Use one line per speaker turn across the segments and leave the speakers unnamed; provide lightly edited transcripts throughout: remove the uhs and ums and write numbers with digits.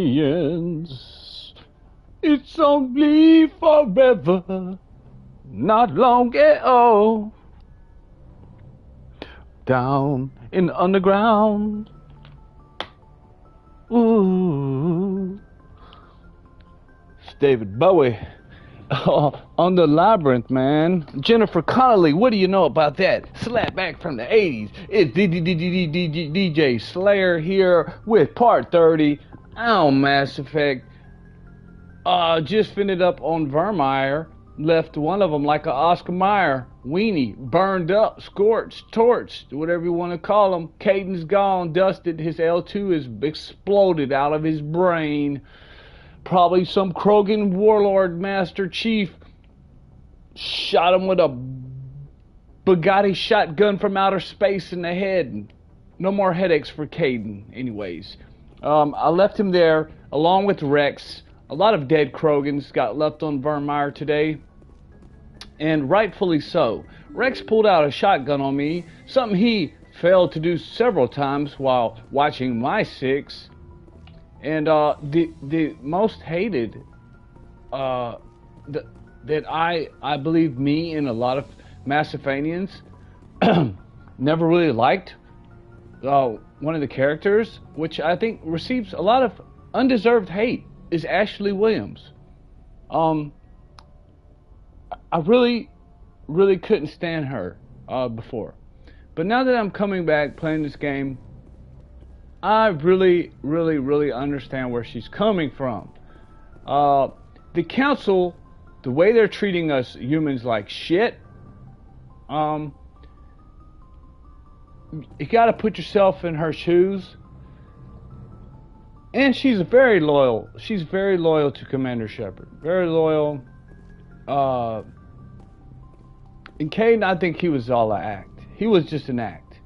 It's only forever, not long at all. Down in the underground. Ooh. It's David Bowie. On the Labyrinth, man. Jennifer Connelly, what do you know about that? Slap back from the 80s. It's DJ Slayer here with part 30 on Mass Effect. Just finished up on Vermeer. Left one of them like a Oscar Mayer weenie, burned up, scorched, torched, whatever you want to call him. Caden's gone, dusted. His L2 is exploded out of his brain. Probably some Krogan warlord master chief shot him with a Bugatti shotgun from outer space in the head. No more headaches for Caden, anyways. I left him there along with Rex. A lot of dead Krogans got left on Vermeer today, and rightfully so. Rex pulled out a shotgun on me, something he failed to do several times while watching my six. And the most hated that I believe me and a lot of Massifanians never really liked one of the characters, which I think receives a lot of undeserved hate, is Ashley Williams. I really couldn't stand her before, but now that I'm coming back playing this game, I really understand where she's coming from. The Council, the way they're treating us humans like shit, you gotta put yourself in her shoes. And she's very loyal. She's very loyal to Commander Shepard. Very loyal. And Caden, I think he was all an act. He was just an act.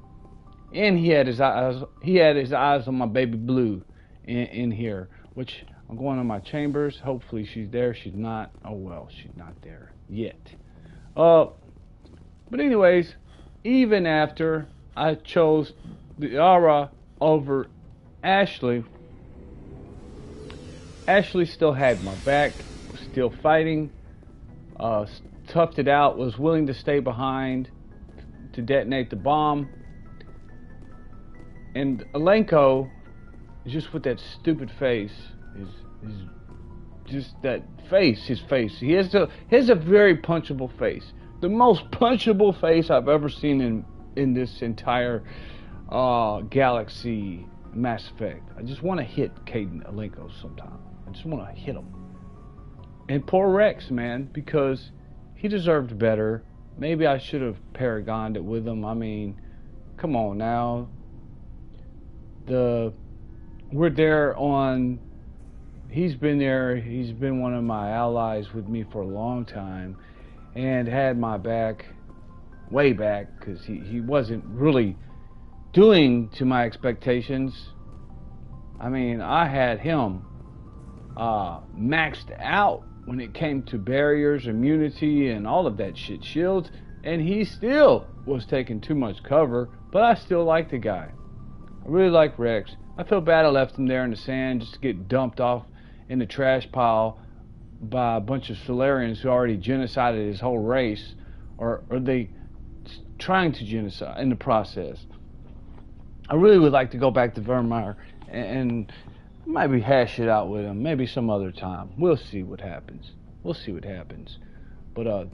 And he had his eyes on my baby Blue in here, which I'm going on my chambers. Hopefully she's there. She's not. Oh well, she's not there yet. But anyways, even after I chose the Aura over Ashley, Ashley still had my back, was still fighting, toughed it out, was willing to stay behind to detonate the bomb. And Alenko, just with that stupid face, is just that face, his face. He has a very punchable face. The most punchable face I've ever seen in this entire galaxy Mass Effect. I just want to hit Caden Alenko sometime. I just want to hit him. And poor Rex, man, because he deserved better. Maybe I should have paragoned it with him. I mean, come on now. We're there on. He's been there. He's been one of my allies with me for a long time, and had my back, way back, because he wasn't really doing to my expectations. I mean, I had him maxed out when it came to barriers, immunity, and all of that shit, shields, and he still was taking too much cover, but I still like the guy. I really like Rex. I feel bad I left him there in the sand just to get dumped off in the trash pile by a bunch of Solarians who already genocided his whole race, or are they trying to genocide in the process. I really would like to go back to Vermeer and maybe hash it out with him, maybe some other time. We'll see what happens. We'll see what happens. But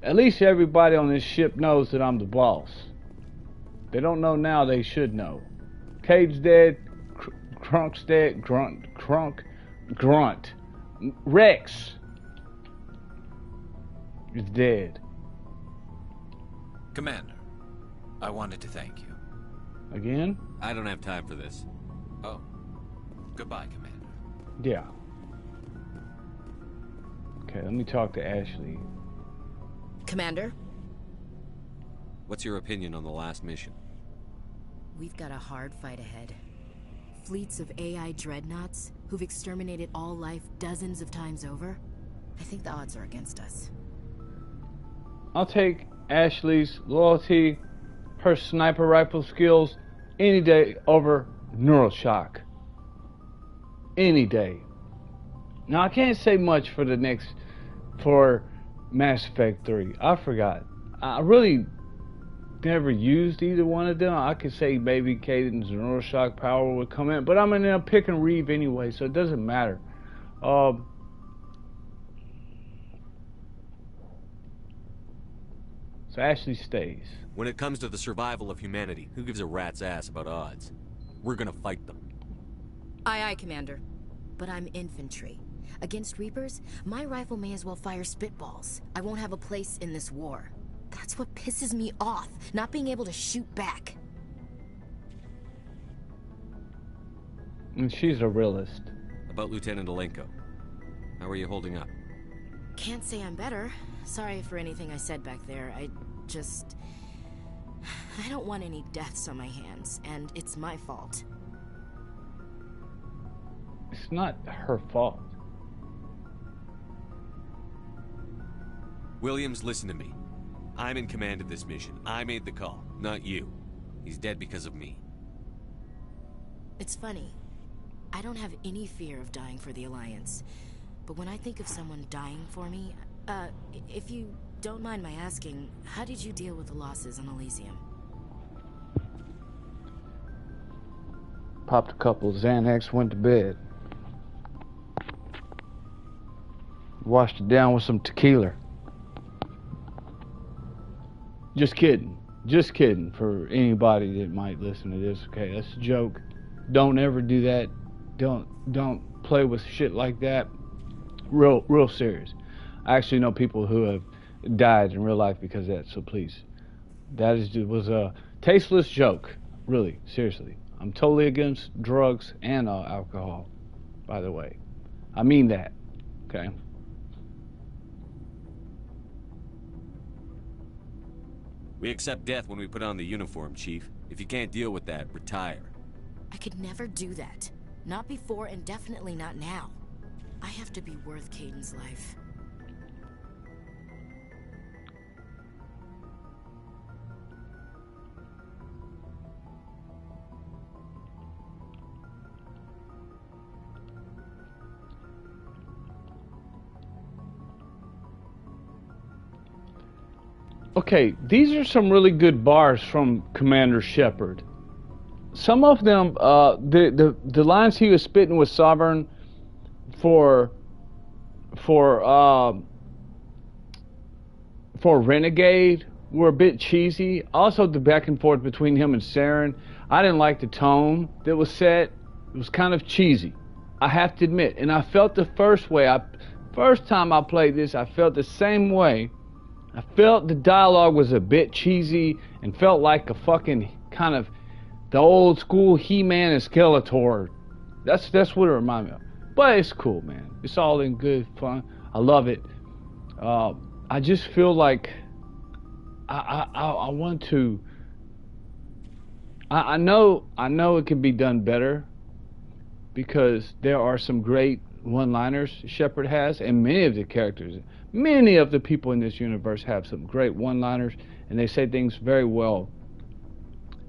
at least everybody on this ship knows that I'm the boss. They don't know now, they should know. Cade's dead, Crunk's dead, Grunt. Rex is dead.
Commander, I wanted to thank you.
Again?
I don't have time for this.
Oh, goodbye, Commander.
Yeah. Okay, let me talk to Ashley.
Commander?
What's your opinion on the last mission?
We've got a hard fight ahead. Fleets of AI dreadnoughts who've exterminated all life dozens of times over. I think the odds are against us.
I'll take Ashley's loyalty, her sniper rifle skills, any day over neural shock. Any day. Now I can't say much for Mass Effect 3. I forgot. I really never used either one of them. I could say maybe Cadence and Rorschach Power would come in, but I'm gonna pick and Reeve anyway, so it doesn't matter. So Ashley stays.
When it comes to the survival of humanity, who gives a rat's ass about odds? We're gonna fight them.
Aye, aye, Commander. But I'm infantry. Against Reapers, my rifle may as well fire spitballs. I won't have a place in this war. That's what pisses me off, not being able to shoot back.
And she's a realist.
About Lieutenant Alenko. How are you holding up?
Can't say I'm better. Sorry for anything I said back there. I don't want any deaths on my hands, and it's my fault.
It's not her fault.
Williams, listen to me. I'm in command of this mission. I made the call, not you. He's dead because of me.
It's funny. I don't have any fear of dying for the Alliance. But when I think of someone dying for me, if you don't mind my asking, how did you deal with the losses on Elysium?
Popped a couple Xanax, went to bed. Washed it down with some tequila. Just kidding. Just kidding for anybody that might listen to this. Okay, that's a joke. Don't ever do that. Don't play with shit like that. Real serious. I actually know people who have died in real life because of that, so please. Was a tasteless joke. Really, seriously. I'm totally against drugs and alcohol, by the way. I mean that. Okay?
We accept death when we put on the uniform, Chief. If you can't deal with that, retire.
I could never do that. Not before and definitely not now. I have to be worth Kaiden's life.
Okay, these are some really good bars from Commander Shepard. Some of them, the lines he was spitting with Sovereign for Renegade were a bit cheesy. Also, the back and forth between him and Saren, I didn't like the tone that was set. It was kind of cheesy, I have to admit. And I felt the first time I played this, I felt the same way. I felt the dialogue was a bit cheesy and felt like a fucking kind of the old school He-Man and Skeletor. That's what it reminded me of. But it's cool, man. It's all in good fun. I love it. I just feel like I want to. I know it can be done better because there are some great one-liners Shepard has, and many of the people in this universe have some great one-liners, and they say things very well,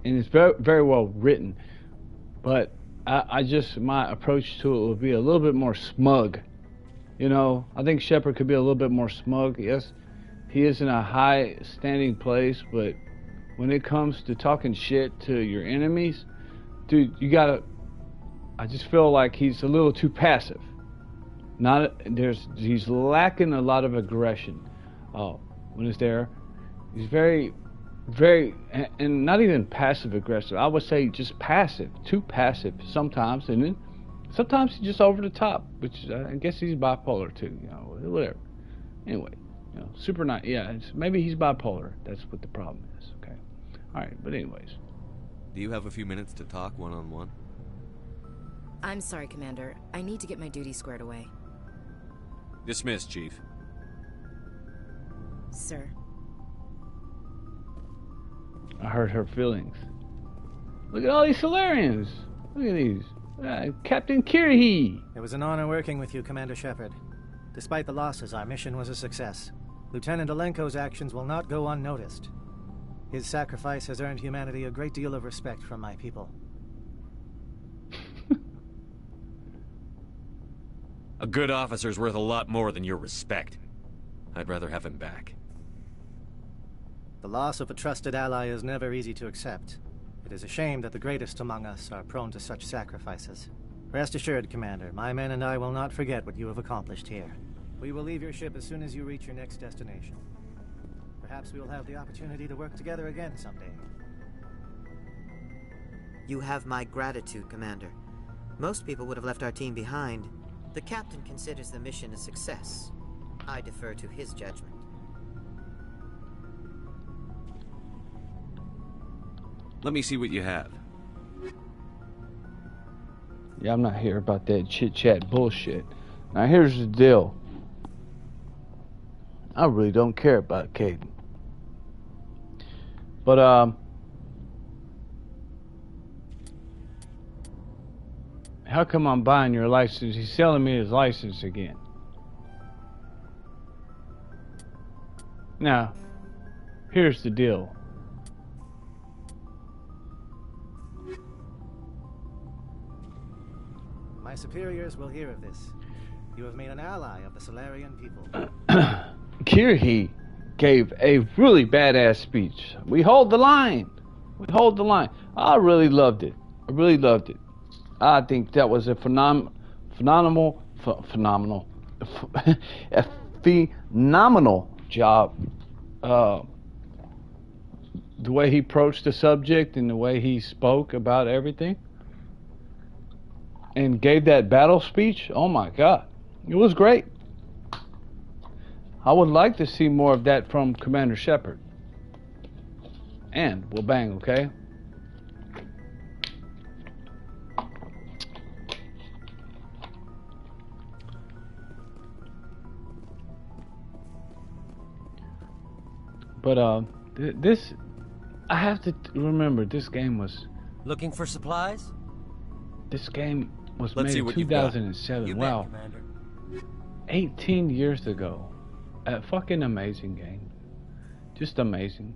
and it's very, very well written. But my approach to it will be a little bit more smug. You know, I think Shepard could be a little bit more smug. Yes, he is in a high standing place, but when it comes to talking shit to your enemies, dude, I just feel like he's a little too passive. He's lacking a lot of aggression. When he's there, he's very, very, and not even passive aggressive. I would say just passive, too passive sometimes, and then sometimes he's just over the top. Which I guess he's bipolar too. You know, whatever. Anyway, you know, super nice. Yeah, maybe he's bipolar. That's what the problem is. Okay. All right, but anyways.
Do you have a few minutes to talk one-on-one?
I'm sorry, Commander. I need to get my duty squared away.
Dismissed, Chief.
Sir.
I hurt her feelings. Look at all these Solarians. Look at these. Captain Kirhi.
It was an honor working with you, Commander Shepard. Despite the losses, our mission was a success. Lieutenant Alenko's actions will not go unnoticed. His sacrifice has earned humanity a great deal of respect from my people.
A good officer's worth a lot more than your respect. I'd rather have him back.
The loss of a trusted ally is never easy to accept. It is a shame that the greatest among us are prone to such sacrifices. Rest assured, Commander, my men and I will not forget what you have accomplished here. We will leave your ship as soon as you reach your next destination. Perhaps we will have the opportunity to work together again someday.
You have my gratitude, Commander. Most people would have left our team behind. The captain considers the mission a success. I defer to his judgment.
Let me see what you have.
Yeah, I'm not here about that chit-chat bullshit. Now here's the deal. I really don't care about Caden. But, how come I'm buying your license? He's selling me his license again. Now, here's the deal.
My superiors will hear of this. You have made an ally of the Solarian people.
Kirhi gave a really badass speech. We hold the line. We hold the line. I really loved it. I really loved it. I think that was a phenomenal, a phenomenal job. The way he approached the subject and the way he spoke about everything and gave that battle speech. Oh my God, it was great. I would like to see more of that from Commander Shepard. And we'll bang, okay? But this, I have to remember, this game was.
Looking for supplies?
This game was
Let's
made
see
in
what you've got.
2007.
You
Wow,
bet, Commander.
18 years ago. A fucking amazing game. Just amazing.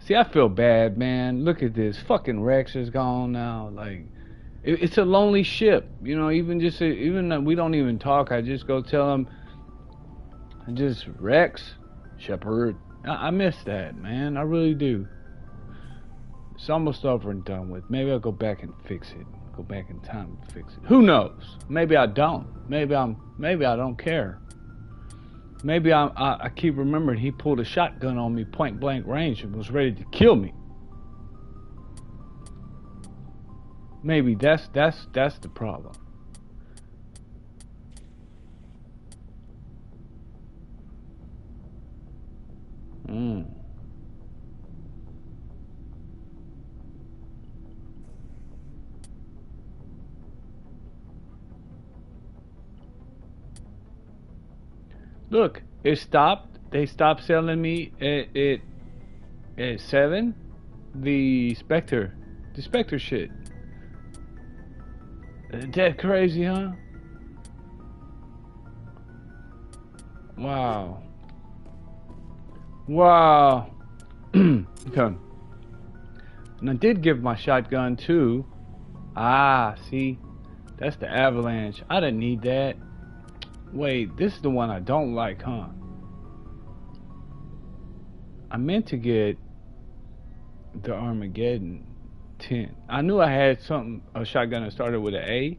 See, I feel bad, man. Look at this. Fucking Rex is gone now. Like, it's a lonely ship. You know, even though we don't even talk, I just go tell him. Just Rex, Shepard. I miss that, man. I really do. It's almost over and done with. Maybe I'll go back and fix it. Go back in time and fix it. Who knows? Maybe I don't. Maybe I don't care. Maybe I keep remembering he pulled a shotgun on me point blank range and was ready to kill me. Maybe that's the problem. Look, it stopped. They stopped selling me at 7. The Spectre shit. Isn't that crazy, huh? Wow. Wow. Okay. And I did give my shotgun to. See, that's the Avalanche. I didn't need that. Wait, this is the one I don't like, huh? I meant to get the Armageddon 10. I knew I had a shotgun that started with an A.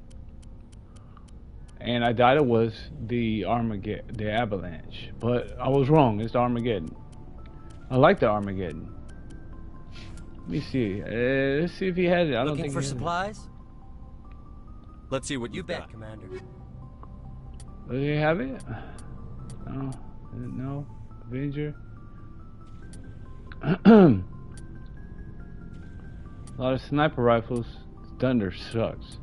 And I thought it was the Avalanche. But I was wrong, it's the Armageddon. I like the Armageddon. Let me see. Let's see if he has it. I don't
Looking
think
for
he has it.
supplies?
Let's see what
You
you've
bet,
got.
Commander.
Does he have it? No. Avenger. A lot of sniper rifles. Thunder sucks.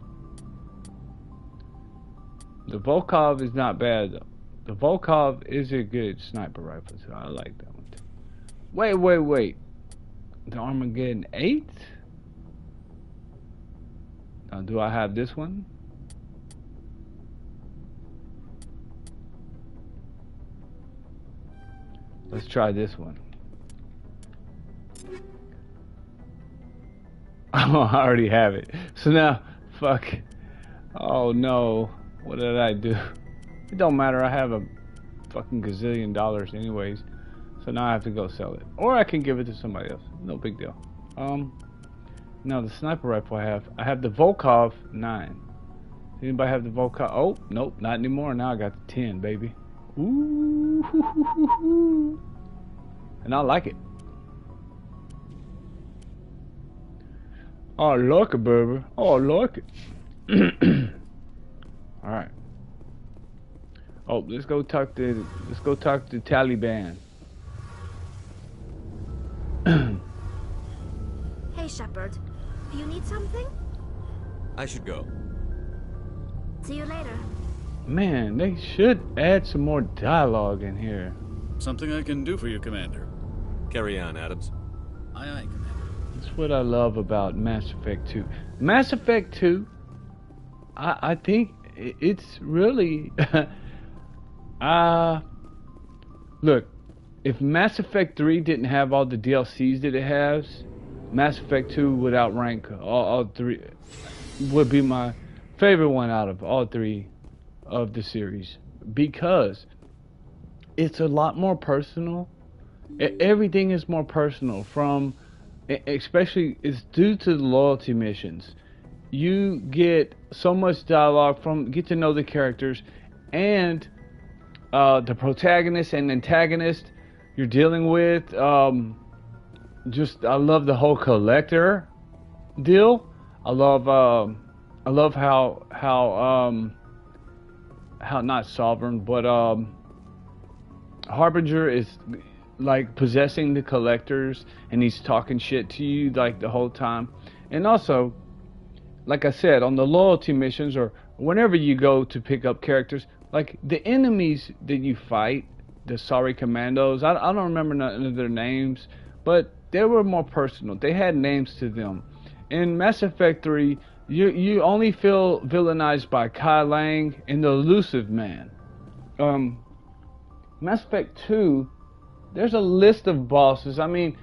The Volkov is not bad though. The Volkov is a good sniper rifle, so I like that one too. Wait. The Armageddon 8? Now, do I have this one? Let's try this one. Oh, I already have it. So now, fuck. Oh no. What did I do? It don't matter. I have a fucking gazillion dollars anyways. So now I have to go sell it. Or I can give it to somebody else. No big deal. Now the sniper rifle I have the Volkov 9. Anybody have the Volkov? Oh, nope, not anymore. Now I got the 10, baby. Ooh. And I like it. I like it, baby. Oh, I like it. All right. Oh, let's go talk to the Taliban.
Hey, Shepard. Do you need something?
I should go.
See you later.
Man, they should add some more dialogue in here.
Something I can do for you, Commander.
Carry on, Adams.
Aye, aye, Commander.
That's what I love about Mass Effect 2. Mass Effect 2, I think it's really... look, if Mass Effect 3 didn't have all the DLCs that it has, Mass Effect 2 would outrank all three, would be my favorite one out of all three of the series, because it's a lot more personal. Everything is more personal, from, especially it's due to the loyalty missions. You get so much dialogue from, get to know the characters, and the protagonist and antagonist you're dealing with. Just, I love the whole collector deal. I love how not Sovereign, but Harbinger is like possessing the collectors, and he's talking shit to you like the whole time. And also, like I said, on the loyalty missions, or whenever you go to pick up characters, like the enemies that you fight, the Sorry Commandos, I don't remember none of their names, but they were more personal. They had names to them. In Mass Effect 3, you only feel villainized by Kai Lang and the Elusive Man. Mass Effect 2, there's a list of bosses. I mean,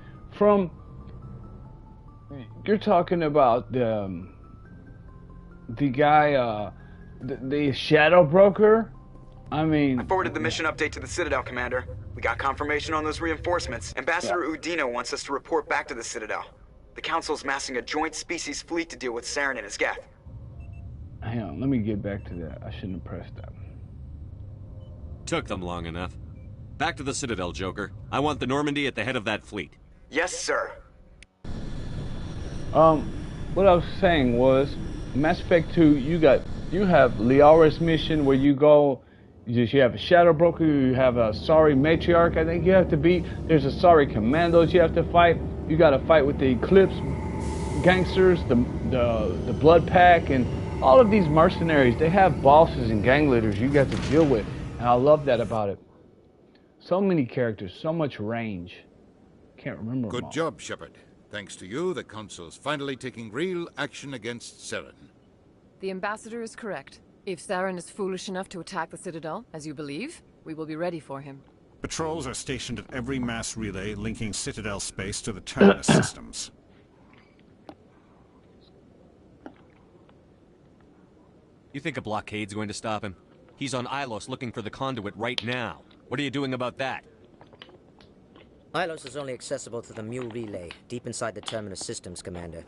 you're talking about the guy, the Shadow Broker. I mean,
I forwarded the mission update to the Citadel, Commander. We got confirmation on those reinforcements. Ambassador Udina wants us to report back to the Citadel. The Council's massing a joint species fleet to deal with Saren and his Geth.
Hang on, let me get back to that. I shouldn't have pressed that.
Took them long enough. Back to the Citadel, Joker. I want the Normandy at the head of that fleet.
Yes, sir.
What I was saying was, Mass Effect 2, you have Liara's mission where you go, you have a Shadow Broker, you have a Sorry Matriarch, I think you have to beat. There's a Sorry Commandos you have to fight. You got to fight with the Eclipse gangsters, the Blood Pack, and all of these mercenaries. They have bosses and gang leaders you got to deal with, and I love that about it. So many characters, so much range. Can't remember them all.
Good job, Shepard. Thanks to you, the Council's finally taking real action against Saren.
The Ambassador is correct. If Saren is foolish enough to attack the Citadel, as you believe, we will be ready for him.
Patrols are stationed at every mass relay linking Citadel space to the terminus systems.
You think a blockade's going to stop him? He's on Ilos looking for the conduit right now. What are you doing about that?
Ilos is only accessible to the Mule relay, deep inside the terminus systems, Commander.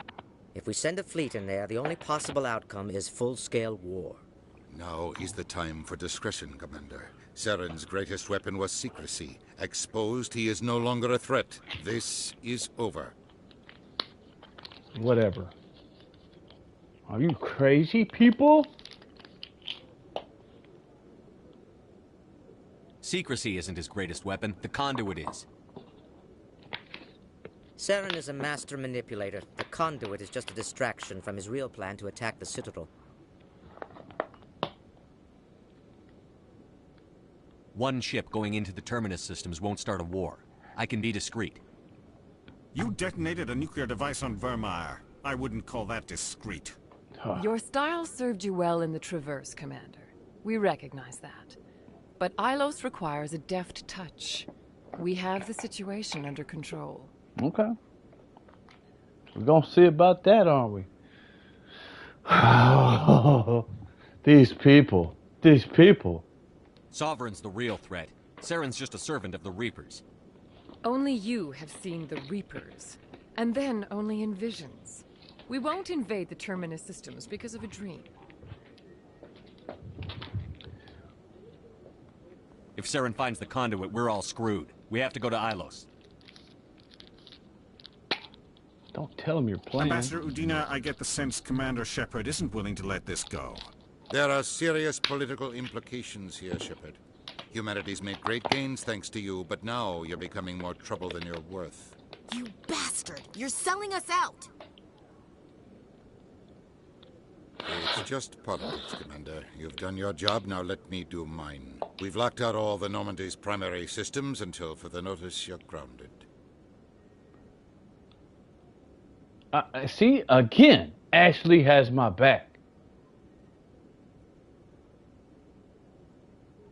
If we send a fleet in there, the only possible outcome is full-scale war.
Now is the time for discretion, Commander. Saren's greatest weapon was secrecy. Exposed, he is no longer a threat. This is over.
Whatever. Are you crazy, people?
Secrecy isn't his greatest weapon. The conduit is.
Saren is a master manipulator. The conduit is just a distraction from his real plan to attack the Citadel.
One ship going into the terminus systems won't start a war. I can be discreet.
You detonated a nuclear device on Vermeer. I wouldn't call that discreet.
Your style served you well in the Traverse, Commander. We recognize that. But Ilos requires a deft touch. We have the situation under control.
Okay. We're gonna see about that, aren't we? These people. These people.
Sovereign's the real threat. Saren's just a servant of the Reapers.
Only you have seen the Reapers. And then only in visions. We won't invade the Terminus systems because of a dream.
If Saren finds the conduit, we're all screwed. We have to go to Ilos.
Don't tell him your plan.
Ambassador Udina, I get the sense Commander Shepard isn't willing to let this go.
There are serious political implications here, Shepard. Humanity's made great gains thanks to you, but now you're becoming more trouble than you're worth.
You bastard! You're selling us out!
It's just politics, Commander. You've done your job, now let me do mine. We've locked out all the Normandy's primary systems until further notice you're grounded.
See, again, Ashley has my back.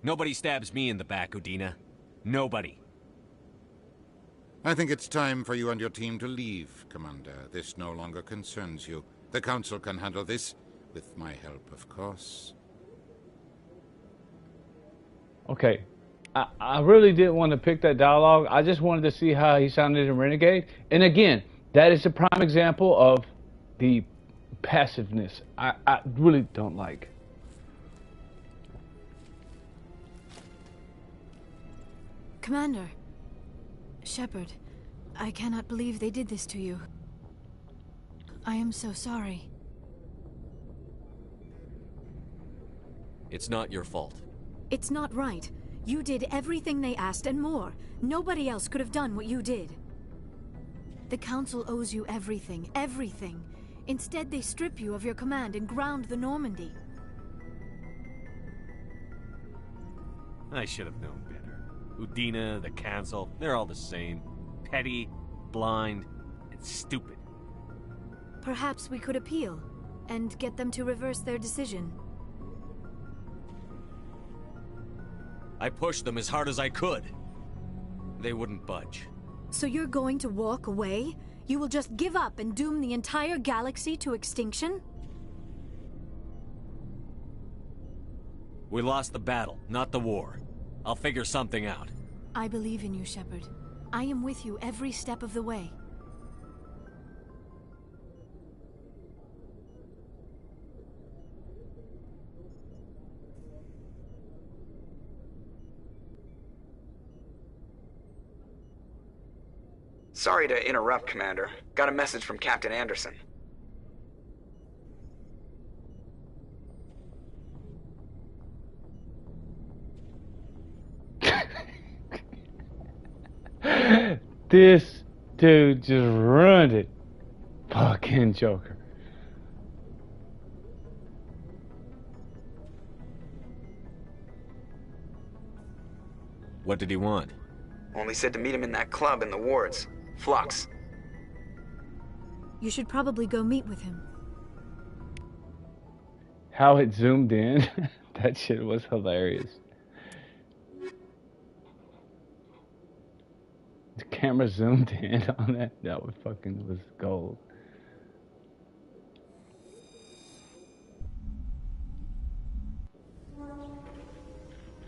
Nobody stabs me in the back, Udina. Nobody.
I think it's time for you and your team to leave, Commander. This no longer concerns you. The Council can handle this, with my help, of course.
Okay. I really didn't want to pick that dialogue. I just wanted to see how he sounded in Renegade. And again, that is a prime example of the passiveness I really don't like.
Commander. Shepard, I cannot believe they did this to you. I am so sorry.
It's not your fault.
It's not right. You did everything they asked and more. Nobody else could have done what you did. The Council owes you everything, everything. Instead, they strip you of your command and ground the Normandy.
I should have known better. Udina, the Council, they're all the same. Petty, blind, and stupid.
Perhaps we could appeal, and get them to reverse their decision.
I pushed them as hard as I could. They wouldn't budge.
So you're going to walk away? You will just give up and doom the entire galaxy to extinction?
We lost the battle, not the war. I'll figure something out.
I believe in you, Shepard. I am with you every step of the way.
Sorry to interrupt, Commander. Got a message from Captain Anderson.
This dude just ruined it. Fucking Joker.
What did he want?
Only said to meet him in that club in the wards. Flux.
You should probably go meet with him.
How it zoomed in, that shit was hilarious. The camera zoomed in on that. That was fucking was gold.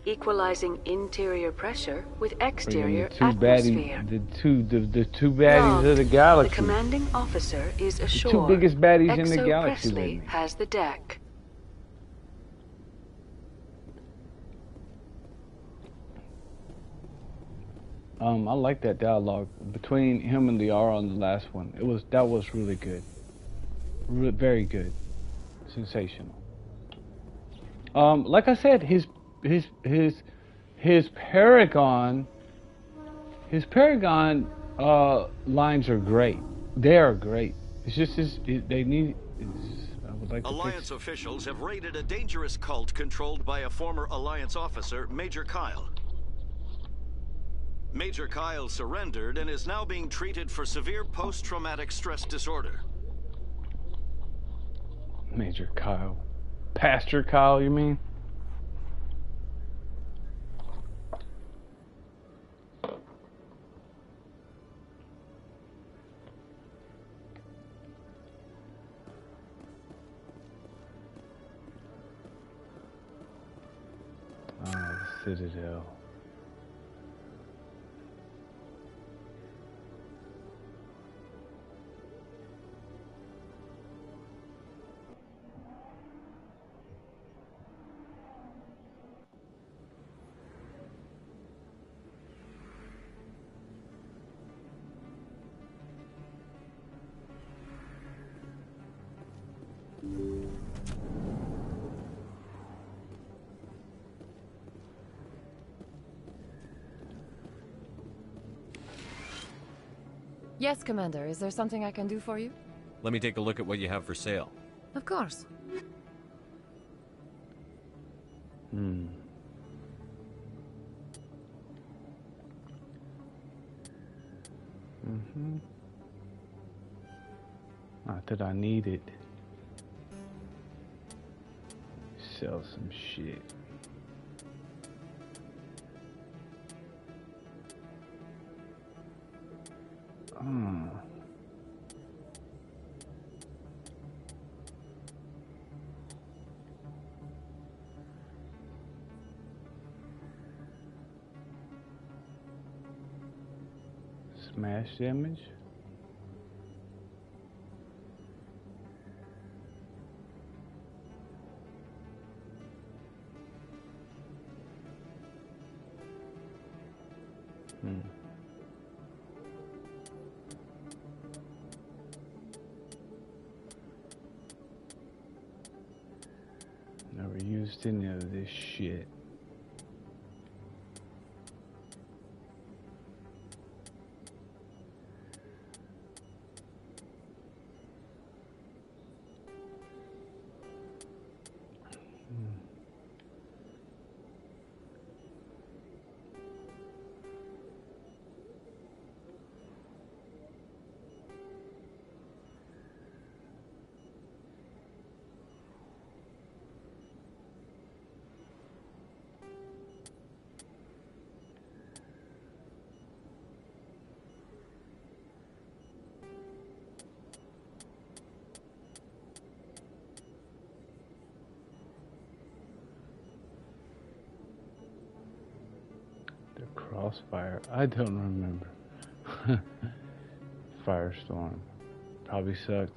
Equalizing interior pressure with exterior
The two
atmosphere.
the two baddies of the galaxy.
The commanding officer is ashore.
The two biggest baddies in the
Exo
galaxy.
Presley has the deck.
I like that dialogue between him and Liara on the last one. That was really good. Very good. Sensational. Like I said, his Paragon lines are great. They are great. It's just they need. I would like
Alliance officials have raided a dangerous cult controlled by a former Alliance officer, Major Kyle. Major Kyle surrendered and is now being treated for severe post-traumatic stress disorder.
Major Kyle. Pastor Kyle, you mean? Citadel.
Yes, Commander. Is there something I can do for you?
Let me take a look at what you have for sale.
Of course.
Not that I need it. Sell some shit. Smash damage. Never used any of this shit. Crossfire. I don't remember. Firestorm. Probably sucks.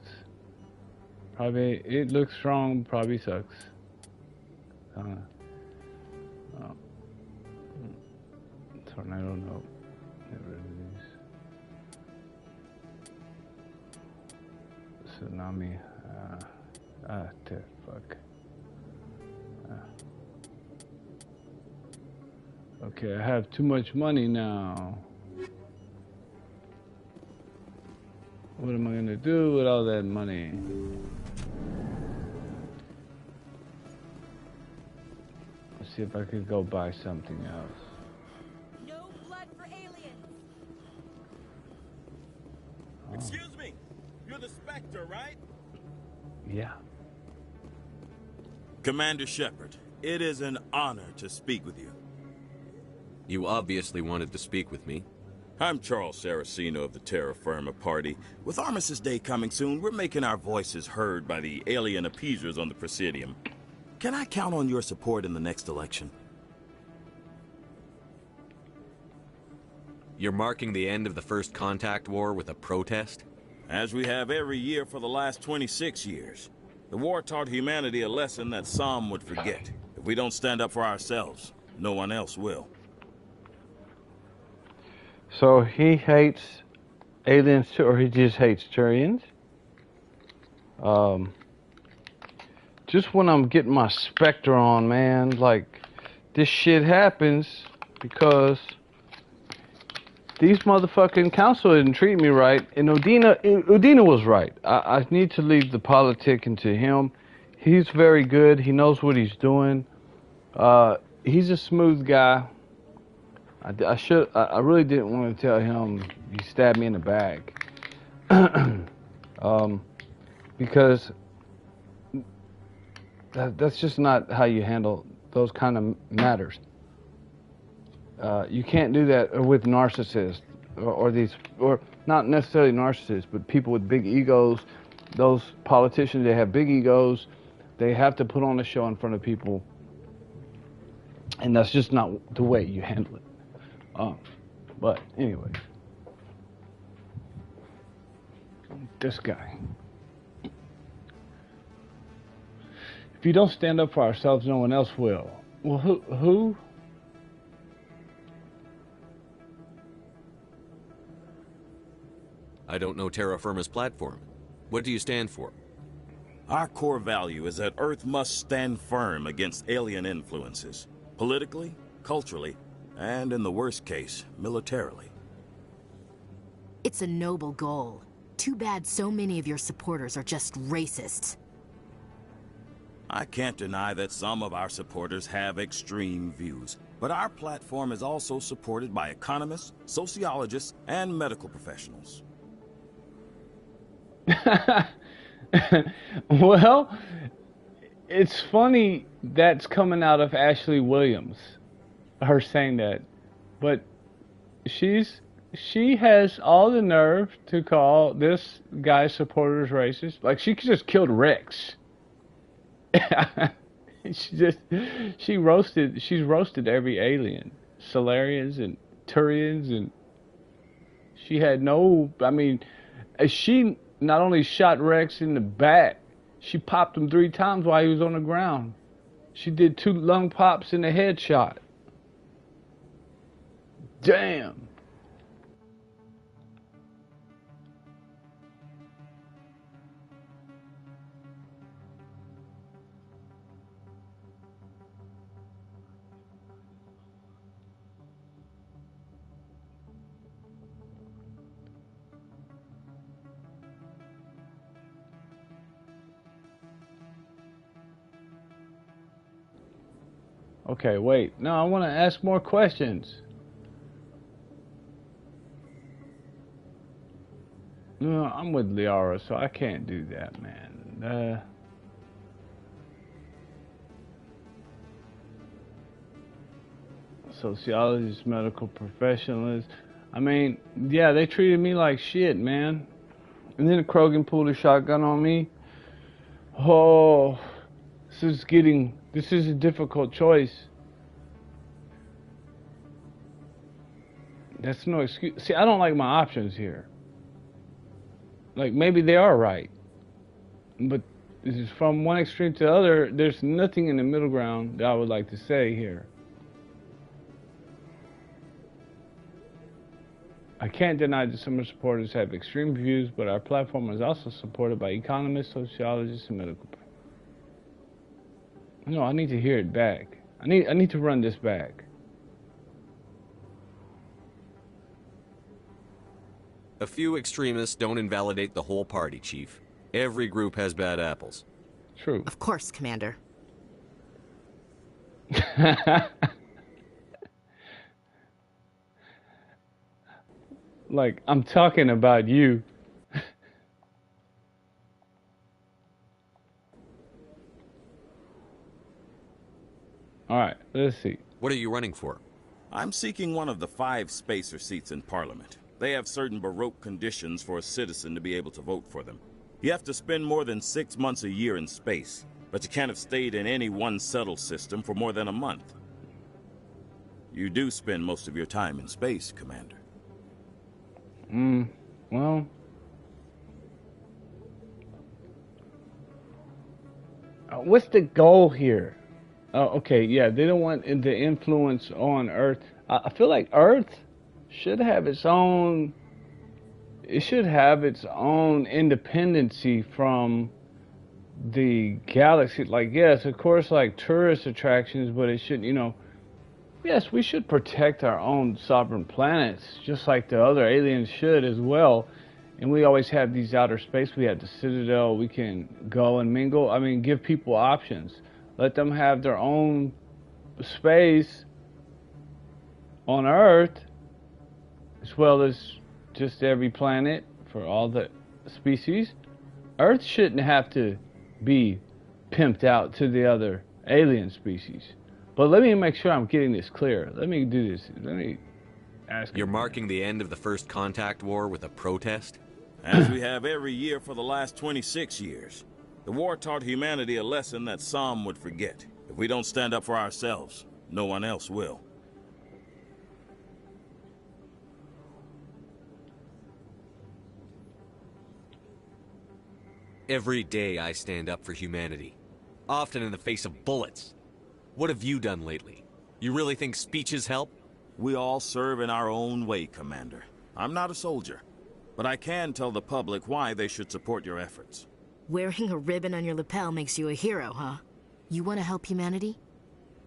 Probably it looks strong. Probably sucks. Tornado. No. Never these. Tsunami. Fuck. Okay, I have too much money now. What am I gonna do with all that money? Let's see if I could go buy something else.
No blood for aliens.
Oh.
Excuse me, you're the Spectre, right?
Yeah.
Commander Shepard, it is an honor to speak with you.
You obviously wanted to speak with me.
I'm Charles Saraceno of the Terra Firma Party. With Armistice Day coming soon, we're making our voices heard by the alien appeasers on the Presidium. Can I count on your support in the next election?
You're marking the end of the First Contact War with a protest?
As we have every year for the last 26 years. The war taught humanity a lesson that some would forget. If we don't stand up for ourselves, no one else will.
So he hates aliens too, or he just hates Turians? Just when I'm getting my Spectre on, man, like, this shit happens because these motherfucking council didn't treat me right, and Udina was right. I need to leave the politicking to him. He's very good. He knows what he's doing. He's a smooth guy. I really didn't want to tell him he stabbed me in the back. Because that's just not how you handle those kind of matters. You can't do that with narcissists or not necessarily narcissists, but people with big egos. Those politicians, they have big egos. They have to put on a show in front of people. And that's just not the way you handle it. But anyway, this guy. If you don't stand up for ourselves, no one else will. Well, who?
I don't know Terra Firma's platform. What do you stand for?
Our core value is that Earth must stand firm against alien influences. Politically, culturally, and in the worst case, militarily.
It's a noble goal. Too bad so many of your supporters are just racists.
I can't deny that some of our supporters have extreme views, but our platform is also supported by economists, sociologists, and medical professionals.
Well, it's funny that's coming out of Ashley Williams, her saying that, but she has all the nerve to call this guy's supporters racist. Like, she just killed Rex. she's roasted every alien, Solarians and Turians, and she had no, I mean, she not only shot Rex in the back, she popped him 3 times while he was on the ground. She did 2 lung pops in the headshot. Damn. Okay, wait. No, I want to ask more questions. No, I'm with Liara, so I can't do that, man. Sociologists, medical professionals. I mean, yeah, they treated me like shit, man. And then Krogan pulled a shotgun on me. Oh, this is a difficult choice. That's no excuse. See, I don't like my options here. Like, maybe they are right, but this is from one extreme to the other. There's nothing in the middle ground that I would like to say here. I can't deny that some of the supporters have extreme views, but our platform is also supported by economists, sociologists, and medical. No, I need to hear it back. I need to run this back.
A few extremists don't invalidate the whole party, Chief. Every group has bad apples.
True.
Of course, Commander.
Like, I'm talking about you. Alright, let's see.
What are you running for?
I'm seeking one of the 5 spacer seats in Parliament. They have certain Baroque conditions for a citizen to be able to vote for them. You have to spend more than 6 months a year in space, but you can't have stayed in any one settled system for more than a month. You do spend most of your time in space, Commander.
Well... what's the goal here? Oh, okay, yeah, they don't want the influence on Earth. I feel like Earth should have its own... It should have its own independency from the galaxy. Like, yes, of course, like tourist attractions, but it shouldn't, you know... Yes, we should protect our own sovereign planets, just like the other aliens should as well. And we always have these outer space. We have the Citadel. We can go and mingle. I mean, give people options. Let them have their own space on Earth, as well as just every planet for all the species. Earth shouldn't have to be pimped out to the other alien species. But let me make sure I'm getting this clear. Let me do this. Let me ask.
You're marking the end of the first contact war with a protest?
As we have every year for the last 26 years. The war taught humanity a lesson that some would forget. If we don't stand up for ourselves, No one else will.
Every day I stand up for humanity, often in the face of bullets. What have you done lately? You really think speeches help?
We all serve in our own way, Commander. I'm not a soldier, but I can tell the public why they should support your efforts.
Wearing a ribbon on your lapel makes you a hero, huh? You want to help humanity?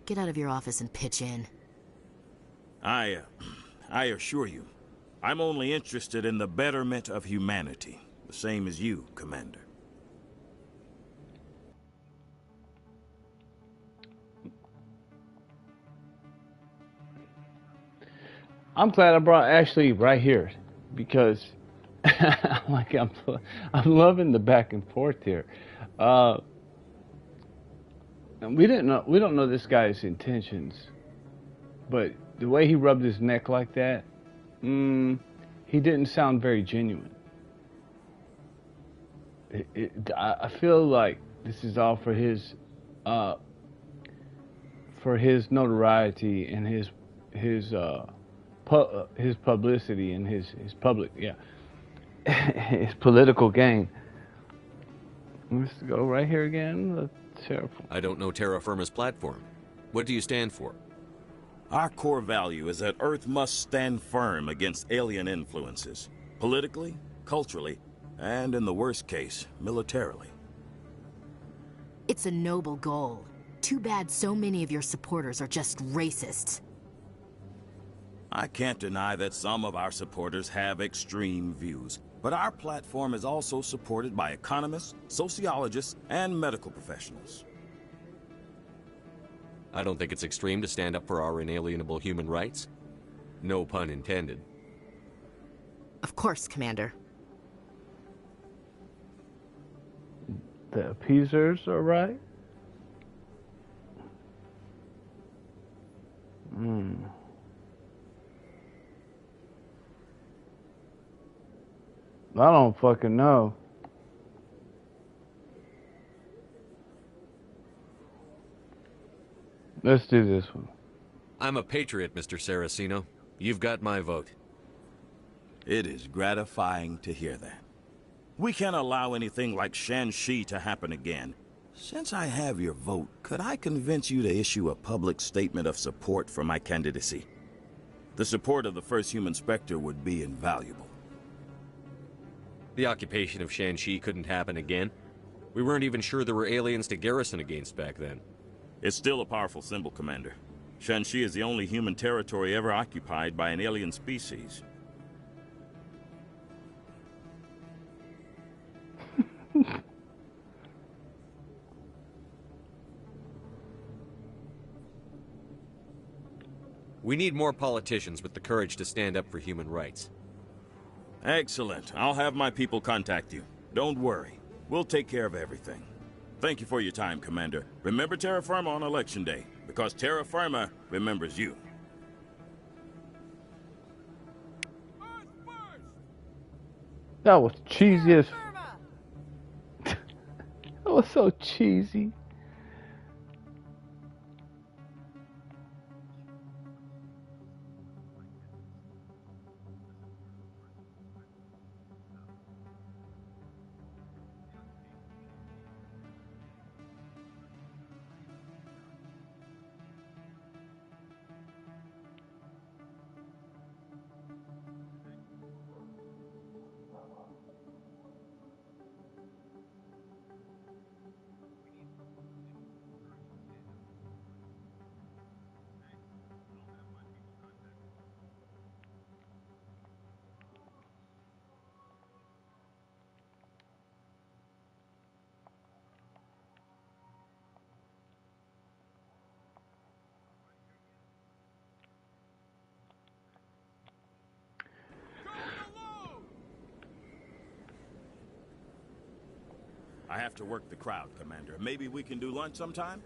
Get out of your office and pitch in.
I assure you, I'm only interested in the betterment of humanity, the same as you, Commander.
I'm glad I brought Ashley right here, because I'm loving the back and forth here. And we don't know this guy's intentions, but the way he rubbed his neck like that, he didn't sound very genuine. I feel like this is all for his notoriety and his publicity and his public, his political gain. Let's go right here again.
I don't know Terra Firma's platform. What do you stand for?
Our core value is that Earth must stand firm against alien influences, politically, culturally, and in the worst case, militarily.
It's a noble goal. Too bad so many of your supporters are just racists.
I can't deny that some of our supporters have extreme views, but our platform is also supported by economists, sociologists, and medical professionals.
I don't think it's extreme to stand up for our inalienable human rights. No pun intended.
Of course, Commander.
The appeasers are right? I don't fucking know. Let's do this one.
I'm a patriot, Mr. Saraceno. You've got my vote.
It is gratifying to hear that. We can't allow anything like Shanxi to happen again. Since I have your vote, could I convince you to issue a public statement of support for my candidacy? The support of the first human Spectre would be invaluable.
The occupation of Shanxi couldn't happen again. We weren't even sure there were aliens to garrison against back then.
It's still a powerful symbol, Commander. Shanxi is the only human territory ever occupied by an alien species.
We need more politicians with the courage to stand up for human rights.
Excellent. I'll have my people contact you. Don't worry. We'll take care of everything. Thank you for your time, Commander. Remember Terra Firma on Election Day, because Terra Firma remembers you.
That was cheesy as... That was so cheesy.
I have to work the crowd, Commander. Maybe we can do lunch sometime?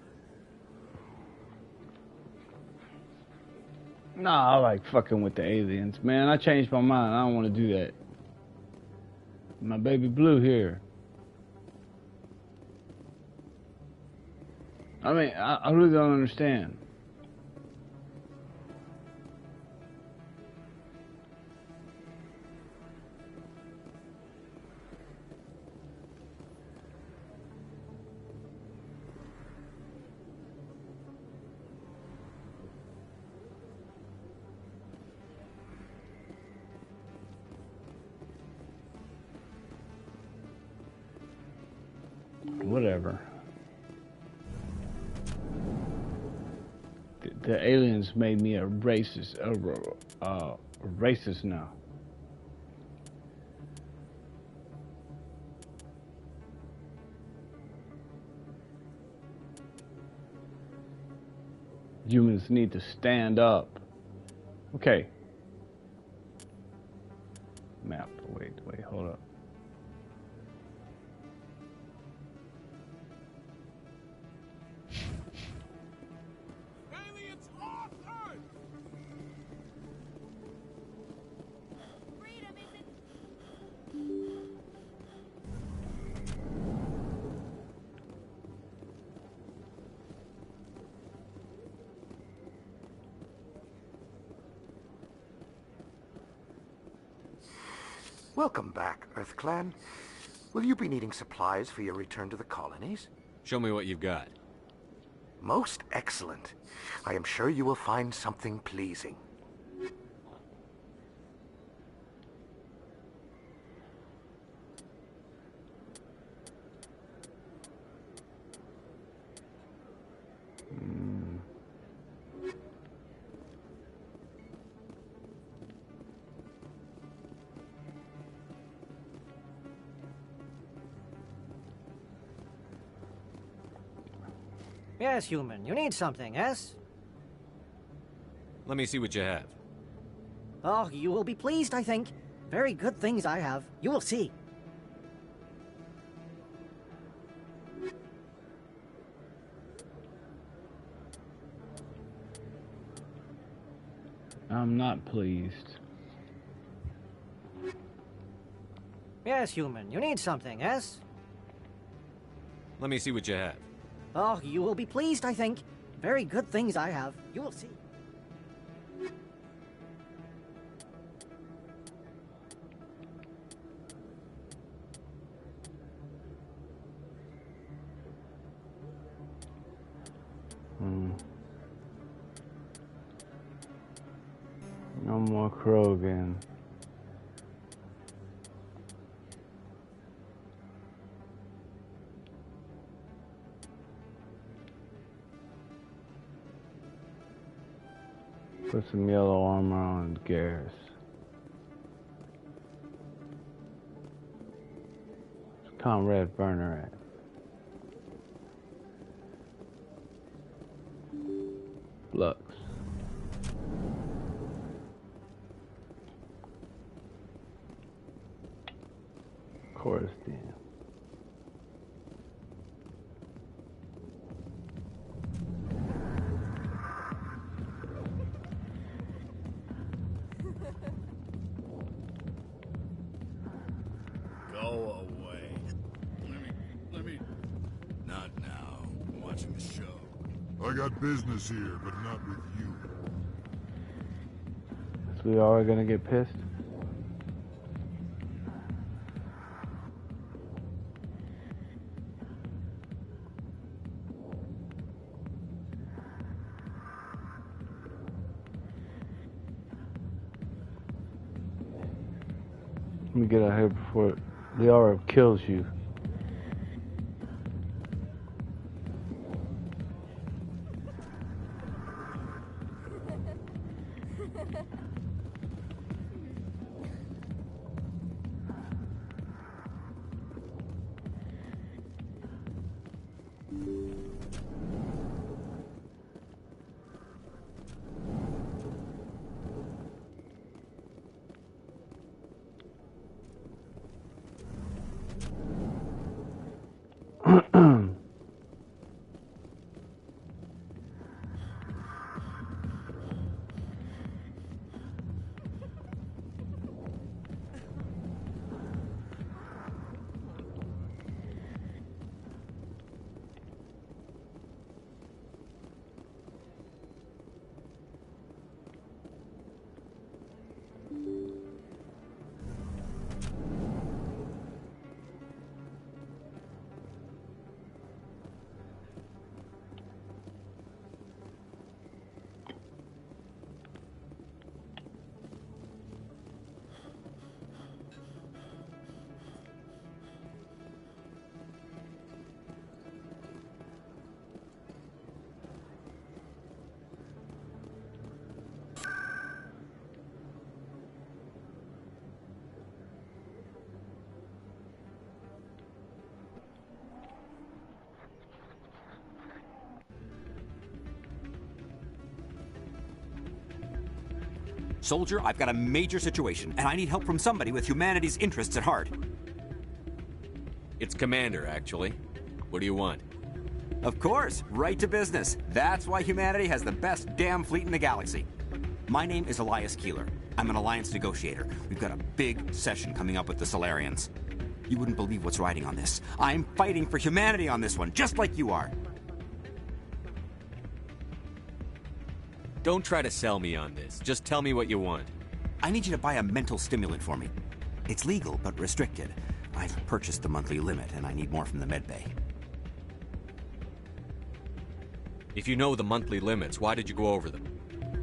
Nah, I like fucking with the aliens, man. I changed my mind. I don't want to do that. My baby blue here. I mean, I really don't understand. Whatever. The aliens made me a racist, racist now. Humans need to stand up. Okay. Map. Wait, hold up.
Aliens off Earth! Freedom isn't...
Welcome back, Earth Clan. Will you be needing supplies for your return to the colonies?
Show me what you've got.
Most excellent. I am sure you will find something pleasing.
Yes, human. You need something, yes?
Let me see what you have.
Oh, you will be pleased, I think. Very good things I have. You will see.
I'm not pleased.
Yes, human. You need something, yes?
Let me see what you have.
Oh, you will be pleased, I think. Very good things I have. You will see.
No more Krogan. Put some yellow armor on Garrus. Where's Comrade Burner at? Lux. Chorus then.
Go away. Let me... Not now. I'm watching the show.
I got business here, but not with you.
So we are gonna get pissed? Let me get out here before the aura kills you.
Soldier, I've got a major situation, and I need help from somebody with humanity's interests at heart.
It's Commander, actually. What do you want?
Of course, right to business. That's why humanity has the best damn fleet in the galaxy. My name is Elias Keeler. I'm an Alliance negotiator. We've got a big session coming up with the Solarians. You wouldn't believe what's riding on this. I'm fighting for humanity on this one, just like you are.
Don't try to sell me on this. Just tell me what you want.
I need you to buy a mental stimulant for me. It's legal, but restricted. I've purchased the monthly limit, and I need more from the medbay.
If you know the monthly limits, why did you go over them?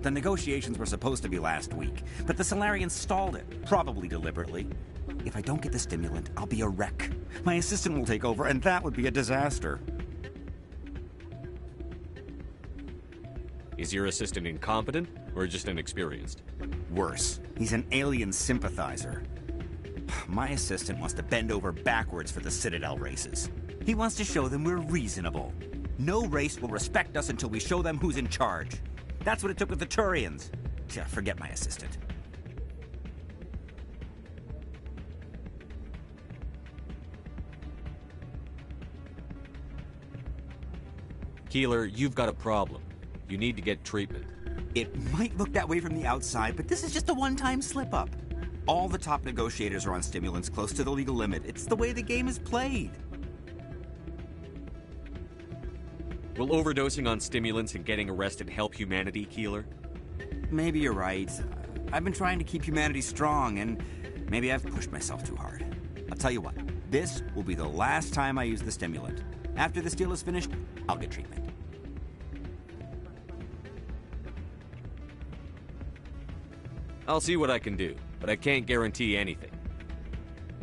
The negotiations were supposed to be last week, but the Solarians stalled it, probably deliberately. If I don't get the stimulant, I'll be a wreck. My assistant will take over, and that would be a disaster.
Is your assistant incompetent, or just inexperienced?
Worse. He's an alien sympathizer. My assistant wants to bend over backwards for the Citadel races. He wants to show them we're reasonable. No race will respect us until we show them who's in charge. That's what it took with the Turians. Forget my assistant.
Keeler, you've got a problem. You need to get treatment.
It might look that way from the outside, but this is just a one-time slip-up. All the top negotiators are on stimulants close to the legal limit. It's the way the game is played.
Will overdosing on stimulants and getting arrested help humanity, Keeler?
Maybe you're right. I've been trying to keep humanity strong, and maybe I've pushed myself too hard. I'll tell you what, this will be the last time I use the stimulant. After this deal is finished, I'll get treatment.
I'll see what I can do, but I can't guarantee anything.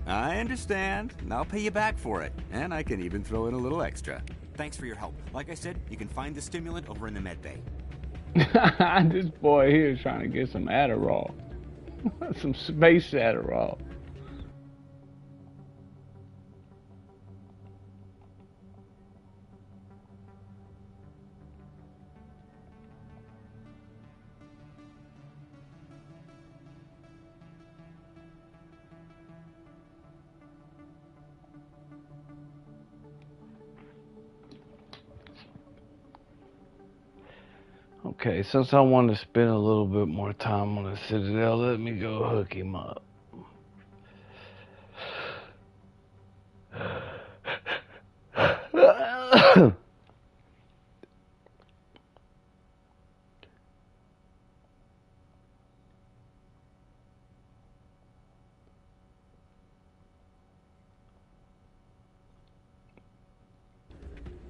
I understand, and I'll pay you back for it. And I can even throw in a little extra. Thanks for your help. Like I said, you can find the stimulant over in the medbay.
This boy here is trying to get some Adderall. Some space Adderall. Okay, since I want to spend a little bit more time on the Citadel, let me go hook him up.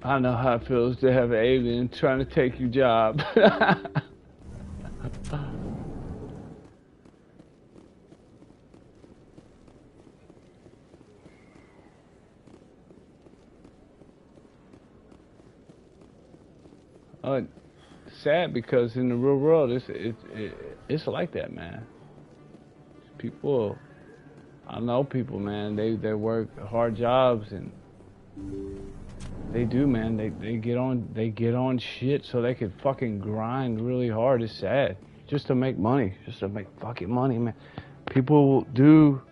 I know how it feels to have an alien trying to take your job. Sad because in the real world, it's like that, man. People, I know people, man. They work hard jobs and. They do, man. They get on shit so they can fucking grind really hard. It's sad. Just to make money. Just to make fucking money, man. People will do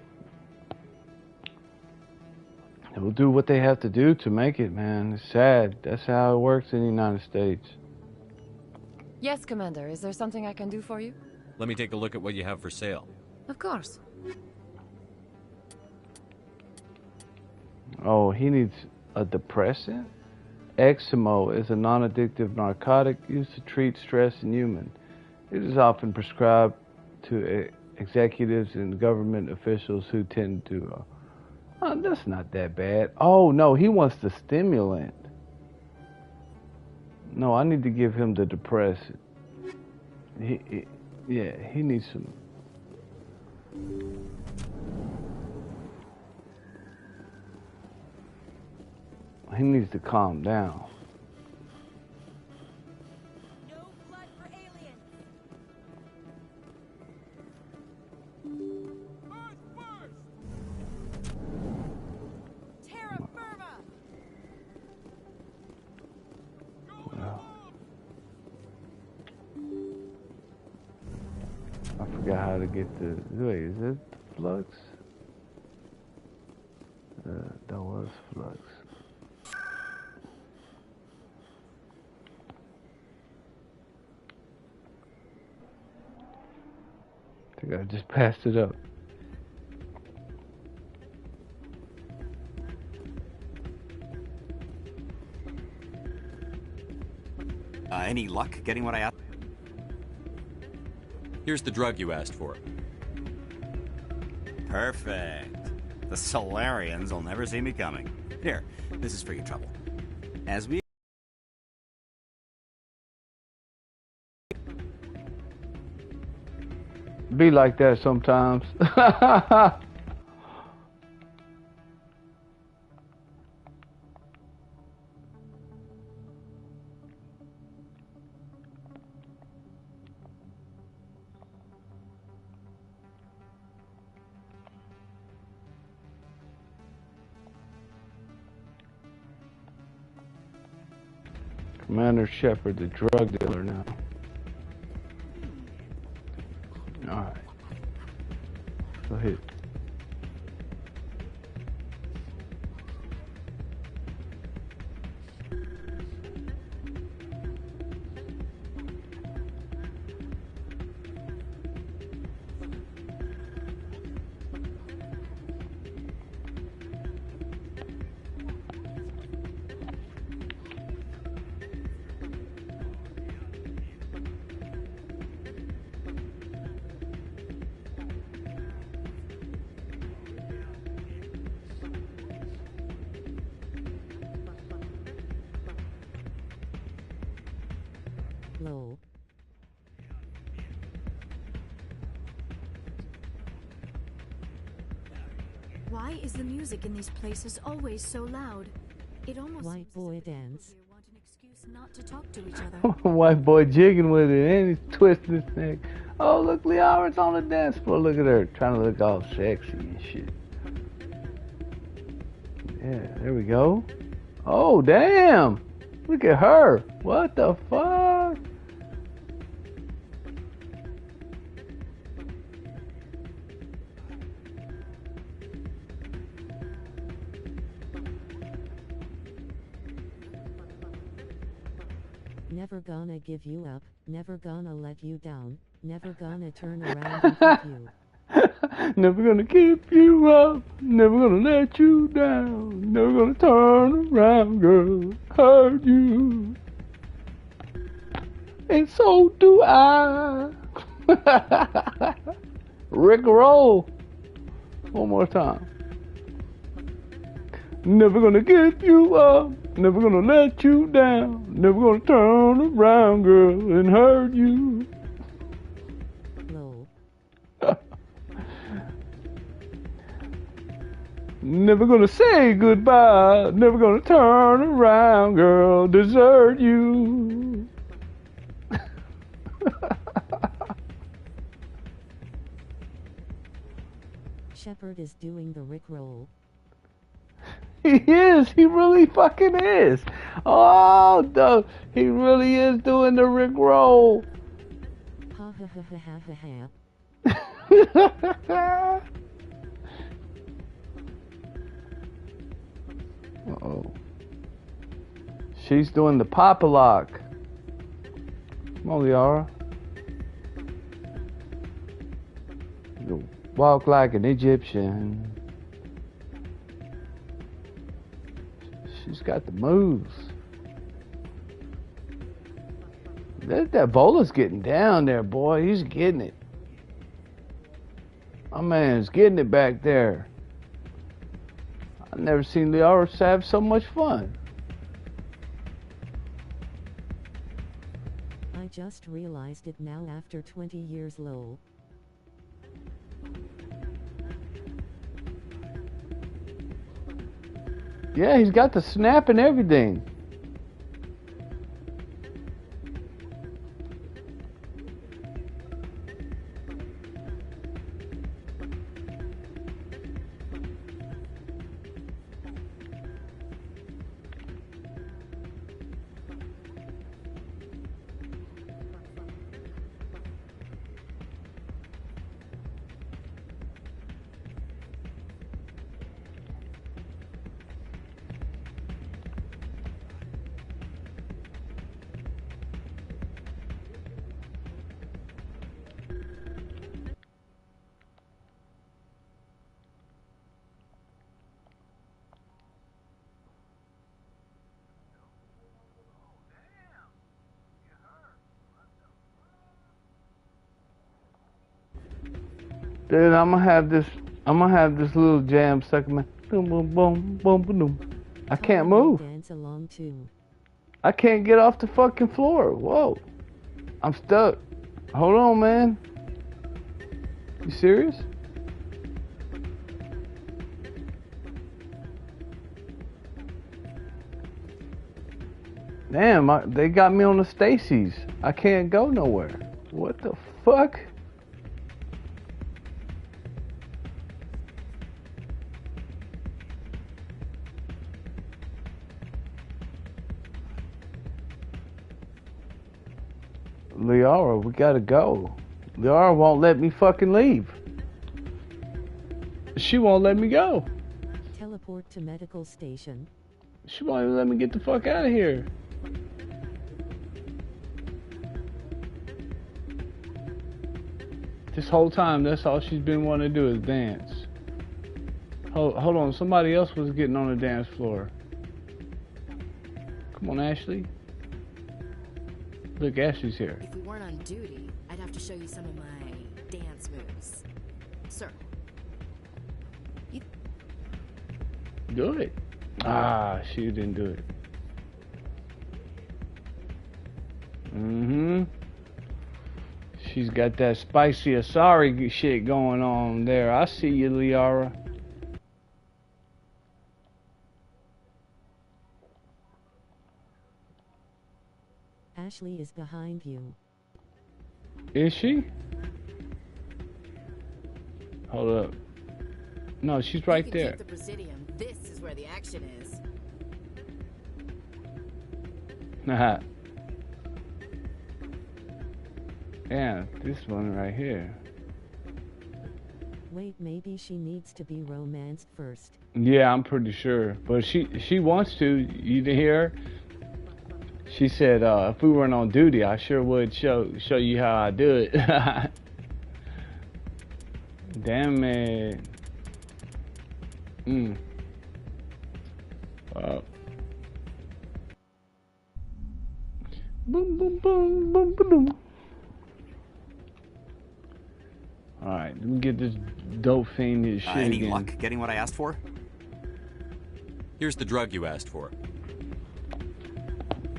what they have to do to make it, man. It's sad. That's how it works in the United States.
Yes, Commander. Is there something I can do for you?
Let me take a look at what you have for sale.
Of course.
Oh, he needs a depressant? Eximo is a non-addictive narcotic used to treat stress in humans. It is often prescribed to executives and government officials who tend to... that's not that bad. Oh, no, he wants the stimulant. No, I need to give him the depressant. Yeah, he needs some... He needs to calm down.
No blood for aliens. Earth first. Terra firma.
I forgot how to get the. Wait, is it flux? That was flux. I think I just passed it up.
Any luck getting what I asked?
Here's the drug you asked for.
Perfect. The Solarians will never see me coming. Here, this is for your trouble. As we...
Be like that sometimes. Commander Shepard, the drug dealer now. Alright. Go ahead.
Low.
Why is the music in these places always so loud? It almost
White boy dance.
want an excuse not to talk to each other.
White boy jigging with it and he's twisting his neck. Oh, look, Liara's on the dance floor. Look at her trying to look all sexy and shit. Yeah, there we go. Oh, damn. Look at her. What the fuck?
Never gonna give you up, never gonna let you down, never gonna turn around and hurt you.
Never gonna keep you up, never gonna let you down, never gonna turn around, girl, hurt you. And so do I. Rick roll. One more time. Never gonna give you up, never gonna let you down, never gonna turn around, girl, and hurt you.
Low.
Never gonna say goodbye, never gonna turn around, girl, desert you.
Shepard is doing the Rick roll.
He is. He really fucking is. Oh, he really is doing the Rick roll.
Ha ha ha ha ha ha.
Uh-oh. She's doing the Papa Lock. Come on, Liara. You walk like an Egyptian. She's got the moves. That bowler's getting down there, boy. He's getting it. My man's getting it back there. I've never seen Liara have so much fun.
I just realized it now after 20 years. Low.
Yeah, he's got the snap and everything. Dude, I'm gonna have this little jam sucking my boom boom boom boom boom. I can't move.
Dance along too.
I can't get off the fucking floor. Whoa. I'm stuck. Hold on, man. You serious? Damn, they got me on the Stacy's. I can't go nowhere. What the fuck? Liara, we gotta go. Liara won't let me fucking leave. She won't let me go.
Teleport to medical station.
She won't even let me get the fuck out of here. This whole time, that's all she's been wanting to do is dance. Hold on, somebody else was getting on the dance floor. Come on, Ashley. Look, Ashley's here.
If we weren't on duty, I'd have to show you some of my dance moves. Sir.
Do it. Ah, she didn't do it. Mm-hmm. She's got that spicy Asari shit going on there. I see you, Liara.
Ashley is behind you.
Is she? Hold up. No, she's right there.
Keep the Presidium. This is where the action is.
Haha. Yeah, this one right here.
Wait, maybe she needs to be romanced first.
Yeah, I'm pretty sure. But she wants to. You didn't hear her? She said, if we weren't on duty, I sure would show you how I do it. Damn it. Wow. Boom, boom, boom, boom, boom, boom. Alright, let me get this dope fiend his shit
Any
again.
luck getting what I asked for?
Here's the drug you asked for.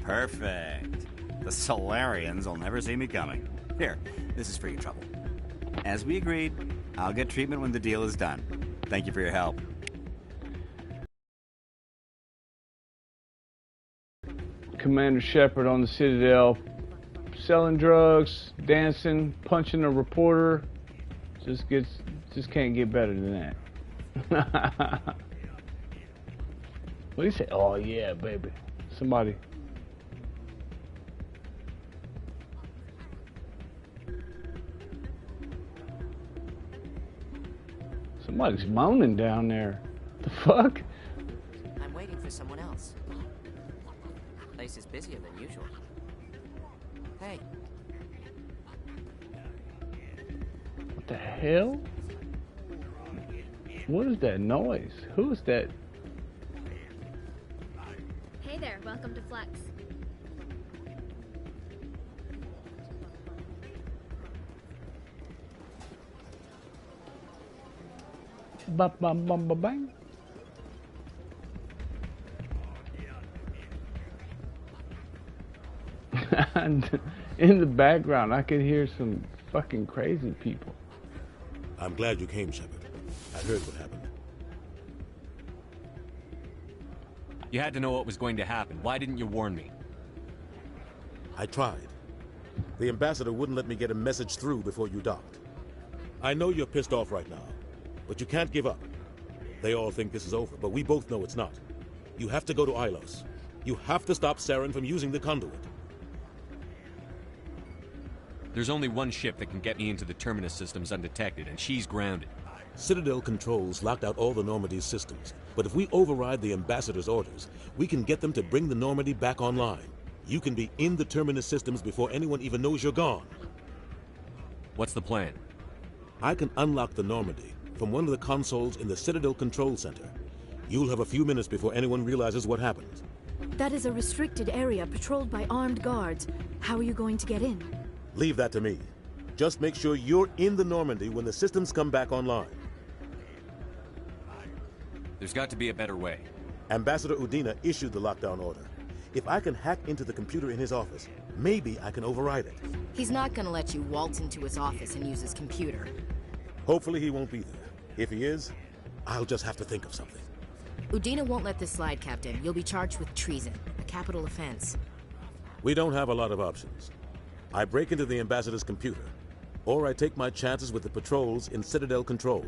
Perfect. The Solarians will never see me coming. Here, this is for your trouble. As we agreed, I'll get treatment when the deal is done. Thank you for your help.
Commander Shepard on the Citadel, selling drugs, dancing, punching a reporter. Just can't get better than that. What do you say? Oh yeah, baby. Somebody. Somebody's moaning down there. The fuck?
I'm waiting for someone else. Place is busier than usual. Hey.
What the hell? What is that noise? Who is that?
Hey there, welcome to Flex.
Ba bam bam ba bang. And in the background, I could hear some fucking crazy people.
I'm glad you came, Shepard. I heard what happened.
You had to know what was going to happen. Why didn't you warn me?
I tried. The ambassador wouldn't let me get a message through before you docked. I know you're pissed off right now, but you can't give up. They all think this is over, but we both know it's not. You have to go to Ilos. You have to stop Saren from using the conduit.
There's only one ship that can get me into the Terminus systems undetected, and she's grounded.
Citadel controls locked out all the Normandy's systems, but if we override the ambassador's orders, we can get them to bring the Normandy back online. You can be in the Terminus systems before anyone even knows you're gone.
What's the plan?
I can unlock the Normandy from one of the consoles in the Citadel Control Center. You'll have a few minutes before anyone realizes what happened.
That is a restricted area patrolled by armed guards. How are you going to get in?
Leave that to me. Just make sure you're in the Normandy when the systems come back online.
There's got to be a better way.
Ambassador Udina issued the lockdown order. If I can hack into the computer in his office, maybe I can override it.
He's not gonna let you waltz into his office and use his computer.
Hopefully he won't be there. If he is, I'll just have to think of something.
Udina won't let this slide, Captain. You'll be charged with treason, a capital offense.
We don't have a lot of options. I break into the ambassador's computer, or I take my chances with the patrols in Citadel control.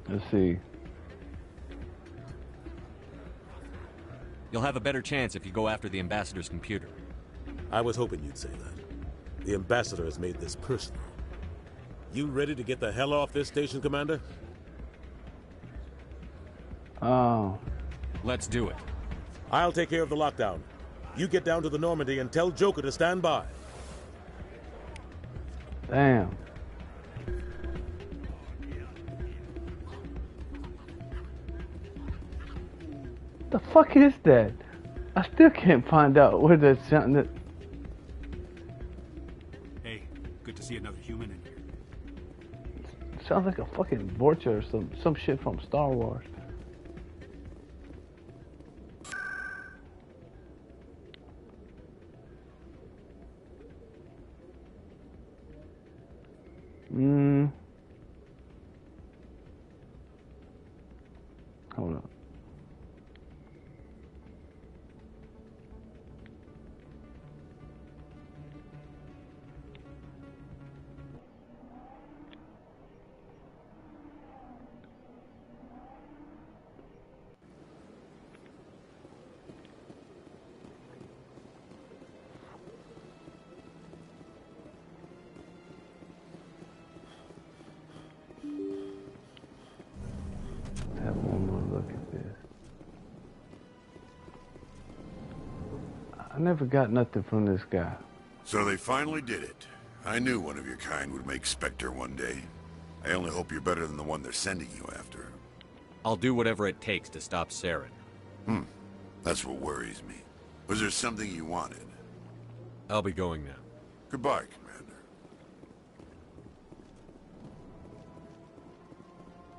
Let's see.
You'll have a better chance if you go after the ambassador's computer.
I was hoping you'd say that. The ambassador has made this personal. You ready to get the hell off this station, Commander?
Oh.
Let's do it.
I'll take care of the lockdown. You get down to the Normandy and tell Joker to stand by.
Damn. The fuck is that? I still can't find out where that sound.
Hey, good to see another human in here.
Sounds like a fucking Vorcha or some shit from Star Wars. Hold on. Have one more look at this. I never got nothing from this guy.
So they finally did it. I knew one of your kind would make Spectre one day. I only hope you're better than the one they're sending you after.
I'll do whatever it takes to stop Saren.
That's what worries me. Was there something you wanted?
I'll be going now.
Goodbye, Commander.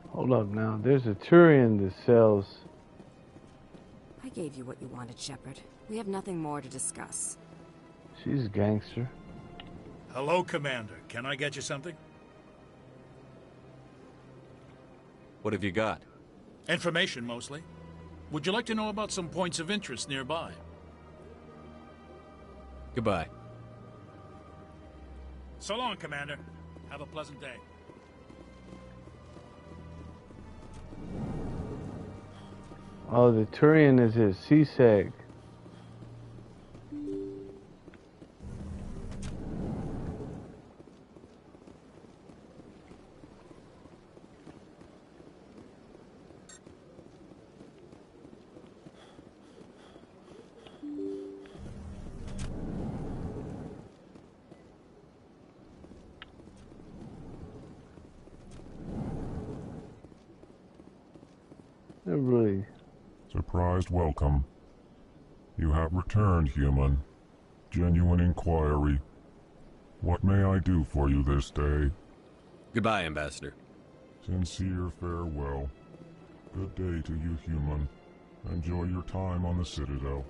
Hold up now. There's a Turian that sells.
I gave you what you wanted, Shepard. We have nothing more to discuss.
She's a gangster.
Hello, Commander. Can I get you something?
What have you got?
Information, mostly. Would you like to know about some points of interest nearby?
Goodbye.
So long, Commander. Have a pleasant day.
Oh, the Turian is his CSEG. They're really...
Surprised welcome. You have returned, human. Genuine inquiry. What may I do for you this day?
Goodbye, Ambassador.
Sincere farewell. Good day to you, human. Enjoy your time on the Citadel.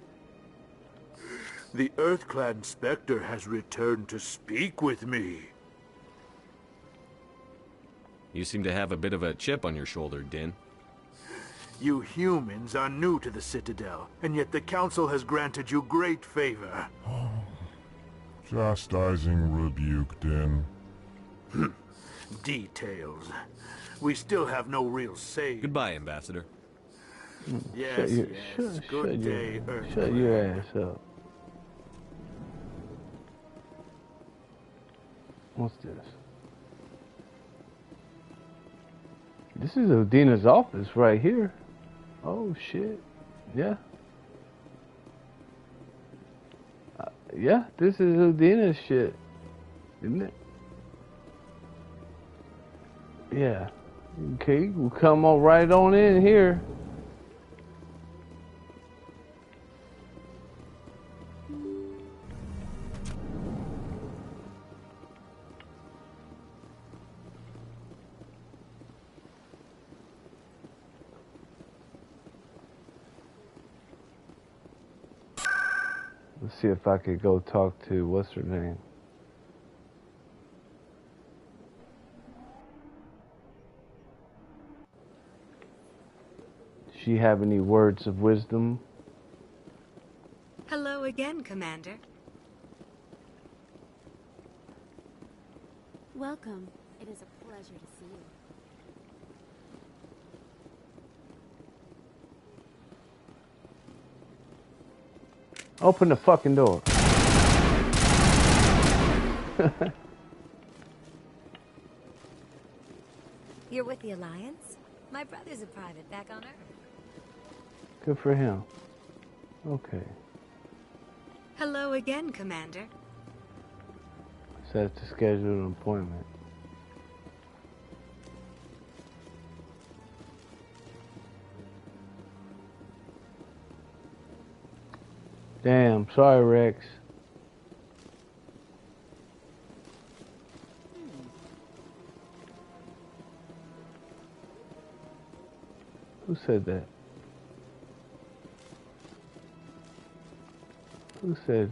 The EarthClan Spectre has returned to speak with me.
You seem to have a bit of a chip on your shoulder, Din.
You humans are new to the Citadel, and yet the Council has granted you great favor.
Chastising rebuke, Din.
Details. We still have no real say.
Goodbye, Ambassador.
Yes, yes. Good day, EarthClan.
Shut your ass up. What's this? This is Udina's office right here. Oh shit. Yeah. Yeah, this is Udina's shit, isn't it? Yeah. Okay, we'll come on right on in here. Let's see if I could go talk to, what's her name? Does she have any words of wisdom?
Hello again, Commander.
Welcome. It is a pleasure to see you.
Open the fucking door.
You're with the Alliance? My brother's a private back on Earth.
Good for him. Okay.
Hello again, Commander.
Set to schedule an appointment. Damn, sorry, Rex. Who said that? Who said,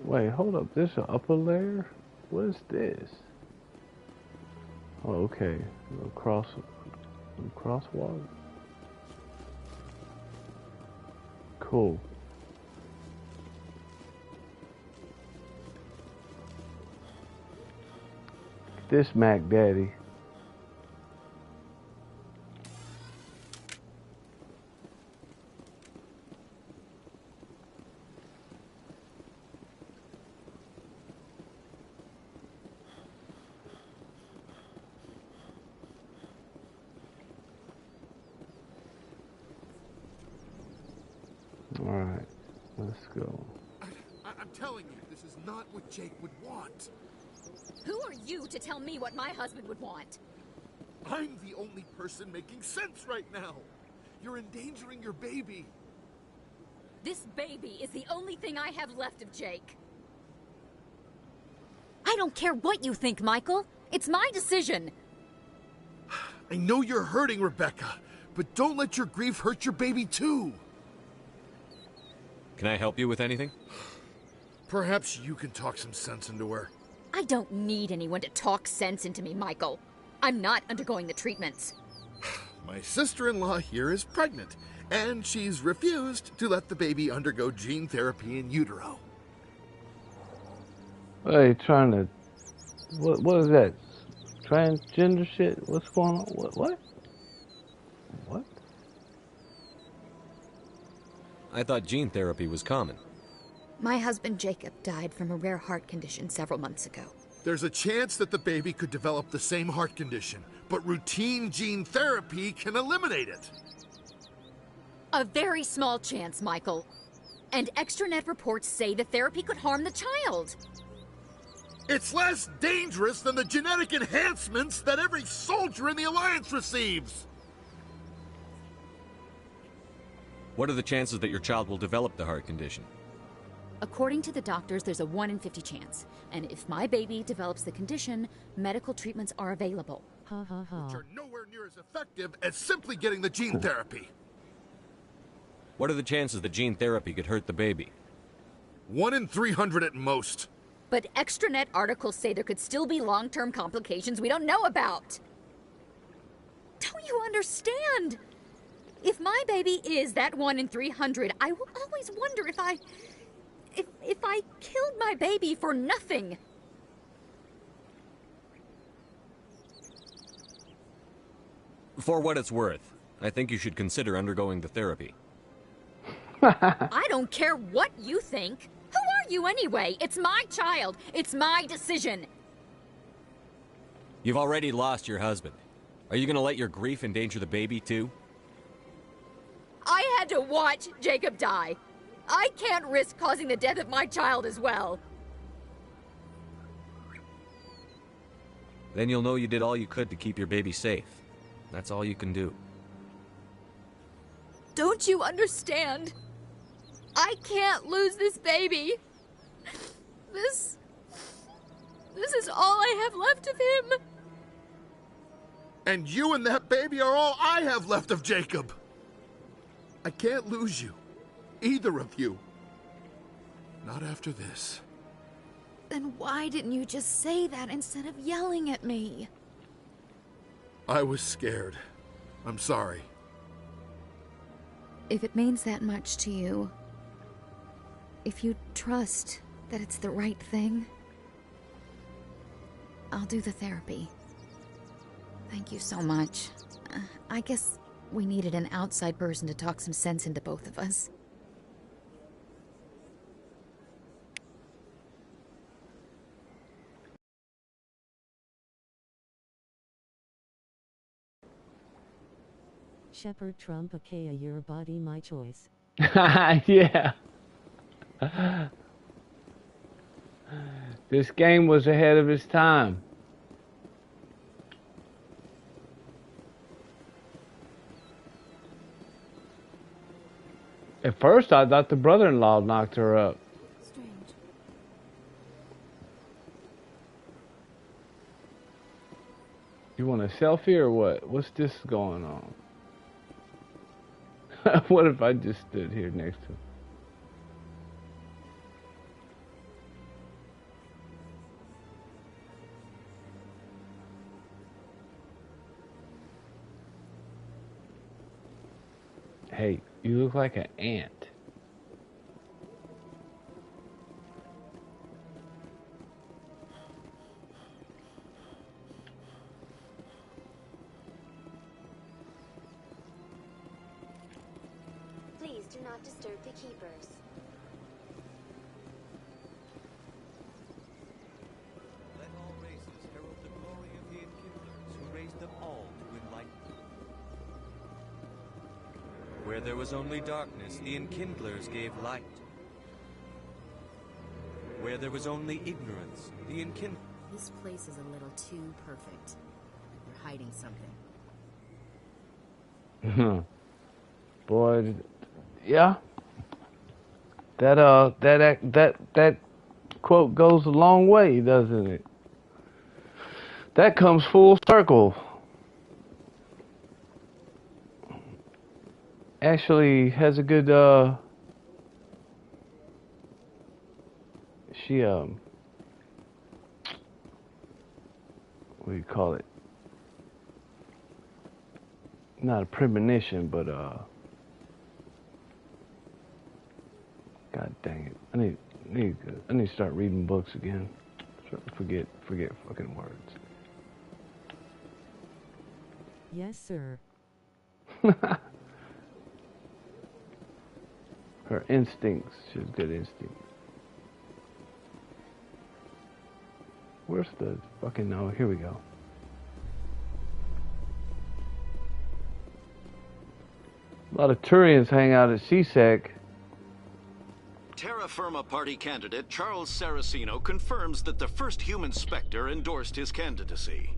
Wait, hold up. This an upper layer? What is this? Oh, okay. Crosswalk. Cool. This Mac Daddy. Alright, let's go.
I'm telling you, this is not what Jake would want.
Who are you to tell me what my husband would want?
I'm the only person making sense right now. You're endangering your baby.
This baby is the only thing I have left of Jake. I don't care what you think, Michael. It's my decision.
I know you're hurting, Rebecca, but don't let your grief hurt your baby too.
Can I help you with anything?
Perhaps you can talk some sense into her.
I don't need anyone to talk sense into me, Michael. I'm not undergoing the treatments.
My sister-in-law here is pregnant, and she's refused to let the baby undergo gene therapy in utero.
Hey, trying to... What is that? Transgender shit? What's going on? What? What?
I thought gene therapy was common.
My husband Jacob died from a rare heart condition several months ago.
There's a chance that the baby could develop the same heart condition, but routine gene therapy can eliminate it.
A very small chance, Michael. And extranet reports say the therapy could harm the child.
It's less dangerous than the genetic enhancements that every soldier in the Alliance receives.
What are the chances that your child will develop the heart condition?
According to the doctors, there's a 1 in 50 chance. And if my baby develops the condition, medical treatments are available.
Which are nowhere near as effective as simply getting the gene therapy.
What are the chances that gene therapy could hurt the baby?
1 in 300 at most.
But extranet articles say there could still be long-term complications we don't know about. Don't you understand? If my baby is that 1 in 300, I will always wonder if I killed my baby for nothing.
For what it's worth, I think you should consider undergoing the therapy.
I don't care what you think. Who are you anyway? It's my child. It's my decision.
You've already lost your husband. Are you going to let your grief endanger the baby too?
I had to watch Jacob die. I can't risk causing the death of my child as well.
Then you'll know you did all you could to keep your baby safe. That's all you can do.
Don't you understand? I can't lose this baby. This is all I have left of him.
And you and that baby are all I have left of Jacob. I can't lose you. Either of you. Not after this.
Then why didn't you just say that instead of yelling at me?
I was scared. I'm sorry.
If it means that much to you, if you trust that it's the right thing, I'll do the therapy. Thank you so much. I guess we needed an outside person to talk some sense into both of us.
Shepard Trump aka your body my choice.
Yeah. This game was ahead of its time. At first, I thought the brother-in-law knocked her up.
Strange.
You want a selfie or what? What's this going on? What if I just stood here next to him? Hey, you look like an ant.
Please do not disturb the keepers.
Let all races herald the glory of the Enkindlers who raised them all to enlightenment. Where there was only darkness, the Enkindlers gave light. Where there was only ignorance, the Enkindlers...
This place is a little too perfect. You're hiding something.
Boy, yeah. That quote goes a long way, doesn't it? That comes full circle. Actually has a good she what do you call it? Not a premonition, but God dang it. I need to start reading books again. Forget fucking words.
Yes, sir.
Her instincts. She has good instincts. Where's the fucking... No, here we go. A lot of Turians hang out at CSEC.
Terra Firma Party candidate Charles Saraceno confirms that the first human Spectre endorsed his candidacy.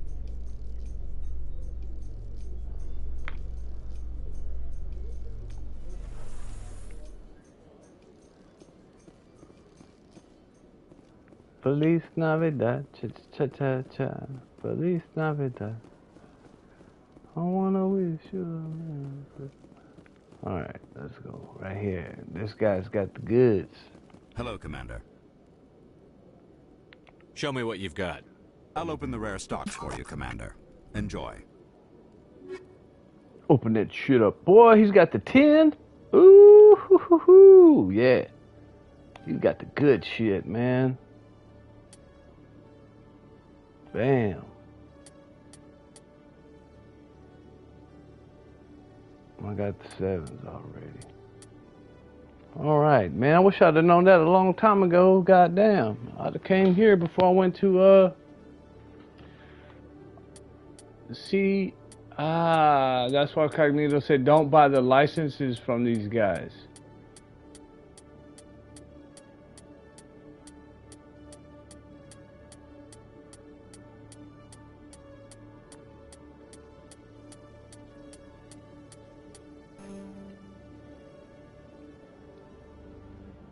Feliz Navidad, cha-cha-cha-cha. Feliz Navidad. I wanna wish you a Merry. Alright, let's go. Right here. This guy's got the goods.
Hello, Commander.
Show me what you've got.
I'll open the rare stocks for you, Commander. Enjoy.
Open that shit up. Boy, he's got the 10. Ooh, hoo, hoo, hoo. Yeah. He's got the good shit, man. Bam. I got the 7s already. Alright, man. I wish I'd have known that a long time ago. Goddamn. I'd have came here before I went to, see Ah, that's why Cognito said don't buy the licenses from these guys.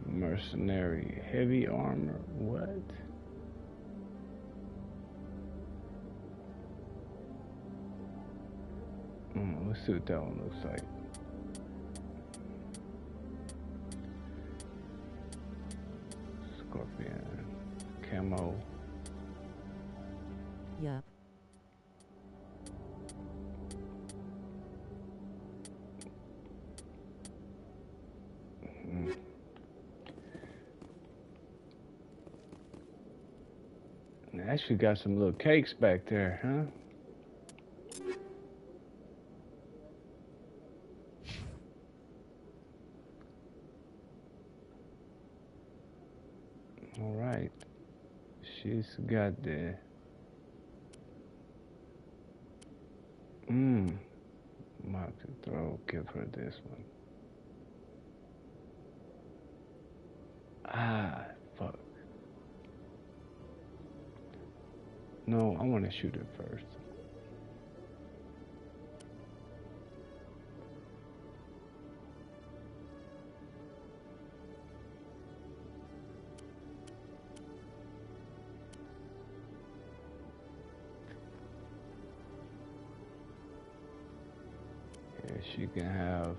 Mercenary, heavy armor, what? Let's see what that one looks like. Scorpion, camo.
Yup.
Actually got some little cakes back there, huh? All right, she's got the I'm about to give her this one. Ah, fuck. No, I want to shoot it first. She can have.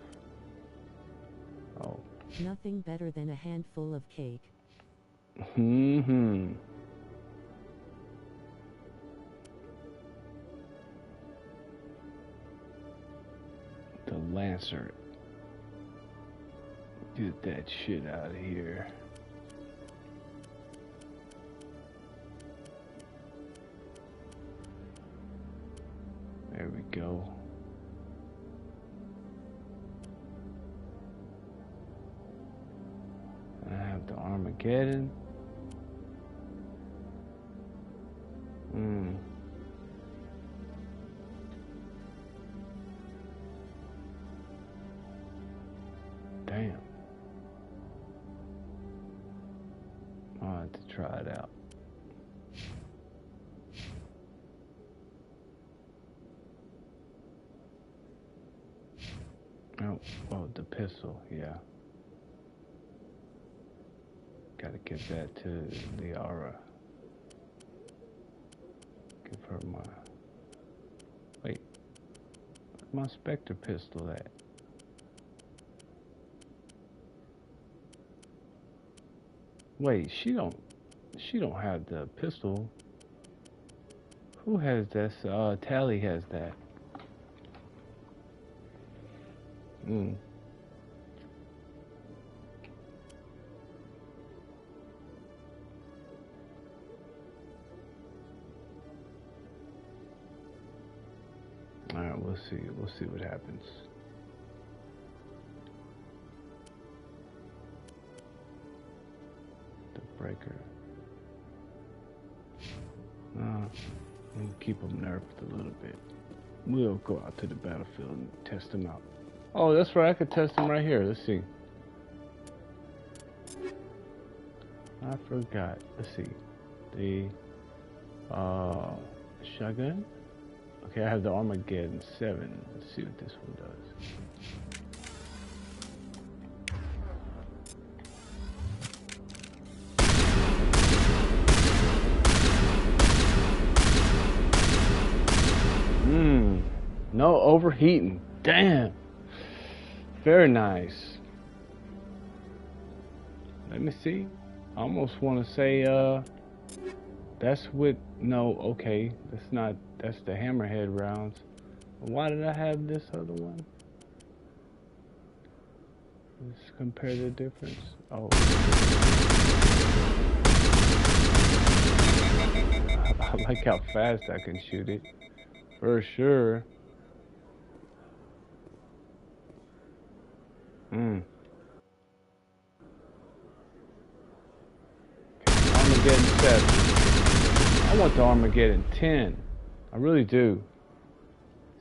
Oh.
Nothing better than a handful of cake.
Mm-hmm. The Lancer. Get that shit out of here. There we go. I have the Armageddon. Damn. I'll have to try it out. Oh, the pistol, yeah. Gotta give that to Liara. Give her my... Wait. Where's my Spectre pistol at? Wait, she don't have the pistol. Who has this? Tally has that. Alright, we'll see. We'll see what happens. The breaker. We'll keep them nerfed a little bit. We'll go out to the battlefield and test them out. Oh, that's right. I could test them right here. Let's see. I forgot. Let's see. The shotgun. Okay, I have the Armageddon 7. Let's see what this one does. No overheating. Damn. Very nice. Let me see. I almost want to say, that's with, no, okay. That's not, that's the hammerhead rounds. Why did I have this other one? Let's compare the difference. Oh. I like how fast I can shoot it. For sure. Armageddon 7. I want the Armageddon 10. I really do.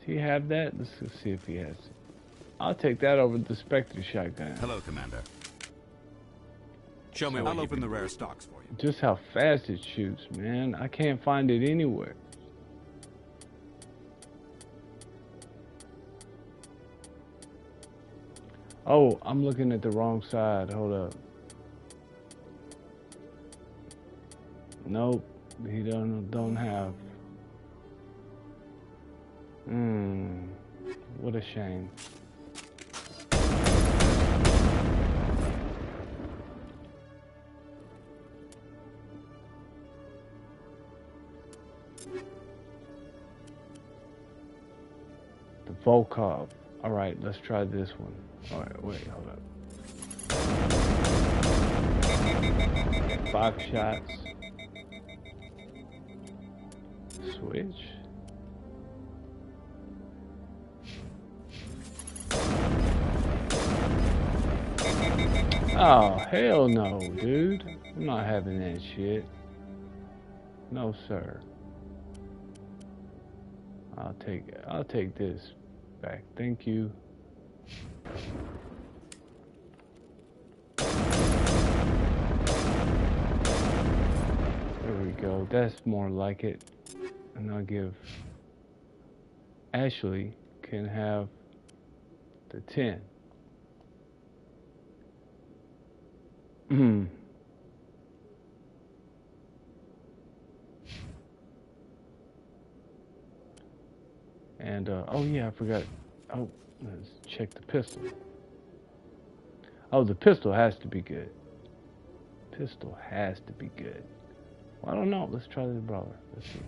Does he have that? Let's see if he has it. I'll take that over the Spectre shotgun.
Hello, Commander.
Show me
I'll
what
open the rare stocks for you.
Just how fast it shoots, man. I can't find it anywhere. Oh, I'm looking at the wrong side. Hold up. Nope, he don't have. What a shame. The Volkov. All right, let's try this one. All right, wait, hold up. 5 shots. Switch. Oh, hell no, dude. I'm not having that shit. No, sir. I'll take this back. Thank you. There we go. That's more like it. And I'll give Ashley can have the 10. And oh yeah, I forgot. Oh, let's check the pistol. Oh, the pistol has to be good. Pistol has to be good. Well, I don't know. Let's try the brawler. Let's see.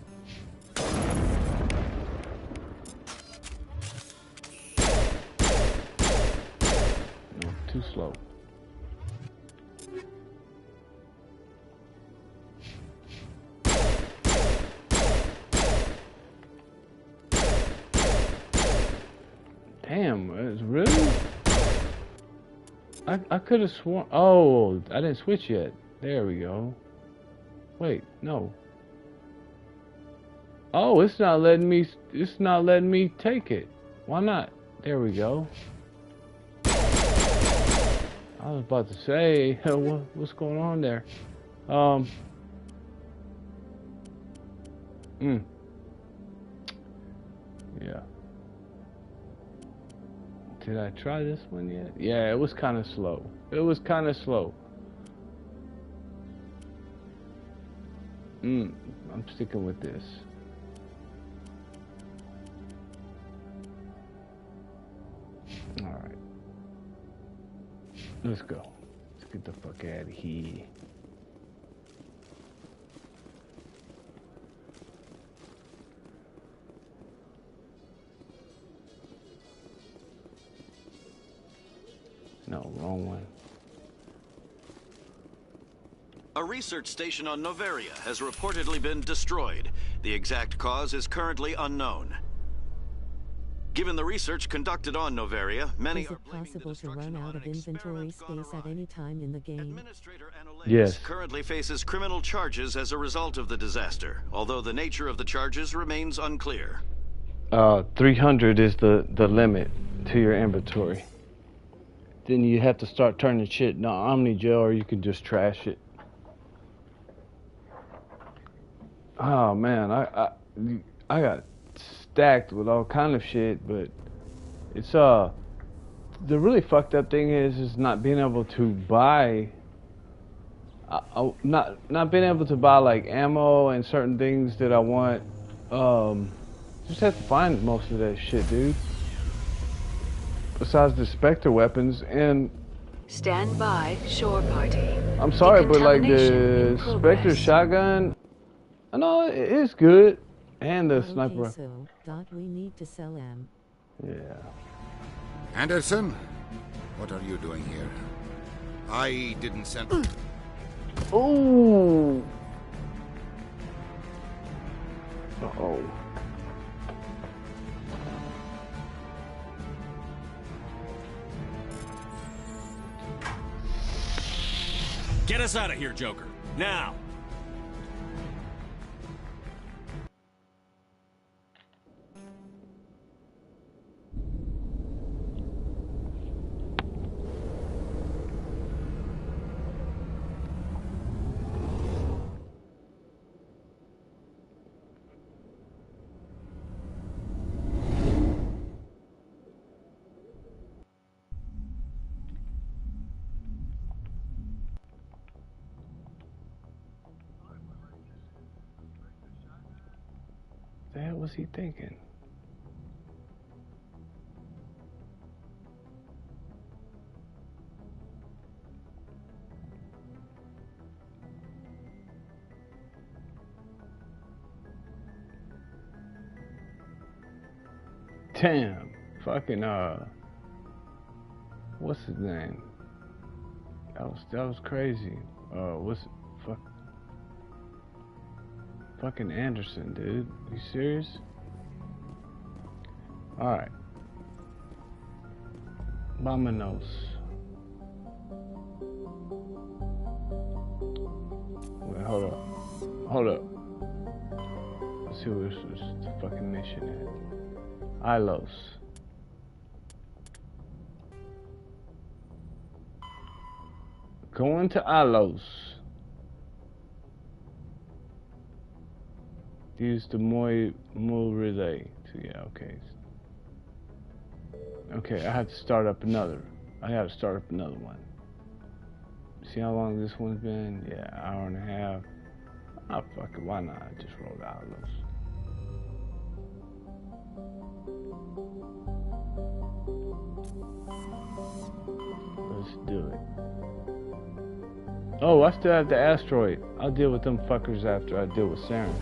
No, too slow. Damn, it's really? I could have sworn. Oh, I didn't switch yet. There we go. Wait, no. Oh, it's not letting me. It's not letting me take it. Why not? There we go. I was about to say, what's going on there? Yeah. Did I try this one yet? Yeah, it was kind of slow. It was kind of slow. I'm sticking with this. All right. Let's go. Let's get the fuck out of here. No, wrong one.
A research station on Noveria has reportedly been destroyed. The exact cause is currently unknown. Given the research conducted on Noveria, many
Is it possible to run out of inventory space at any time in the game?
Yes.
Currently faces criminal charges as a result of the disaster, although the nature of the charges remains unclear.
300 is the limit to your inventory. Then you have to start turning shit into Omni Gel, or you can just trash it. Oh man, I got stacked with all kind of shit, but it's the really fucked up thing is not being able to buy. Not being able to buy like ammo and certain things that I want. Just have to find most of that shit, dude. Besides the Spectre weapons, and
stand by, shore party.
I'm sorry, but like the Spectre shotgun, I know it is good, and the sniper.
Okay, so we need to sell them.
Yeah.
Anderson, what are you doing here? I didn't send.
Ooh. Uh-oh.
Get us out of here, Joker. Now!
was he thinking? Damn, fucking what's his name? That was crazy. Fucking Anderson, dude. You serious? All right. Vámonos. Wait, hold up. Let's see where's the fucking mission at. Ilos. Going to Ilos. Use the Moy relay. Yeah, okay. Okay, I have to start up another. I have to start up another one. See how long this one's been? Yeah, hour and a half. Oh, fuck it, why not? I just roll out those. Let's do it. Oh, I still have the asteroid. I'll deal with them fuckers after I deal with Saren.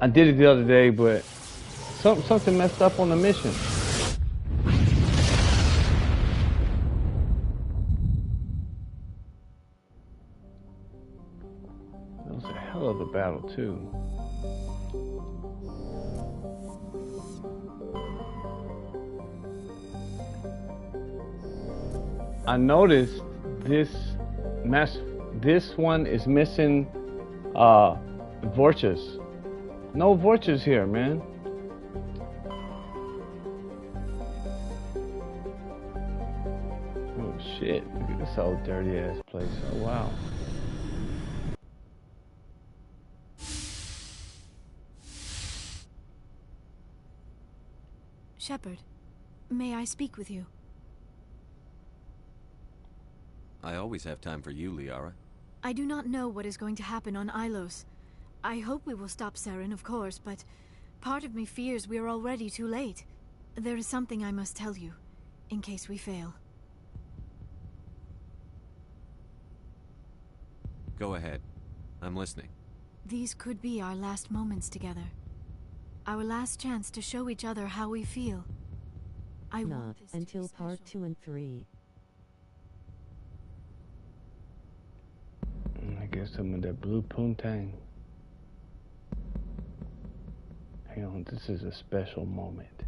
I did it the other day, but something messed up on the mission. That was a hell of a battle, too. I noticed this one is missing Vorchas. No Vorchas here, man. Oh shit, look at this old dirty ass place. Oh wow.
Shepard, may I speak with you?
I always have time for you, Liara.
I do not know what is going to happen on Ilos. I hope we will stop Saren, of course, but part of me fears we are already too late. There is something I must tell you, in case we fail.
Go ahead. I'm listening.
These could be our last moments together. Our last chance to show each other how we feel. I
Not
want this
until part 2 and 3.
I guess some of that blue poontang. Hang on, this is a special moment.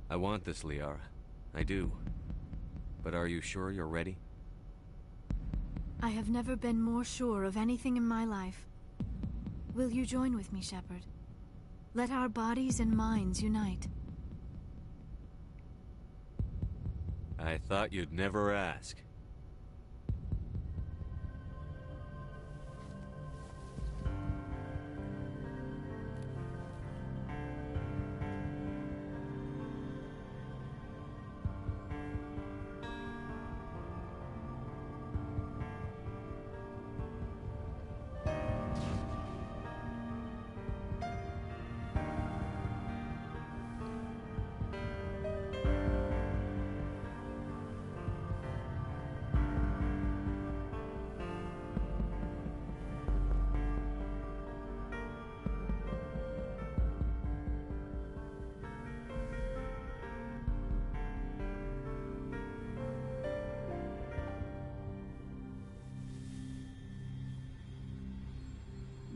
I want this, Liara. I do. But are you sure you're ready?
I have never been more sure of anything in my life. Will you join with me, Shepard? Let our bodies and minds unite.
I thought you'd never ask.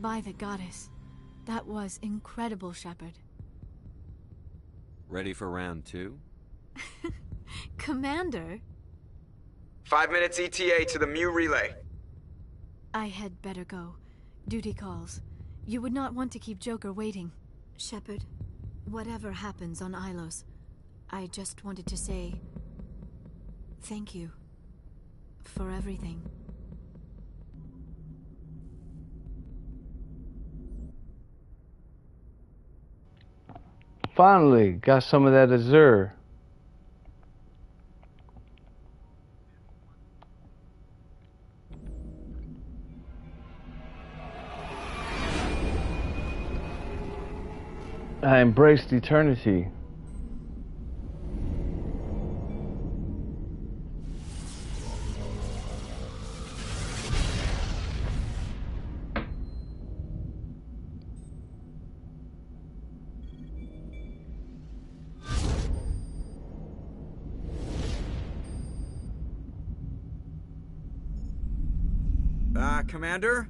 By the goddess, that was incredible, Shepard.
Ready for round 2?
Commander?
5 minutes ETA to the Mu relay.
I had better go. Duty calls. You would not want to keep Joker waiting. Shepard, whatever happens on Ilos, I just wanted to say thank you for everything.
Finally, got some of that Azure. I embraced eternity.
Commander?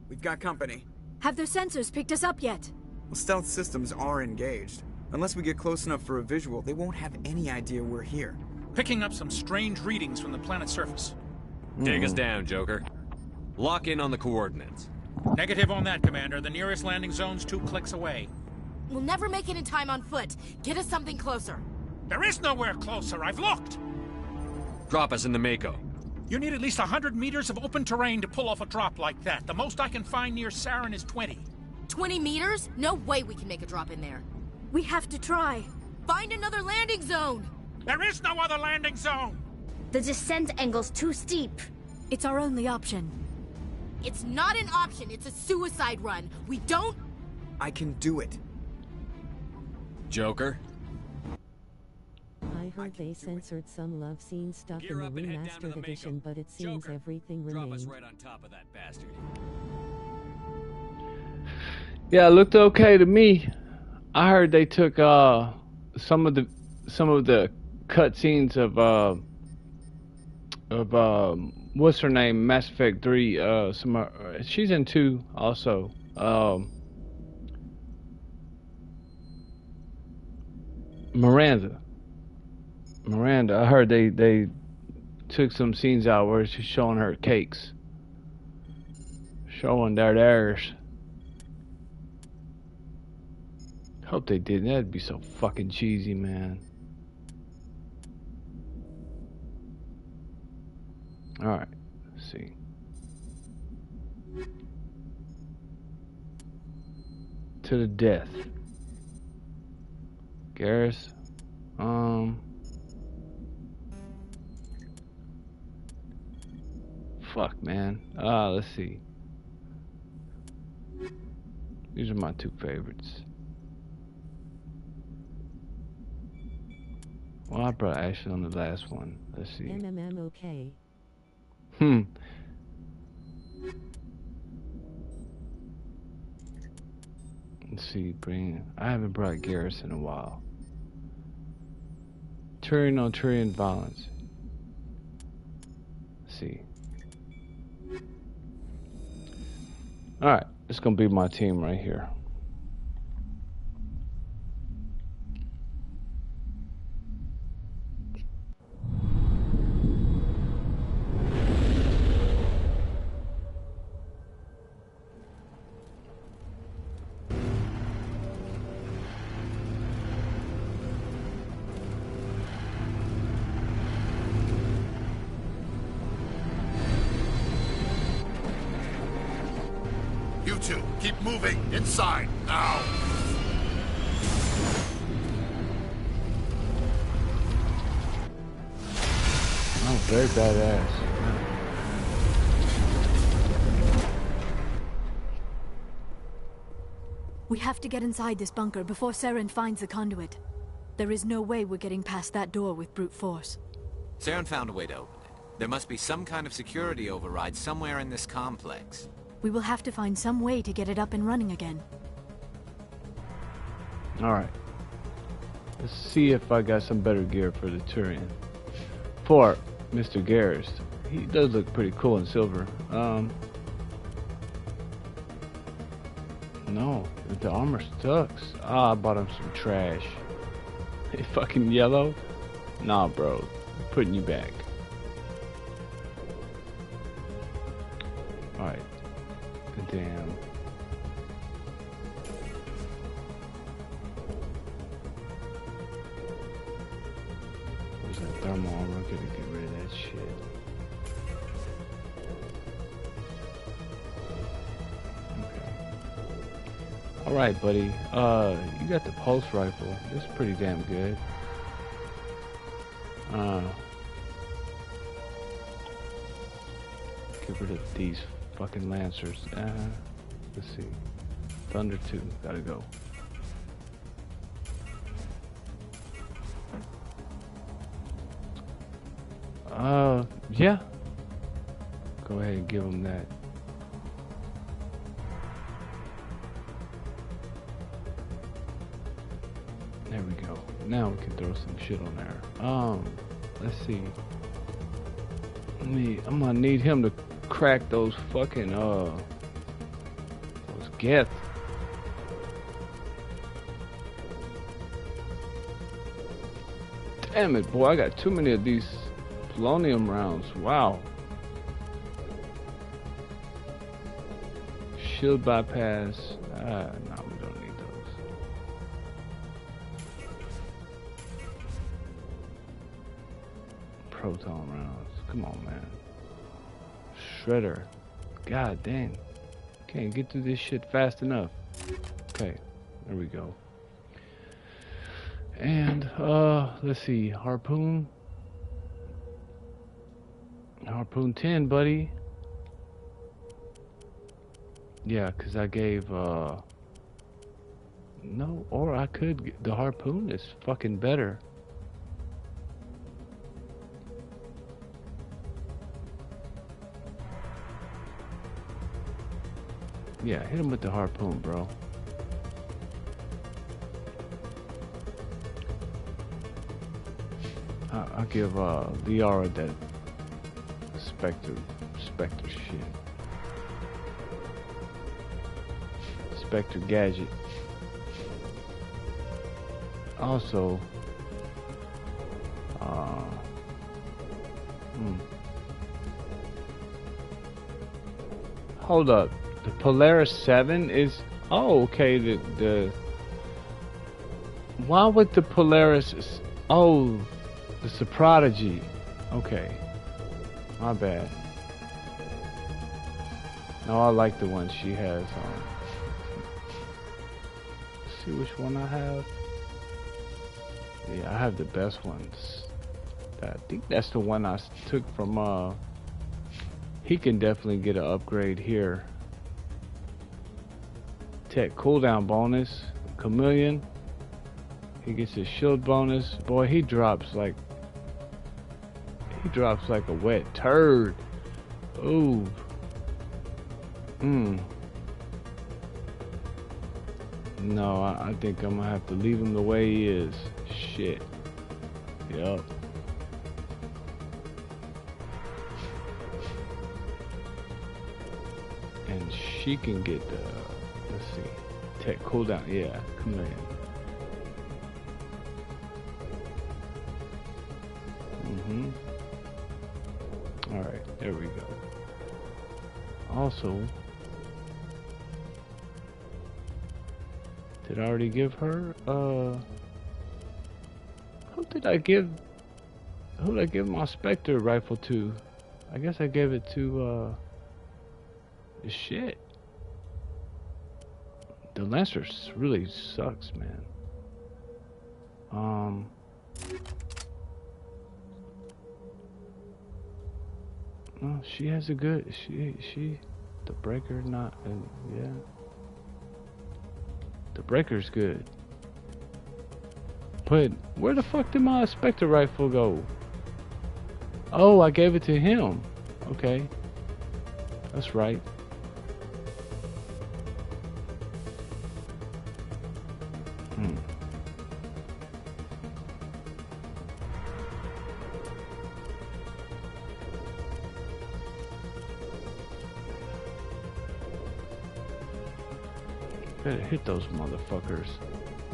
We've got company.
Have their sensors picked us up yet?
Well, stealth systems are engaged. Unless we get close enough for a visual, they won't have any idea we're here.
Picking up some strange readings from the planet's surface.
Take us down, Joker. Lock in on the coordinates.
Negative on that, Commander. The nearest landing zone's 2 clicks away.
We'll never make it in time on foot. Get us something closer.
There is nowhere closer. I've looked.
Drop us in the Mako.
You need at least 100 meters of open terrain to pull off a drop like that. The most I can find near Saren is 20.
20 meters? No way we can make a drop in there.
We have to try.
Find another landing zone!
There is no other landing zone!
The descent angle's too steep.
It's our only option.
It's not an option, it's a suicide run. We don't...
I can do it.
Joker?
I heard they censored some love scene stuff in the remastered edition, but it seems everything remained.
Drop us right on top of that bastard.
Yeah, it looked okay to me. I heard they took some of the cutscenes of what's her name, Mass Effect 3. She's in 2 also. Miranda, I heard they took some scenes out where she's showing her cakes. Showing theirs. Hope they didn't. That'd be so fucking cheesy, man. Alright, let's see. To the death. Garrus. Fuck, man. Let's see. These are my 2 favorites. Well, I brought Ashley on the last one. Let's see.
MMMOK.
Let's see, I haven't brought Garrus in a while. Turian on Turian violence. Let's see. Alright, it's gonna be my team right here.
You two, keep moving. Inside, now.
Oh, very badass.
We have to get inside this bunker before Saren finds the conduit. There is no way we're getting past that door with brute force.
Saren found a way to open it. There must be some kind of security override somewhere in this complex.
We will have to find some way to get it up and running again.
Alright. Let's see if I got some better gear for the Turian. For Mr. Garrus. He does look pretty cool in silver. No, the armor sucks. I bought him some trash. Hey, fucking yellow? Nah, bro. I'm putting you back. Alright. Damn. Where's that thermal armor? I'm gonna get rid of that shit. Okay. Alright, buddy. You got the pulse rifle. It's pretty damn good. Get rid of these fucking Lancers. Let's see. Thunder 2. Gotta go. Yeah. Go ahead and give him that. There we go. Now we can throw some shit on there. Let's see. I'm gonna need him to crack those fucking those geth. Damn it, boy! I got too many of these polonium rounds. Wow. Shield bypass. No, we don't need those. Proton rounds. Come on, man. Shredder. God dang. Can't get through this shit fast enough. Okay, there we go. And let's see, harpoon. Harpoon 10, buddy. Yeah, cause I gave no, or I could get, the harpoon is fucking better. Yeah, hit him with the harpoon, bro. I'll give Liara that Spectre shit. Spectre gadget. Also, hold up. The Polaris 7 is, oh, okay, the why would the Polaris, oh, it's the Prodigy. Okay. My bad. No, I like the one she has on. Let's see which one I have. Yeah, I have the best ones. I think that's the one I took from, he can definitely get an upgrade here. Tech cooldown bonus. Chameleon. He gets his shield bonus. Boy, he drops like a wet turd. Ooh. No, I think I'm gonna have to leave him the way he is. Shit. Yup. And she can get the, let's see, tech cooldown. Yeah, Chameleon. Alright, there we go. Also, did I already give her, who did I give my Spectre rifle to? I guess I gave it to, shit. The Lancer really sucks, man. Oh, she has a good, the breaker not, yeah. The breaker's good. But where the fuck did my Spectre rifle go? Oh, I gave it to him. Okay. That's right. Better hit those motherfuckers.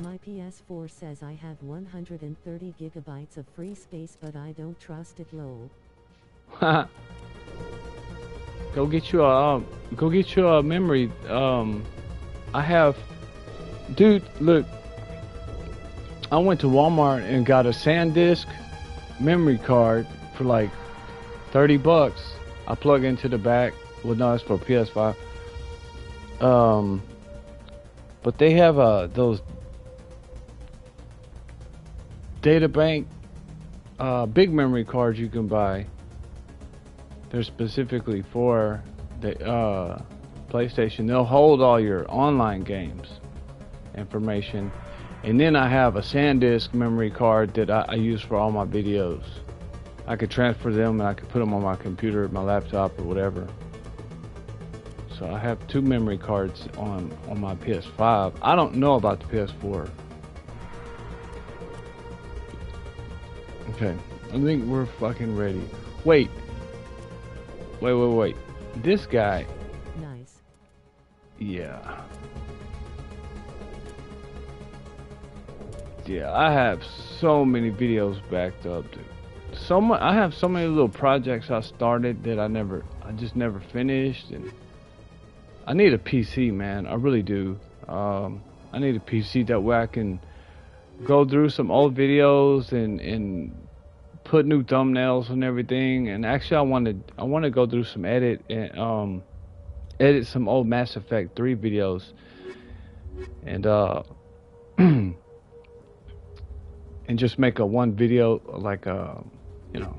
My PS4 says I have 130 gigabytes of free space, but I don't trust it, lol.
Go get you a memory. I have, dude, look, I went to Walmart and got a SanDisk memory card for like $30. I plug into the back. Well, no, it's for PS5. But they have those data bank big memory cards you can buy. They're specifically for the PlayStation. They'll hold all your online games information. And then I have a SanDisk memory card that I use for all my videos. I could transfer them and I could put them on my computer, my laptop, or whatever. So I have 2 memory cards on my PS5. I don't know about the PS4. Okay, I think we're fucking ready. Wait. This guy.
Nice.
Yeah. Yeah, I have so many videos backed up, dude. I have so many little projects I started that I just never finished, and I need a PC, man. I really do. I need a PC that way I can go through some old videos and put new thumbnails and everything. And actually, I want to go through some edit some old Mass Effect 3 videos, and and just make a one video, like you know,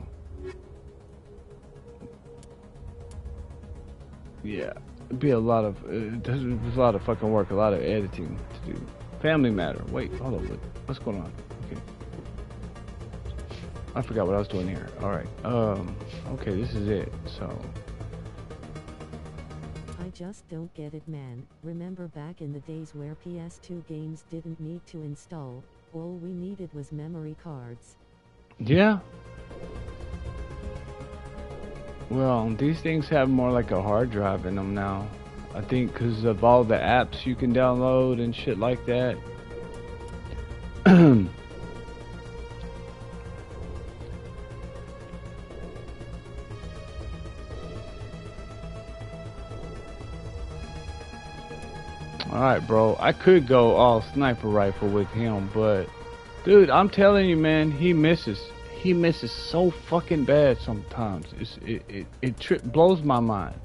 yeah, it'd be a lot of there's a lot of fucking work, a lot of editing to do. Family Matter. Wait, hold on. What's going on? Okay, I forgot what I was doing here. All right. Okay, this is it. So.
I just don't get it, man. Remember back in the days where PS2 games didn't need to install? All we needed was memory cards.
Yeah. Well, these things have more like a hard drive in them now. I think because of all the apps you can download and shit like that. Alright, bro. I could go all sniper rifle with him, but dude, I'm telling you, man, he misses. He misses so fucking bad sometimes. It blows my mind.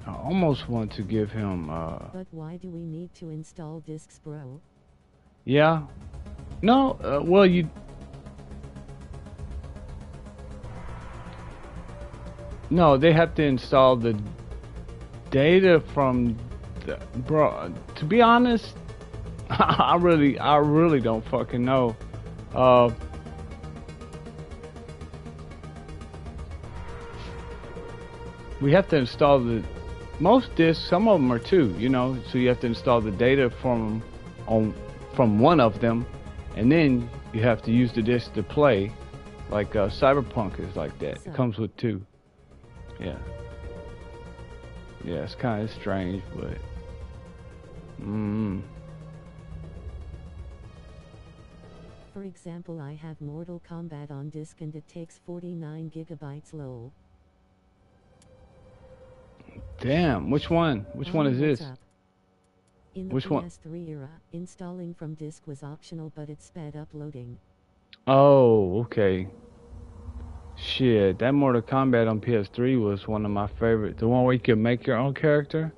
I almost want to give him
But why do we need to install discs, bro?
Yeah. No, well, you No, they have to install the data from the, bro, to be honest, I really don't fucking know. We have to install most discs, some of them are 2, you know, so you have to install the data from one of them, and then you have to use the disc to play. Like Cyberpunk is like that. It comes with 2. Yeah. Yeah, it's kind of strange, but
For example, I have Mortal Kombat on disc and it takes 49 gigabytes lol.
Damn, which one? Which one is this?
In the
Which one?
PS3 era, installing from disk was optional, but it sped up loading.
Oh, okay. Shit, that Mortal Kombat on PS3 was one of my favorites. The one where you could make your own character?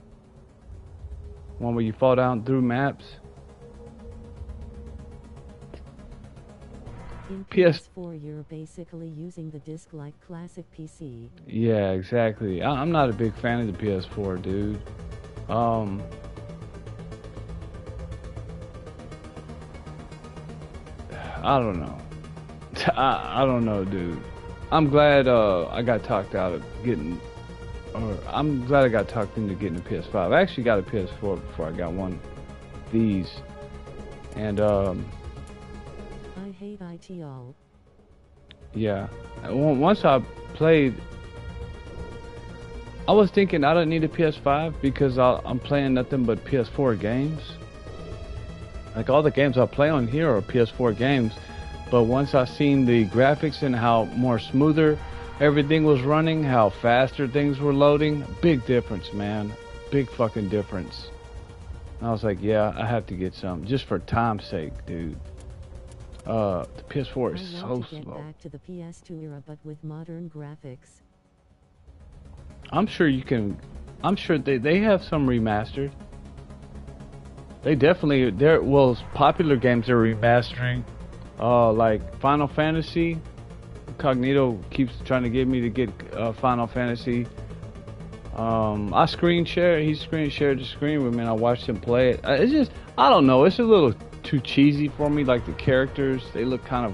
One where you fall down through maps?
In PS4 you're basically using the disc like classic PC.
Yeah, exactly. I'm not a big fan of the PS4, dude. I don't know. I don't know, dude. I'm glad I got talked out of getting, or I'm glad I got talked into getting a PS5. I actually got a PS4 before I got one of these, and
I hate IT all.
yeah. Once I played, I was thinking I don't need a PS5 because I'm playing nothing but PS4 games. Like all the games I play on here are PS4 games. But once I seen the graphics and how more smoother everything was running, how faster things were loading, big difference, man. Big fucking difference. And I was like, yeah, I have to get some just for time's sake, dude. The PS4 is so
to get
slow.
back to the PS2 era, but with modern graphics.
I'm sure you can. I'm sure they have some remastered. They definitely popular games are remastering. Like Final Fantasy. Cognito keeps trying to get me to get Final Fantasy I screen share. He screen shared the screen with me, and I watched him play it. It's just, I don't know. It's a little too cheesy for me. Like the characters, they look kind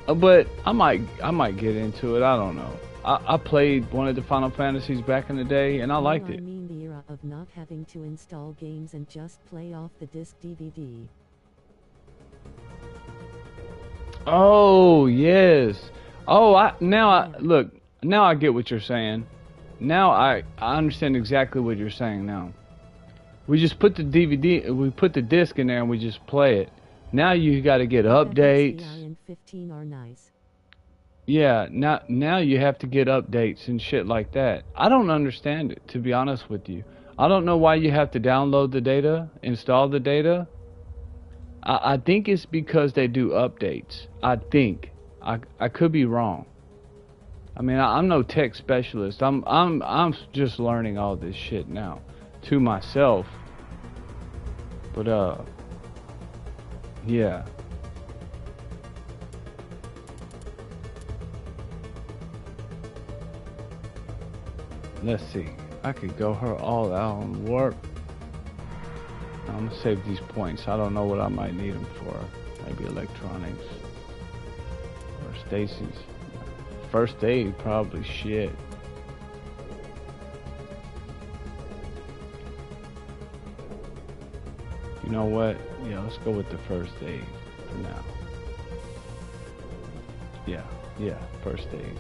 of. But I might get into it. I don't know. I played one of the Final Fantasies back in the day, and I liked it.
I mean the era of not having to install games and just play off the disc DVD.
Oh yes. Oh, look. Now I get what you're saying. Now I understand exactly what you're saying now. We just put the DVD, we put the disc in there and we just play it. Now you got to get updates.
and 15 are nice.
Yeah, now you have to get updates and shit like that. I don't understand it, to be honest with you. I don't know why you have to download the data, install the data. I think it's because they do updates. I think. I could be wrong. I mean, I'm no tech specialist. I'm just learning all this shit now to myself. But yeah. Let's see. I could go her all out on work. I'm gonna save these points. I don't know what I might need them for. Maybe electronics or Stacy's. First aid, probably shit. You know what? Yeah, let's go with the first aid for now. Yeah, first aid.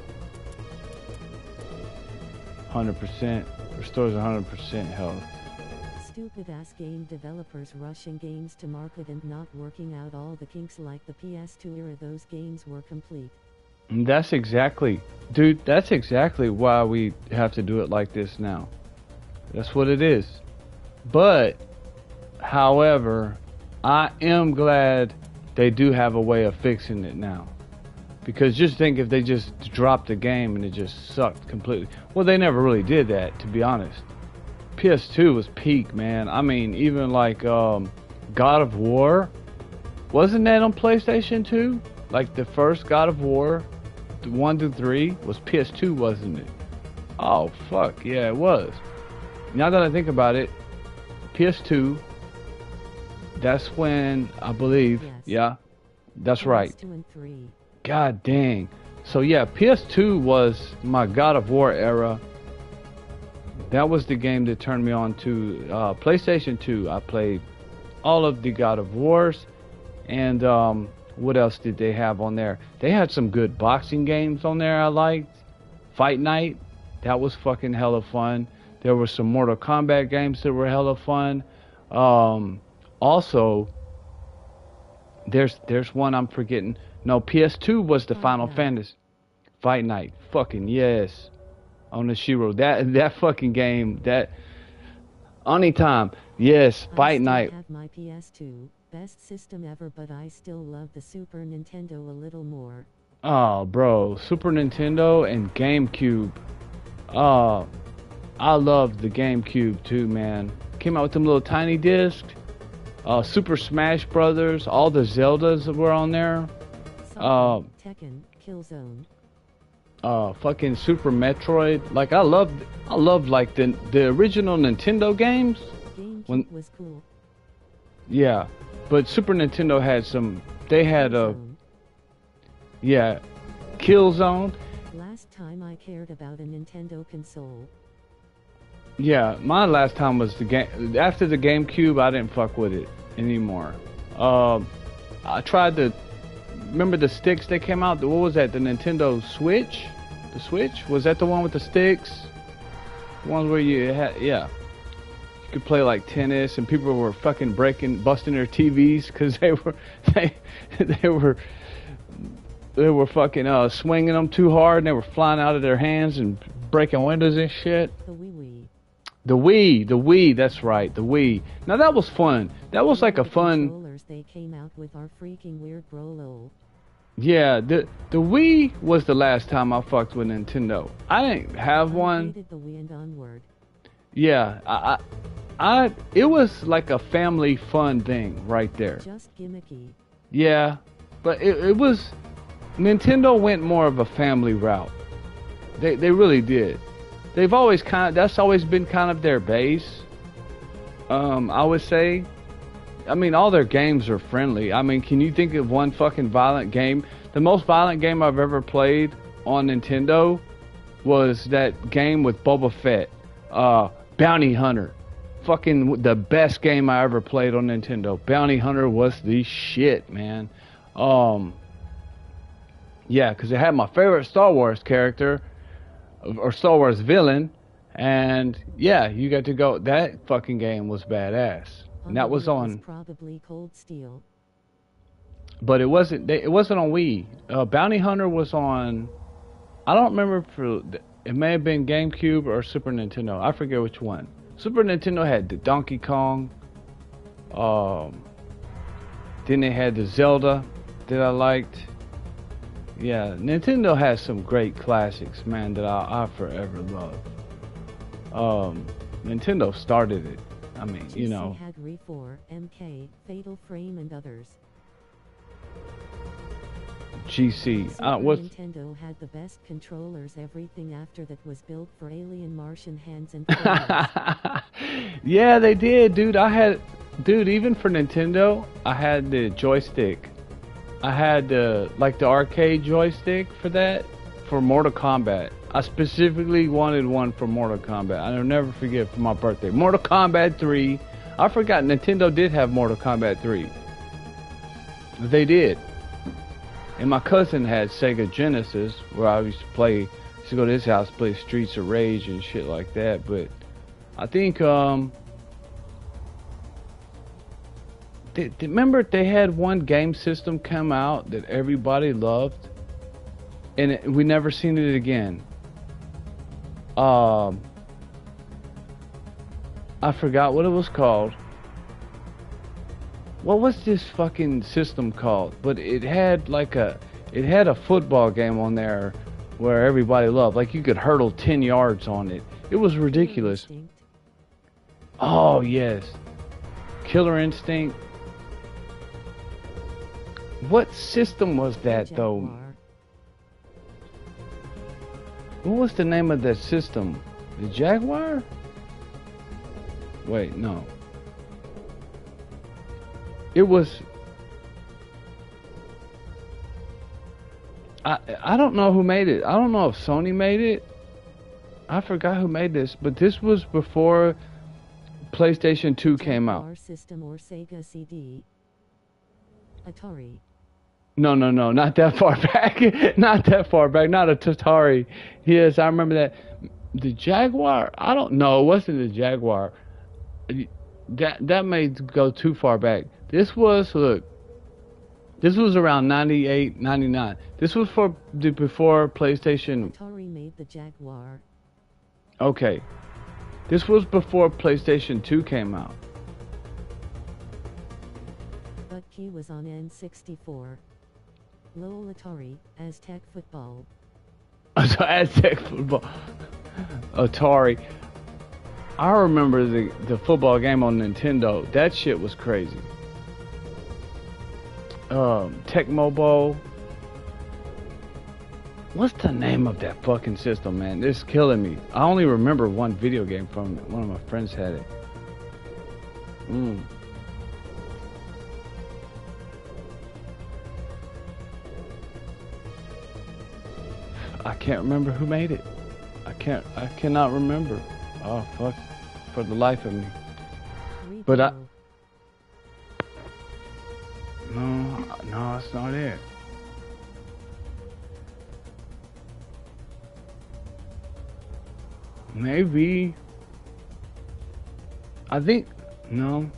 100%. Restores 100% health.
Stupid ass game developers rushing games to market and not working out all the kinks like the PS2 era. Those games were complete.
And that's exactly, dude, that's exactly why we have to do it like this now. That's what it is. But, however, I am glad they do have a way of fixing it now. Because just think if they just dropped the game and it just sucked completely. Well, they never really did that, to be honest. PS2 was peak, man. I mean, even like God of War. Wasn't that on PlayStation 2? Like the first God of War, 1 through 3, was PS2, wasn't it? Oh, fuck. Yeah, it was. Now that I think about it, PS2, that's when, I believe, yes. Yeah, that's right.
PS2 and 3.
God dang. So yeah, PS2 was my God of War era. That was the game that turned me on to PlayStation 2. I played all of the God of Wars. And what else did they have on there? They had some good boxing games on there I liked. Fight Night, that was fucking hella fun. There were some Mortal Kombat games that were hella fun. Also, there's one I'm forgetting. No, PS2 was the Final Fantasy. Fight Night. Fucking yes. On the Shiro. That fucking game. That anytime. Yes, Fight Night.
I have my PS2. Best system ever, but I still love the Super Nintendo a little more.
Oh, bro. Super Nintendo and GameCube. I loved the GameCube too, man. Came out with them little tiny discs. Super Smash Brothers. All the Zeldas that were on there.
Tekken, Killzone.
Fucking Super Metroid. Like I loved like the original Nintendo games.
GameCube was cool.
Yeah, but Super Nintendo had some. They had yeah, Killzone.
Last time I cared about a Nintendo console.
Yeah, my last time was the game. After the GameCube, I didn't fuck with it anymore. I tried to. Remember the sticks that came out? What was that? The Nintendo Switch? The Switch? Was that the one with the sticks? The ones where you had, yeah. You could play like tennis and people were fucking busting their TVs because they were fucking swinging them too hard and they were flying out of their hands and breaking windows and shit. The Wii, that's right, the Wii. Now that was fun. That was like a fun.
Controllers they came out with are freaking weird, bro. Lol.
Yeah, the Wii was the last time I fucked with Nintendo. I didn't have one.
Hated the Wii and onward.
Yeah, it was like a family fun thing right there.
Just gimmicky.
Yeah, but it was. Nintendo went more of a family route. They really did. they've always that's always been kind of their base. I would say. I mean, all their games are friendly. I mean, can you think of one fucking violent game? The most violent game I've ever played on Nintendo was that game with Boba Fett, Bounty Hunter. Fucking the best game I ever played on Nintendo. Bounty Hunter was the shit, man. Yeah, because it had my favorite Star Wars character, or Star Wars villain, and yeah, you got to go. That fucking game was badass. And that was on
probably Cold Steel.
But it wasn't on Wii. Bounty Hunter was on, I don't remember it may have been GameCube or Super Nintendo. I forget which one. Super Nintendo had the Donkey Kong. Then they had the Zelda that I liked. Yeah, Nintendo has some great classics, man, that I forever love. Nintendo started it. I mean, you know.
Had Re4, MK, Fatal Frame, and others.
GC.
Nintendo had the best controllers. Everything after that was built for alien Martian hands and fingers.
Yeah, they did, dude. Even for Nintendo, I had the joystick. I had the arcade joystick for that, for Mortal Kombat. I specifically wanted one for Mortal Kombat. I'll never forget for my birthday. Mortal Kombat 3. I forgot Nintendo did have Mortal Kombat 3. They did. And my cousin had Sega Genesis, where I used to go to his house, play Streets of Rage and shit like that. But I think, remember they had one game system come out that everybody loved, and we never seen it again. I forgot what it was called. What was this fucking system called? But it had a football game on there where everybody loved. Like you could hurdle 10 yards on it. It was ridiculous. Oh yes, Killer Instinct. What system was that though? What was the name of that system? The Jaguar? Wait, no. It was... I don't know who made it. I don't know if Sony made it. I forgot who made this, but this was before PlayStation 2 came out.
System or Sega CD. Atari.
No, not that far back. Not that far back. Not a Atari. Yes, I remember that. The Jaguar? I don't know. It wasn't the Jaguar. That may go too far back. This was, look. This was around 98, 99. This was before PlayStation.
Atari made the Jaguar.
Okay. This was before PlayStation 2 came out.
But Key was on N64. Lowell Atari, Aztec Football.
Aztec Football. Atari. I remember the football game on Nintendo. That shit was crazy. Tecmo Bowl. What's the name of that fucking system, man? It's killing me. I only remember one video game from it. One of my friends had it. I can't remember who made it. I cannot remember. Oh fuck, for the life of me. But no, it's not it. Maybe. I think no.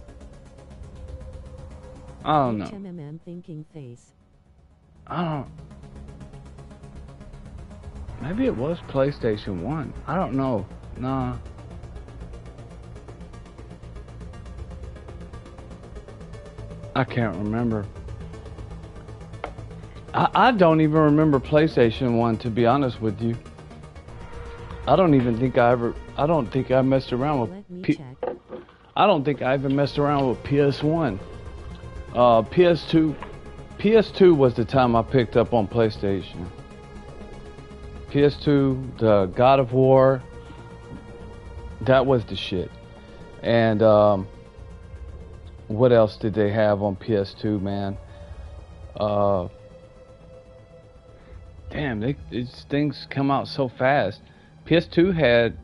I don't know.
HMM thinking face.
I don't. Maybe it was PlayStation 1. I don't know. Nah. I can't remember. I don't even remember PlayStation 1, to be honest with you. I don't think I messed around with I don't think I even messed around with PS1. PS2 was the time I picked up on PlayStation. PS2, the God of War, That was the shit. And what else did they have on PS2, man? Damn, these things come out so fast. PS2 had,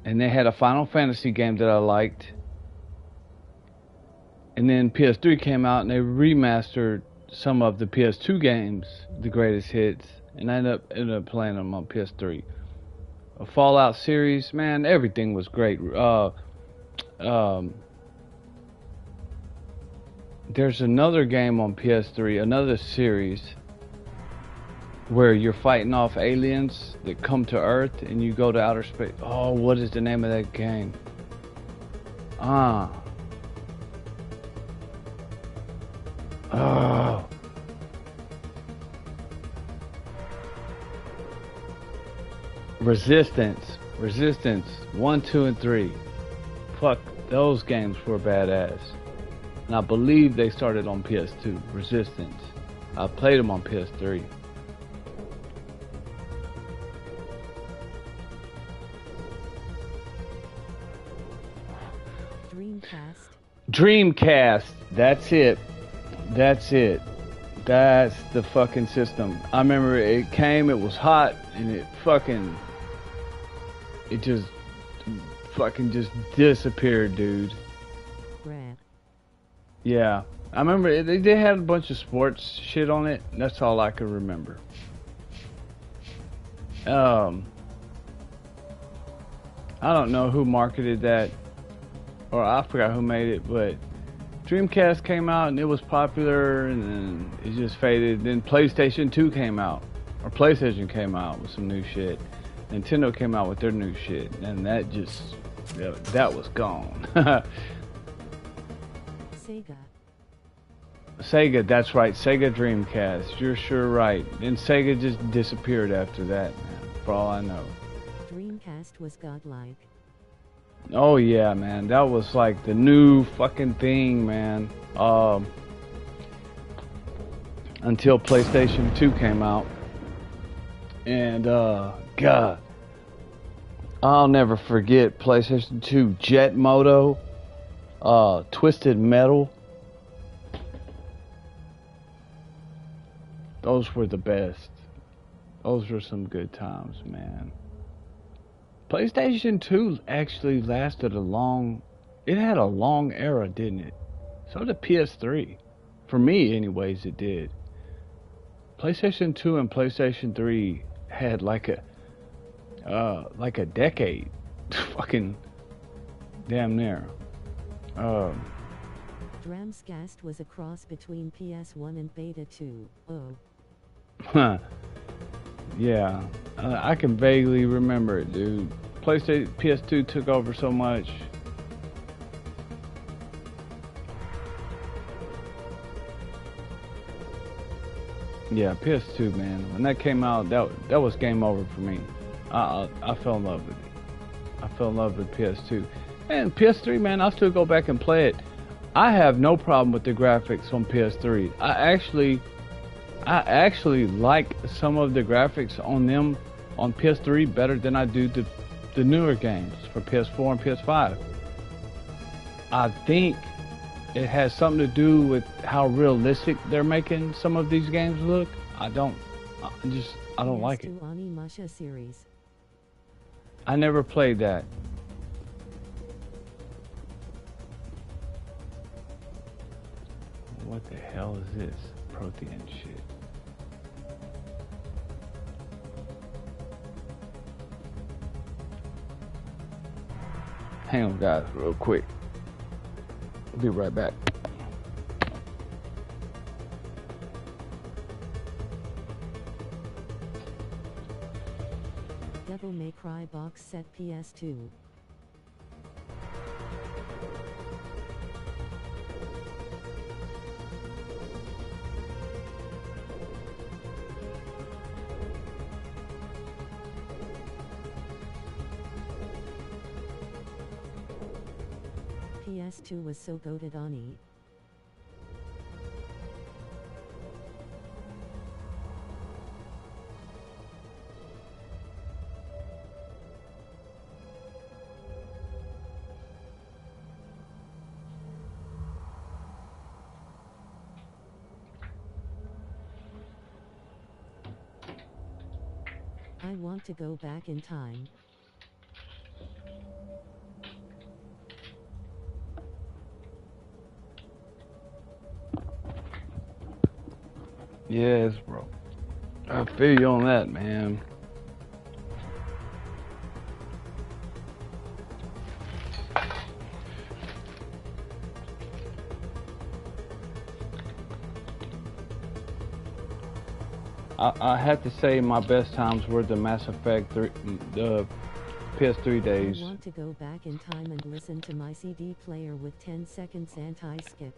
and they had a Final Fantasy game that I liked. And then PS3 came out and they remastered some of the PS2 games, the greatest hits, and I ended up playing them on PS3. A Fallout series, man, everything was great. There's another game on PS3, another series where you're fighting off aliens that come to Earth and you go to outer space. Oh, what is the name of that game? Oh. Resistance 1, 2, and 3. Fuck, those games were badass. And I believe they started on PS2. Resistance. I played them on PS3. Dreamcast. That's it. That's the fucking system. I remember it came, it was hot, and it just disappeared, dude.
Rat.
Yeah. I remember they had a bunch of sports shit on it. That's all I could remember. I don't know who marketed that, or I forgot who made it, but Dreamcast came out and it was popular, and then it just faded. Then PlayStation 2 came out, or PlayStation came out with some new shit. Nintendo came out with their new shit, and that was gone. Sega, that's right, Sega Dreamcast. You're sure right. And Sega just disappeared after that, man, for all I know.
Dreamcast was godlike.
Oh yeah, man, that was like the new fucking thing, man. Until PlayStation 2 came out. And God, I'll never forget PlayStation 2 Jet Moto, Twisted Metal. Those were the best. Those were some good times, man. PlayStation 2 actually lasted it had a long era, didn't it? So did PS3. For me, anyways, it did. PlayStation 2 and PlayStation 3 had like a decade. Fucking damn near.
Dramscast was a cross between PS1 and Beta 2. Oh.
Huh. Yeah, I can vaguely remember it, dude. PlayStation PS2 took over so much. Yeah, PS2, man. When that came out, that was game over for me. I fell in love with it. I fell in love with PS2. And PS3, man, I still go back and play it. I have no problem with the graphics on PS3. I actually like some of the graphics on them on PS3 better than I do the newer games for PS4 and PS5. I think it has something to do with how realistic they're making some of these games look. I don't like it.
Onimusha series.
I never played that. What the hell is this? Protein shit. Hang on, guys, real quick. I'll be right back.
Devil May Cry box set PS2. PS2 was so goated on E. I want to go back in time.
Yes, bro. I feel you on that, man. I have to say my best times were the Mass Effect 3, the PS3 days.
I want to go back in time and listen to my CD player with 10 seconds anti-skip.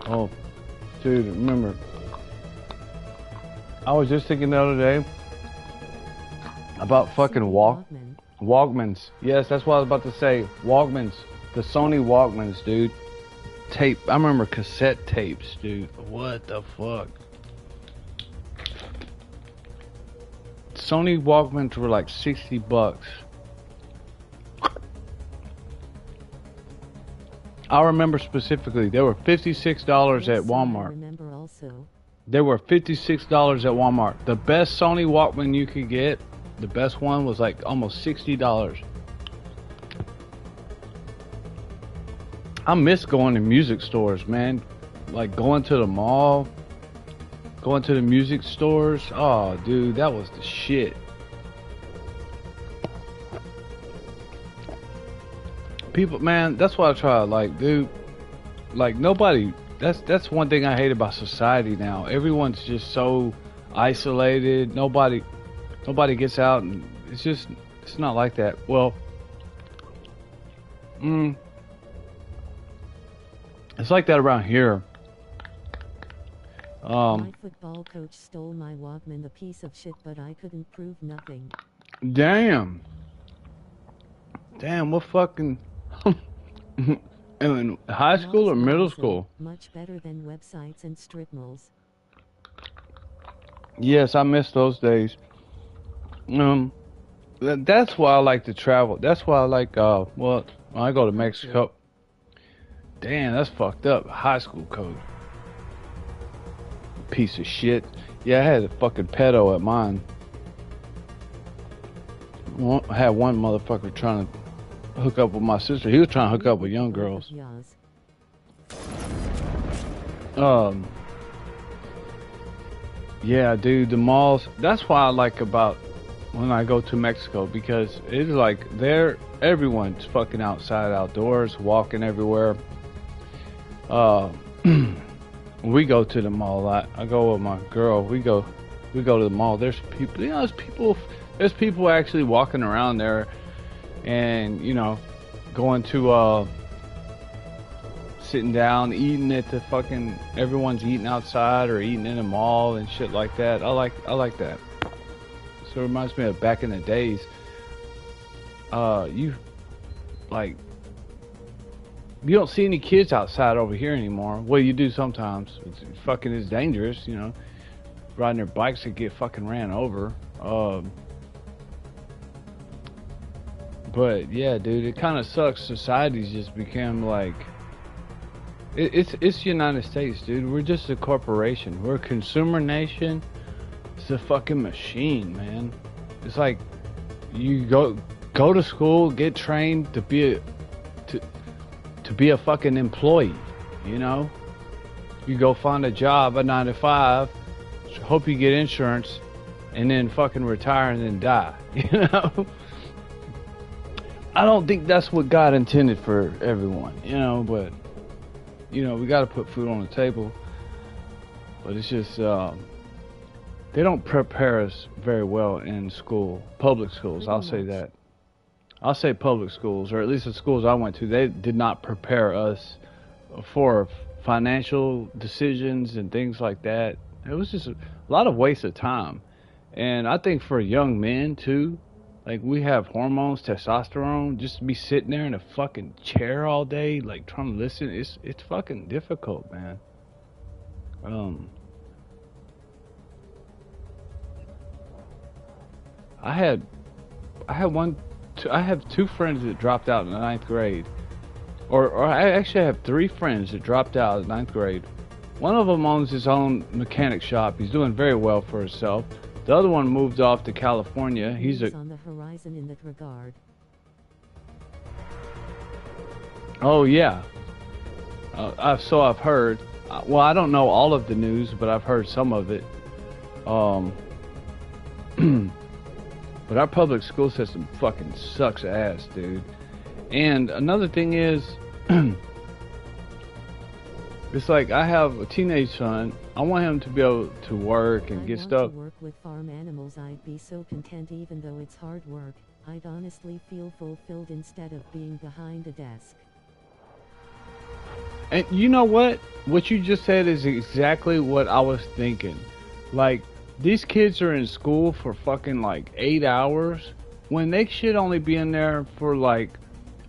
Oh, dude, remember, I was just thinking the other day about fucking Walkmans. Yes, that's what I was about to say. Walkmans. The Sony Walkmans, dude. Tape. I remember cassette tapes, dude. What the fuck? Sony Walkmans were like $60. I remember specifically, they were $56 at Walmart.
I remember also.
They were $56 at Walmart. The best Sony Walkman you could get, the best one was like almost $60. I miss going to music stores, man. Like going to the mall, going to the music stores. Oh, dude, that was the shit. People, man, that's what I try. Like, dude, like nobody. That's one thing I hate about society now. Everyone's just so isolated. Nobody gets out, and it's not like that. Well, it's like that around here.
My football coach stole my Walkman, the piece of shit, but I couldn't prove nothing.
Damn, what fucking. In high school or middle school?
Much better than websites and strip malls.
Yes, I miss those days. That's why I like to travel. That's why I like, well, when I go to Mexico. Damn, that's fucked up. High school code. Piece of shit. Yeah, I had a fucking pedo at mine. I had one motherfucker trying to hook up with my sister. He was trying to hook up with young girls. Yeah, dude, the malls. That's why I like about when I go to Mexico, because it's like everyone's fucking outside, outdoors, walking everywhere. We go to the mall a lot. I go with my girl. We go to the mall. There's people. You know, there's people actually walking around there. And, you know, going to, sitting down, eating at the fucking, everyone's eating outside or eating in a mall and shit like that. I like that. So it reminds me of back in the days. You don't see any kids outside over here anymore. Well, you do sometimes. It's dangerous, you know. Riding their bikes to get fucking ran over. But yeah, dude, it kind of sucks. Society's just become like it's the United States, dude. We're just a corporation. We're a consumer nation. It's a fucking machine, man. It's like you go to school, get trained to be a fucking employee. You know, you go find a job, a 9 to 5, hope you get insurance, and then fucking retire and then die. You know. I don't think that's what God intended for everyone, you know, but, you know, we got to put food on the table. But it's just, they don't prepare us very well in school, public schools, I'll say that. I'll say public schools, or at least the schools I went to, they did not prepare us for financial decisions and things like that. It was just a lot of waste of time. And I think for young men, too, like, we have hormones, testosterone, just to be sitting there in a fucking chair all day, like, trying to listen, it's fucking difficult, man. I have two friends that dropped out in the 9th grade. Or I actually have 3 friends that dropped out in 9th grade. One of them owns his own mechanic shop. He's doing very well for himself. The other one moved off to California. He's
on the horizon in that regard.
Oh yeah. I've heard. Well, I don't know all of the news, but I've heard some of it. But our public school system fucking sucks ass, dude. And another thing is, it's like I have a teenage son. I want him to be able to work and get stuff.
To work with farm animals, I'd be so content even though it's hard work. I'd honestly feel fulfilled instead of being behind a desk.
And you know what? What you just said is exactly what I was thinking. Like, these kids are in school for fucking like 8 hours when they should only be in there for like,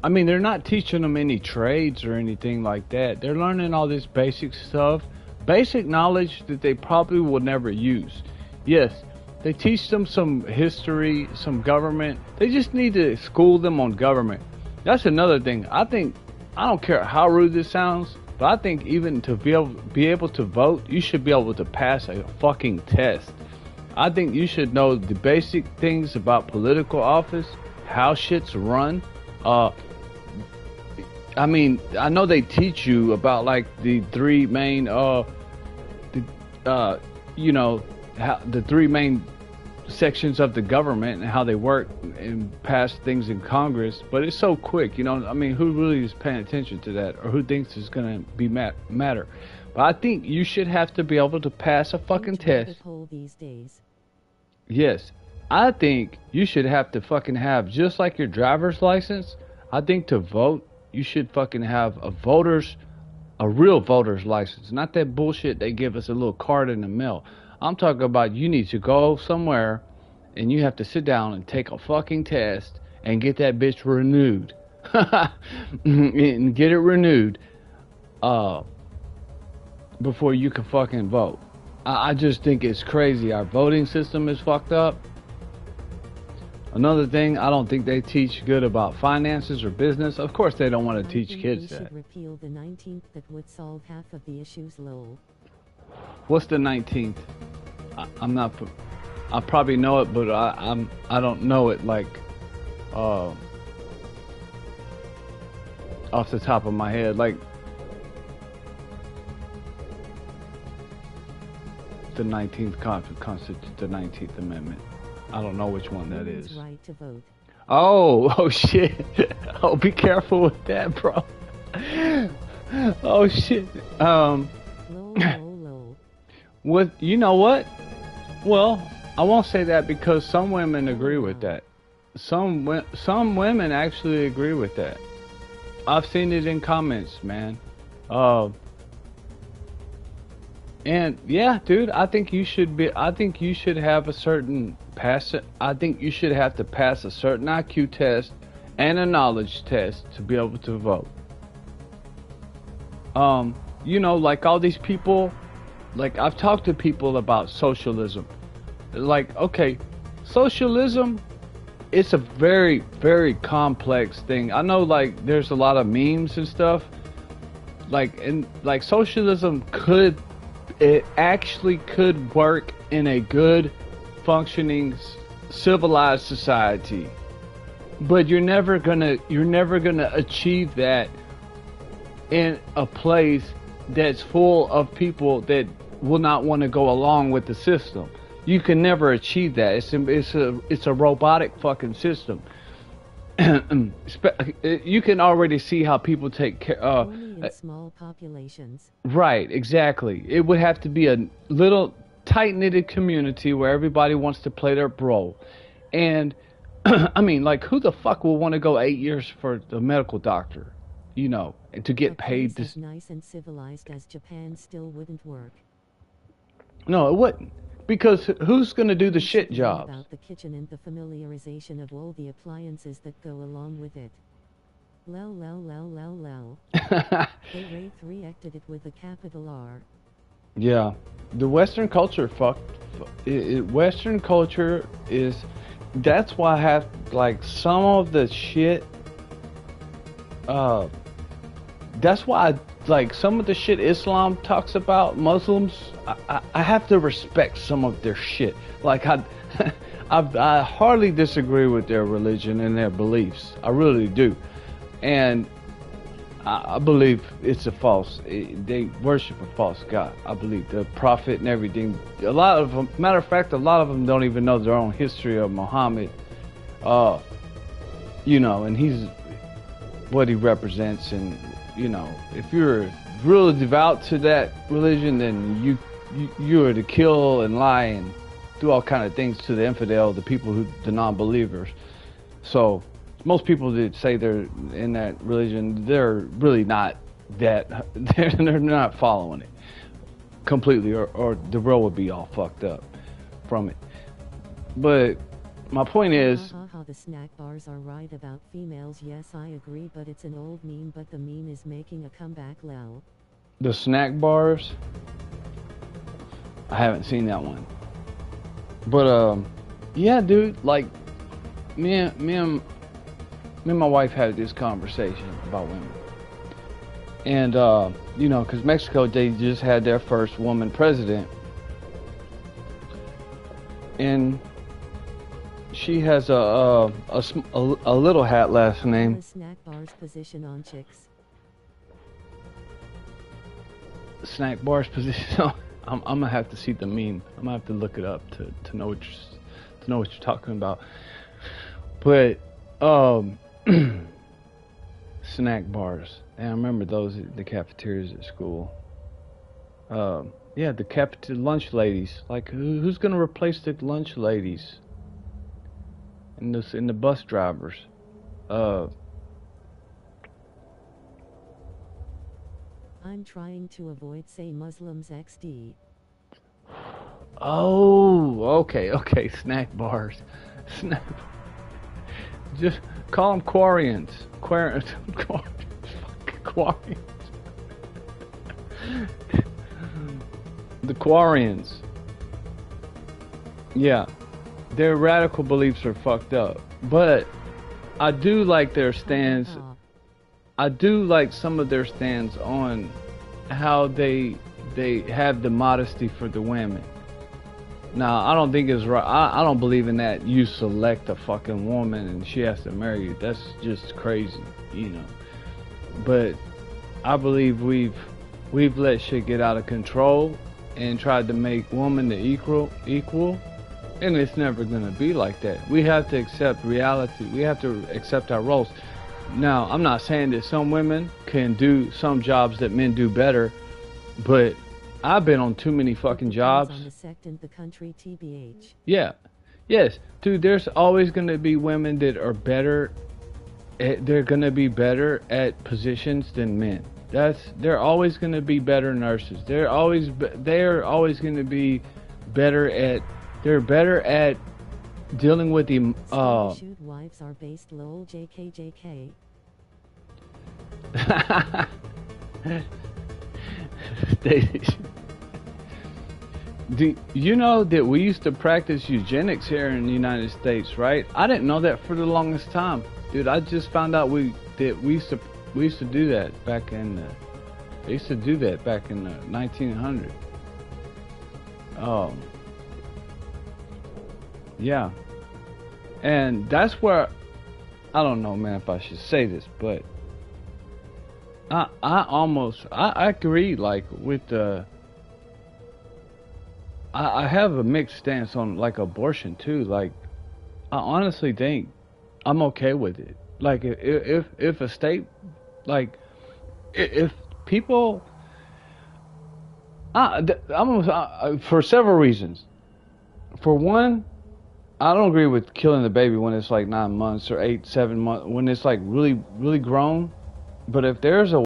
I mean, they're not teaching them any trades or anything like that. They're learning all this basic stuff, basic knowledge that they probably will never use. Yes, they teach them some history, some government. They just need to school them on government. That's another thing. I don't care how rude this sounds, but I think even to be able to vote, you should be able to pass a fucking test. I think you should know the basic things about political office, how shit's run. I mean, I know they teach you about like the 3 main, you know, how the 3 main sections of the government and how they work and pass things in Congress, but it's so quick, you know. I mean, who really is paying attention to that, or who thinks it's gonna be matter? But I think you should have to be able to pass a fucking test.
These days.
Yes, I think you should have to fucking have, just like your driver's license. I think to vote, you should fucking have a real voter's license, not that bullshit they give us a little card in the mail. I'm talking about you need to go somewhere and you have to sit down and take a fucking test and get that bitch renewed. And get it renewed before you can fucking vote. I just think it's crazy. Our voting system is fucked up. Another thing, I don't think they teach good about finances or business. Of course they don't want to teach kids that.
Should repeal the 19th. That would solve half of the issues, lol.
What's the 19th? I'm not. I probably know it, but I don't know it like off the top of my head. Like the 19th constitutes the 19th Amendment. I don't know which one that is.
Right to vote.
Oh shit! Oh, be careful with that, bro. Oh shit. What, you know what? Well, I won't say that because some women agree with that. Some women actually agree with that. I've seen it in comments, man. And yeah, dude, I think you should have a certain I think you should have to pass a certain IQ test and a knowledge test to be able to vote. You know, like all these people, like I've talked to people about socialism. Like, okay, socialism, it's a very, very complex thing. I know, like, there's a lot of memes and stuff. Like, and like socialism it actually could work in a good, functioning, civilized society. But you're never gonna achieve that in a place that's full of people that will not want to go along with the system. You can never achieve that. It's a robotic fucking system. You can already see how people take care
only in small populations.
Right, exactly. It would have to be a little tight-knitted community where everybody wants to play their role. And I mean, like, who the fuck will want to go 8 years for the medical doctor, you know, and to get paid
as nice and civilized as Japan still wouldn't work.
No, it wouldn't. Because who's going to do the shit jobs?
About the kitchen and the familiarization of all the appliances that go along with it. Lel. They reacted it with a capital R.
Yeah. The Western culture Western culture is that's why I have, like, some of the shit, that's why like some of the shit Islam talks about Muslims, I have to respect some of their shit. Like I hardly disagree with their religion and their beliefs. I really do. And I believe it's a false, they worship a false God. I believe the prophet and everything. A lot of them, matter of fact, a lot of them don't even know their own history of Muhammad. You know, and he's what he represents. And you know, if you're really devout to that religion, then you are to kill and lie and do all kind of things to the infidel, the people who, the non-believers. So most people that say they're in that religion, they're really not that, they're not following it completely, or the world would be all fucked up from it. But my point is,
the snack bars are right about females. Yes, I agree, but it's an old meme, but the meme is making a comeback. Lol.
the snack bars, I haven't seen that one. But yeah, dude, like me and my wife had this conversation about women. And you know, because Mexico, they just had their first woman president, and she has a little hat last name.
Snack bar's position on chicks.
Snack bar's position. I'm gonna have to see the meme. I'm gonna have to look it up to know what you're talking about. But snack bars. And I remember those at the cafeterias at school. Yeah, the lunch ladies. Like, who's gonna replace the lunch ladies? And the bus drivers.
I'm trying to avoid say Muslims XD.
Oh, okay. Snack bars. Just call them Quarians. Quarians. The Quarians. Yeah. Their radical beliefs are fucked up. But I do like their stance. I do like some of their stance on how they have the modesty for the women. Now, I don't think it's right. I don't believe in that. You select a fucking woman and she has to marry you. That's just crazy, you know. But I believe we've let shit get out of control and tried to make woman the equal, and it's never gonna be like that. We have to accept reality. We have to accept our roles. Now, I'm not saying that some women can do some jobs that men do better, but I've been on too many fucking jobs.
On the sect and the country, TBH.
Yeah. Yes. Dude, there's always going to be women that are better. They're going to be better at positions than men. They're always going to be better nurses. They're always going to be better at dealing with the
shoot wives are based lol JK.
Do you know that we used to practice eugenics here in the United States, right? I didn't know that for the longest time, dude. I just found out we used to do that back in they used to do that back in the 1900s. Yeah, and that's where I don't know, man, if I should say this, but I agree, like, with the I have a mixed stance on, like, abortion too. Like, I honestly think I'm okay with it. Like, if a state, like, if people, for several reasons. For one, I don't agree with killing the baby when it's like 9 months or 8, 7 months, when it's like really, really grown. But if there's a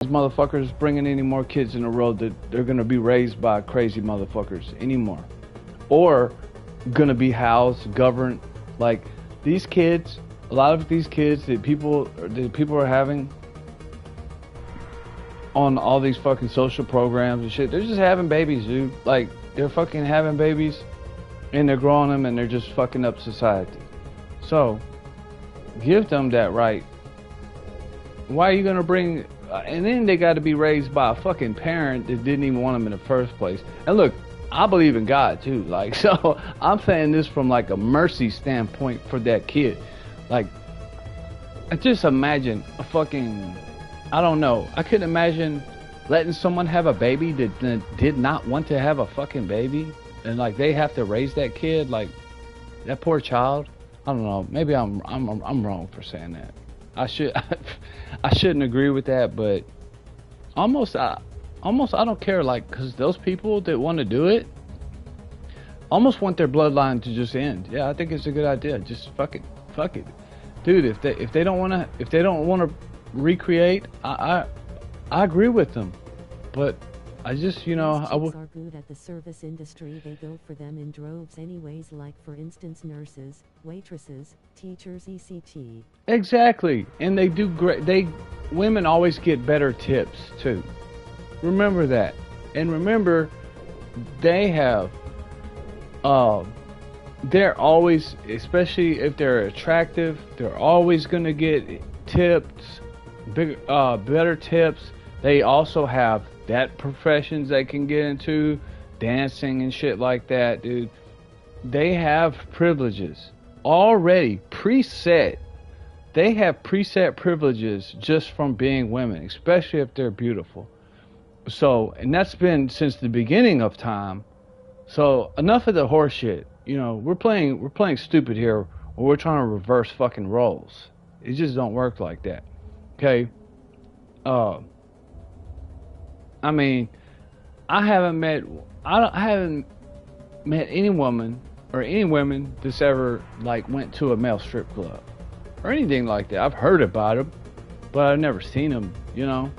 motherfuckers bringing any more kids in the world, that they're gonna be raised by crazy motherfuckers anymore, or gonna be housed, governed. Like, these kids, a lot of these kids that people are having on all these fucking social programs and shit, they're just having babies, dude. Like, they're fucking having babies, and they're growing them, and they're just fucking up society. So, give them that right. Why are you gonna bring? And then they got to be raised by a fucking parent that didn't even want them in the first place. And look, I believe in God too. Like, so I'm saying this from like a mercy standpoint for that kid. Like, I just imagine a fucking, I don't know. I couldn't imagine letting someone have a baby that did not want to have a fucking baby, and like they have to raise that kid, like that poor child. I don't know. Maybe I'm wrong for saying that. I shouldn't agree with that, but almost I don't care, like, because those people that want to do it almost want their bloodline to just end. Yeah, I think it's a good idea. Just fuck it, dude. If they don't want to recreate, I agree with them, but I just, you know, I would.
Are good at the service industry. They go for them in droves anyways, like for instance nurses, waitresses, teachers, etc.
Exactly, and they do great. Women always get better tips too. Remember that, and remember, they have. They're always, especially if they're attractive, they're always gonna get tips, better tips. They also have that professions they can get into, dancing and shit like that, dude. They have privileges already preset. They have preset privileges just from being women, especially if they're beautiful. So, and that's been since the beginning of time. So enough of the horse shit. You know, we're playing stupid here, or we're trying to reverse fucking roles. It just don't work like that. Okay. I mean, I haven't met any woman or any women that's ever like went to a male strip club or anything like that. I've heard about them, but I've never seen them, you know,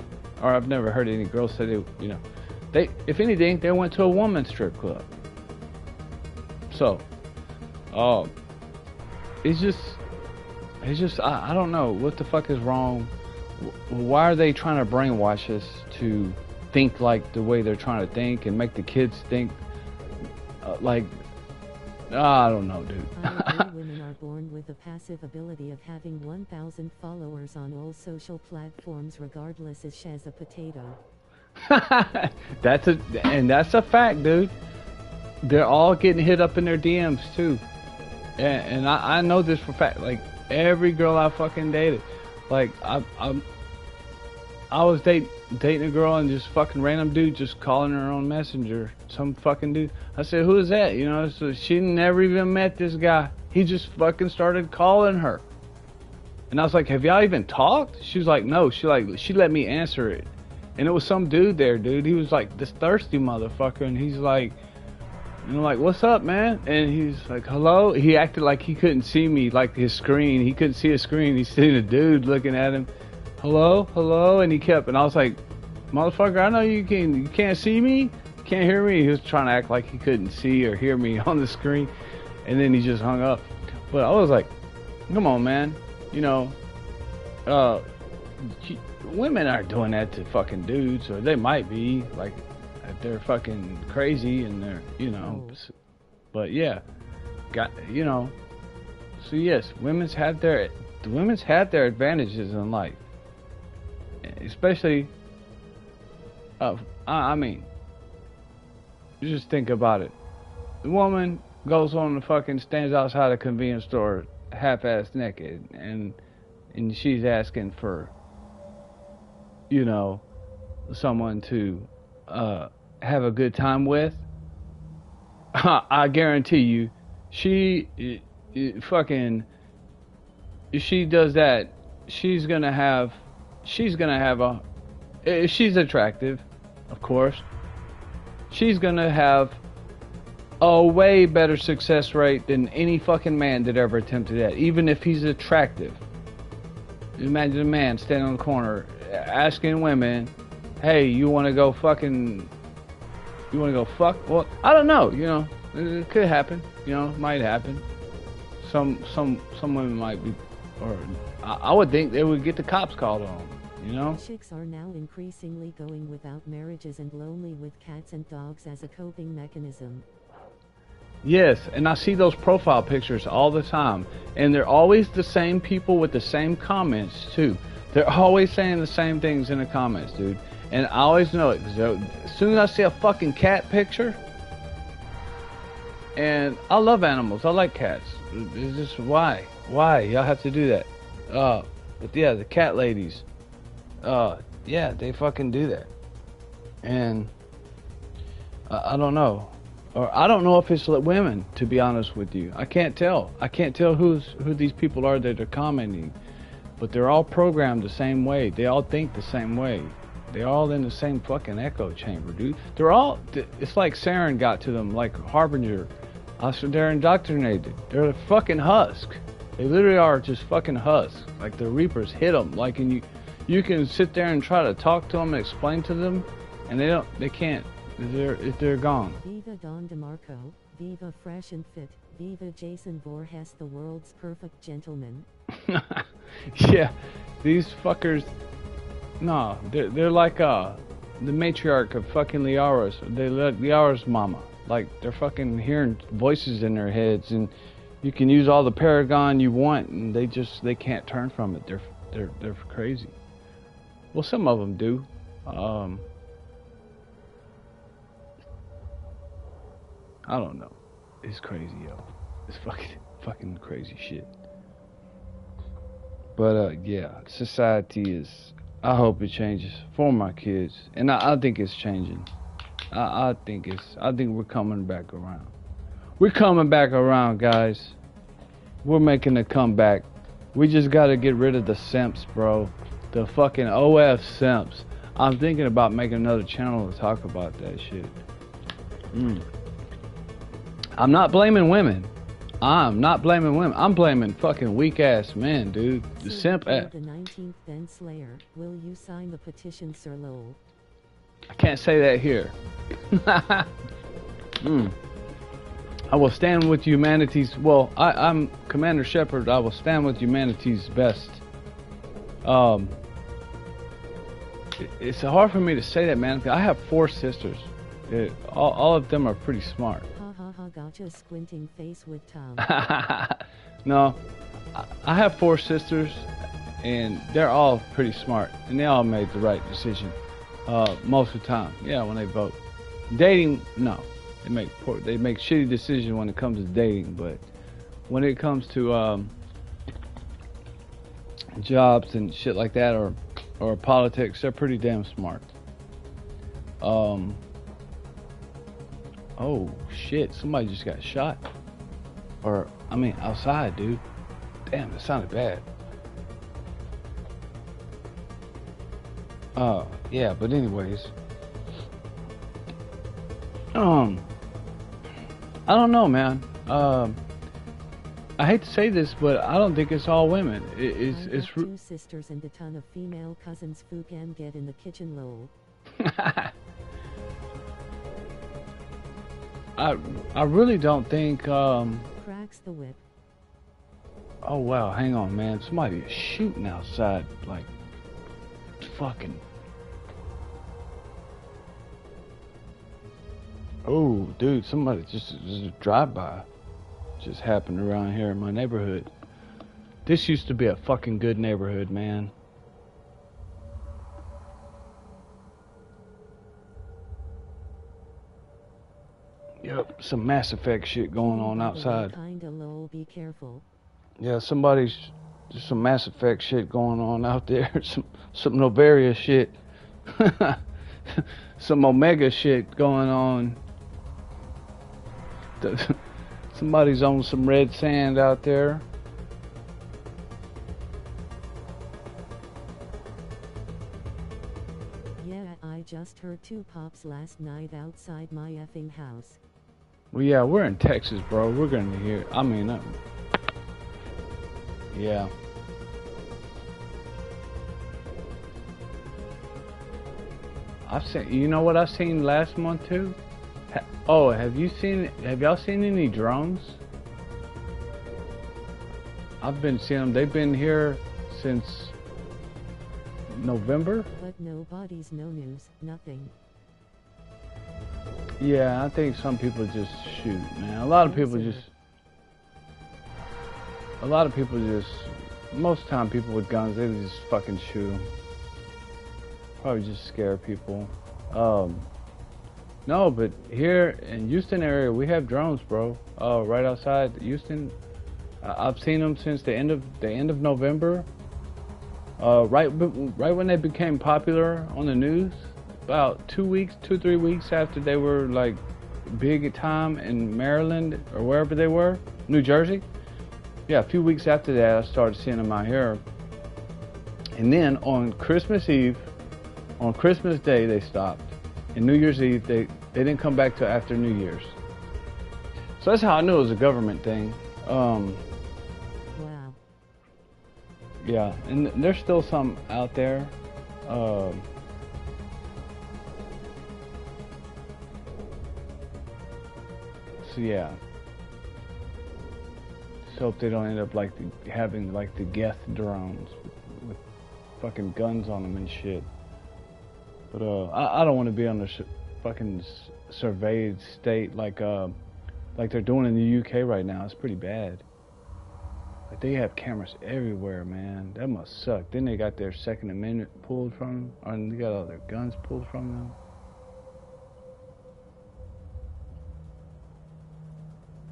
or I've never heard any girls say they, you know, if anything, they went to a woman's strip club. So, it's just I don't know what the fuck is wrong. Why are they trying to brainwash us to think like the way they're trying to think and make the kids think like, I don't know, dude.
Women are born with the passive ability of having 1,000 followers on all social platforms, regardless as she has a potato.
That's a fact, dude. They're all getting hit up in their DMs too, and I know this for a fact. Like every girl I fucking dated, like I was dating a girl and just fucking random dude just calling her on Messenger, some fucking dude. I said, who is that? You know, so she never even met this guy. He just fucking started calling her, and I was like, have y'all even talked? She was like, no. She let me answer it, and it was some dude there, dude. He was like this thirsty motherfucker, and he's like. And I'm like, what's up, man? And he's like, hello? He acted like he couldn't see me, like his screen. He couldn't see his screen. He's seen a dude looking at him. Hello? And he kept, and I was like, motherfucker, I know you can't see me? You can't hear me? He was trying to act like he couldn't see or hear me on the screen. And then he just hung up. But I was like, come on, man. You know, women aren't doing that to fucking dudes, or they might be, like, if they're fucking crazy and they're, you know, but yeah, you know, so yes, women's had their advantages in life, especially, I mean, you just think about it. The woman goes on the fucking stands outside a convenience store half-ass naked, and she's asking for, you know, someone to, have a good time with. I guarantee you, she does that. She's gonna have if she's attractive, of course, she's gonna have a way better success rate than any fucking man that ever attempted that, even if he's attractive. Imagine a man standing on the corner asking women, hey, you wanna go fuck? Well, I don't know, you know, it could happen, you know, it might happen. Some women might be, or I would think they would get the cops called on them, You know?
Chicks are now increasingly going without marriages and lonely with cats and dogs as a coping mechanism.
Yes, and I see those profile pictures all the time, and they're always the same people with the same comments too. They're always saying the same things in the comments, dude. And I always know it, 'cause as soon as I see a fucking cat picture, and I love animals, I like cats. It's just why y'all have to do that? But yeah, the cat ladies, yeah, they fucking do that, and I don't know. Or I don't know if it's women, to be honest with you. I can't tell. I can't tell who these people are that are commenting. But they're all programmed the same way. They all think the same way. They're all in the same fucking echo chamber, dude. They're all, it's like Saren got to them, like Harbinger. They're indoctrinated. They're a fucking husk. They literally are just fucking husks. Like the Reapers hit them. Like, and you can sit there and try to talk to them and explain to them, and they can't. They're gone.
Viva Don DeMarco, viva Fresh and Fit, viva Jason Voorhees, the world's perfect gentleman.
Yeah, these fuckers, no, they're like the matriarch of fucking Liara's. They're like Liara's mama. Like, they're fucking hearing voices in their heads, and you can use all the Paragon you want, and they can't turn from it. They're crazy. Well, some of them do. I don't know. It's crazy, yo. It's fucking crazy shit. But yeah, society is. I hope it changes for my kids, and I think it's changing. I think we're coming back around. We're coming back around, guys. We're making a comeback. We just gotta get rid of the simps, bro. The fucking OF simps. I'm thinking about making another channel to talk about that shit. I'm not blaming women. I'm blaming fucking weak ass men, dude. The simp ass.
The 19th Ben Slayer, will you sign the petition, Sir Lowell?
I can't say that here. I will stand with humanity's. Well, I'm Commander Shepard. I will stand with humanity's best. It's hard for me to say that, man. I have 4 sisters. All of them are pretty smart.
Gotcha, squinting face with Tom.
No, I have 4 sisters, and they're all pretty smart, and they all made the right decision most of the time. Yeah, when they vote. Dating, no, they make shitty decisions when it comes to dating, but when it comes to jobs and shit like that, or politics, they're pretty damn smart. Oh shit, somebody just got shot. Or, I mean, outside, dude. Damn, that sounded bad. Yeah, but anyways. I don't know, man. I hate to say this, but I don't think it's all women. It's
2 sisters and a ton of female cousins who can get in the kitchen, lol.
I really don't think
cracks the whip.
Oh wow, hang on, man. Somebody is shooting outside, like fucking. Oh, dude, somebody just a drive-by just happened around here in my neighborhood. This used to be a fucking good neighborhood, man. Yep, some Mass Effect shit going on outside.
Kinda low, be careful.
Yeah, there's some Mass Effect shit going on out there. some Novaria shit. Some Omega shit going on. Somebody's on some red sand out there.
Yeah, I just heard 2 pops last night outside my effing house.
Well, yeah, we're in Texas, bro. We're gonna hear. I mean, yeah. I've seen. You know what I've seen last month too? Oh, have y'all seen any drones? I've been seeing them. They've been here since November?
But no bodies, no news, nothing.
Yeah, I think some people just shoot, man. A lot of people just, most time people with guns, they just fucking shoot them. Probably just scare people. No, but here in Houston area, we have drones, bro. Right outside Houston. I've seen them since the end of November. Right when they became popular on the news. About 2 3 weeks after they were like big at time in Maryland or wherever they were, New Jersey. Yeah, a few weeks after that, I started seeing them out here. And then on Christmas Eve, on Christmas Day, they stopped. And New Year's Eve, they didn't come back till after New Year's. So that's how I knew it was a government thing.
Wow.
Yeah, and there's still some out there. So yeah. Just hope they don't end up like having like the Geth drones with fucking guns on them and shit. But I don't want to be on the fucking surveyed state like they're doing in the UK right now. It's pretty bad. Like they have cameras everywhere, man. That must suck. Then they got their Second Amendment pulled from them, or they got all their guns pulled from them.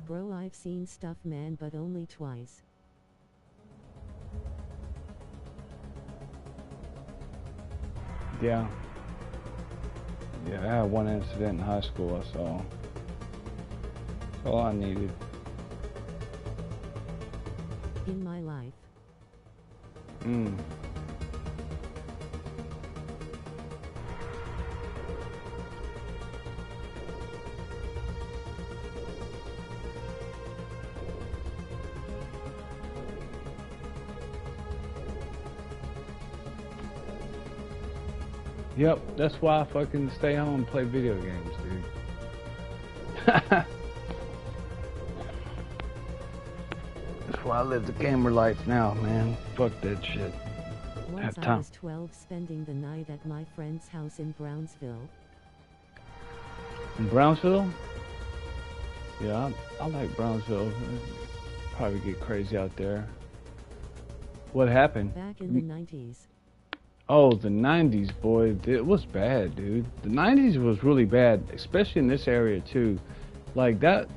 Bro, I've seen stuff, man, but only twice.
Yeah. Yeah, I had one incident in high school I saw. That's all I needed.
In my life.
Yep, that's why I fucking stay home and play video games, dude. That's why I live the gamer life now, man. Fuck that shit.
Once I was 12 spending the night at my friend's house in Brownsville.
In Brownsville? Yeah, I like Brownsville. Probably get crazy out there. What happened?
Back in the 90s.
Oh, the 90s, boy. It was bad, dude. The 90s was really bad, especially in this area, too. Like, that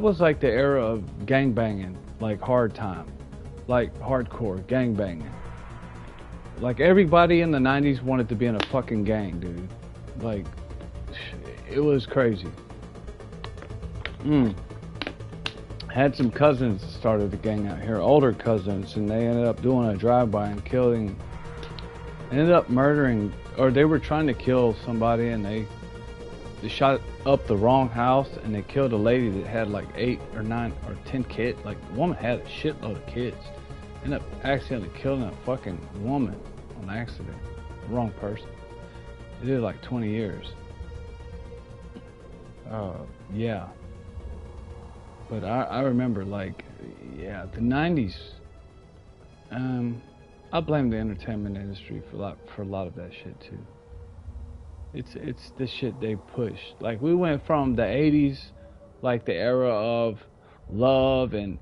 was like the era of gangbanging, like hard time. Like, hardcore gangbanging. Like, everybody in the 90s wanted to be in a fucking gang, dude. Like, it was crazy. Had some cousins that started a gang out here, older cousins, and they ended up doing a drive-by and ended up murdering, or they were trying to kill somebody, and they shot up the wrong house, and they killed a lady that had like 8 or 9 or 10 kids. Like, the woman had a shitload of kids. Ended up accidentally killing a fucking woman on accident. The wrong person. They did like 20 years. Yeah. But I remember, like, yeah, the 90s. I blame the entertainment industry for a lot of that shit too. It's the shit they pushed. Like, we went from the 80s, like the era of love and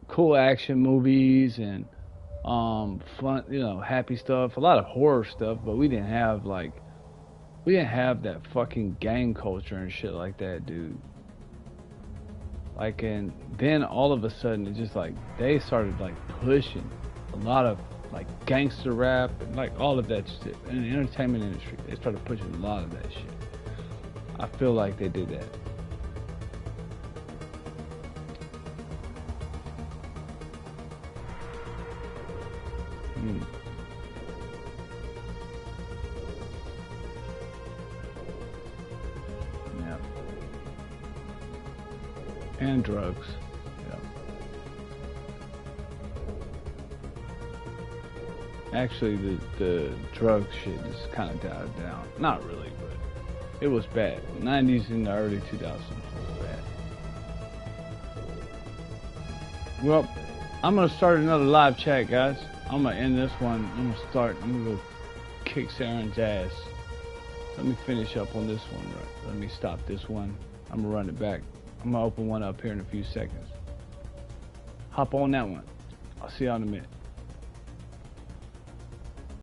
cool action movies and fun, you know, happy stuff, a lot of horror stuff, but we didn't have that fucking gang culture and shit like that, dude. Like, and then all of a sudden it just like they started like pushing a lot of like gangster rap and like all of that shit in the entertainment industry. They started pushing a lot of that shit. I feel like they did that. Yeah. And drugs. Actually, the drug shit just kind of died down. Not really, but it was bad. The 90s and the early 2000s was bad. Well, I'm going to start another live chat, guys. I'm going to end this one. I'm going to kick Saren's ass. Let me finish up on this one. Right? Let me stop this one. I'm gonna run it back. I'm gonna open one up here in a few seconds. Hop on that one. I'll see you in a minute.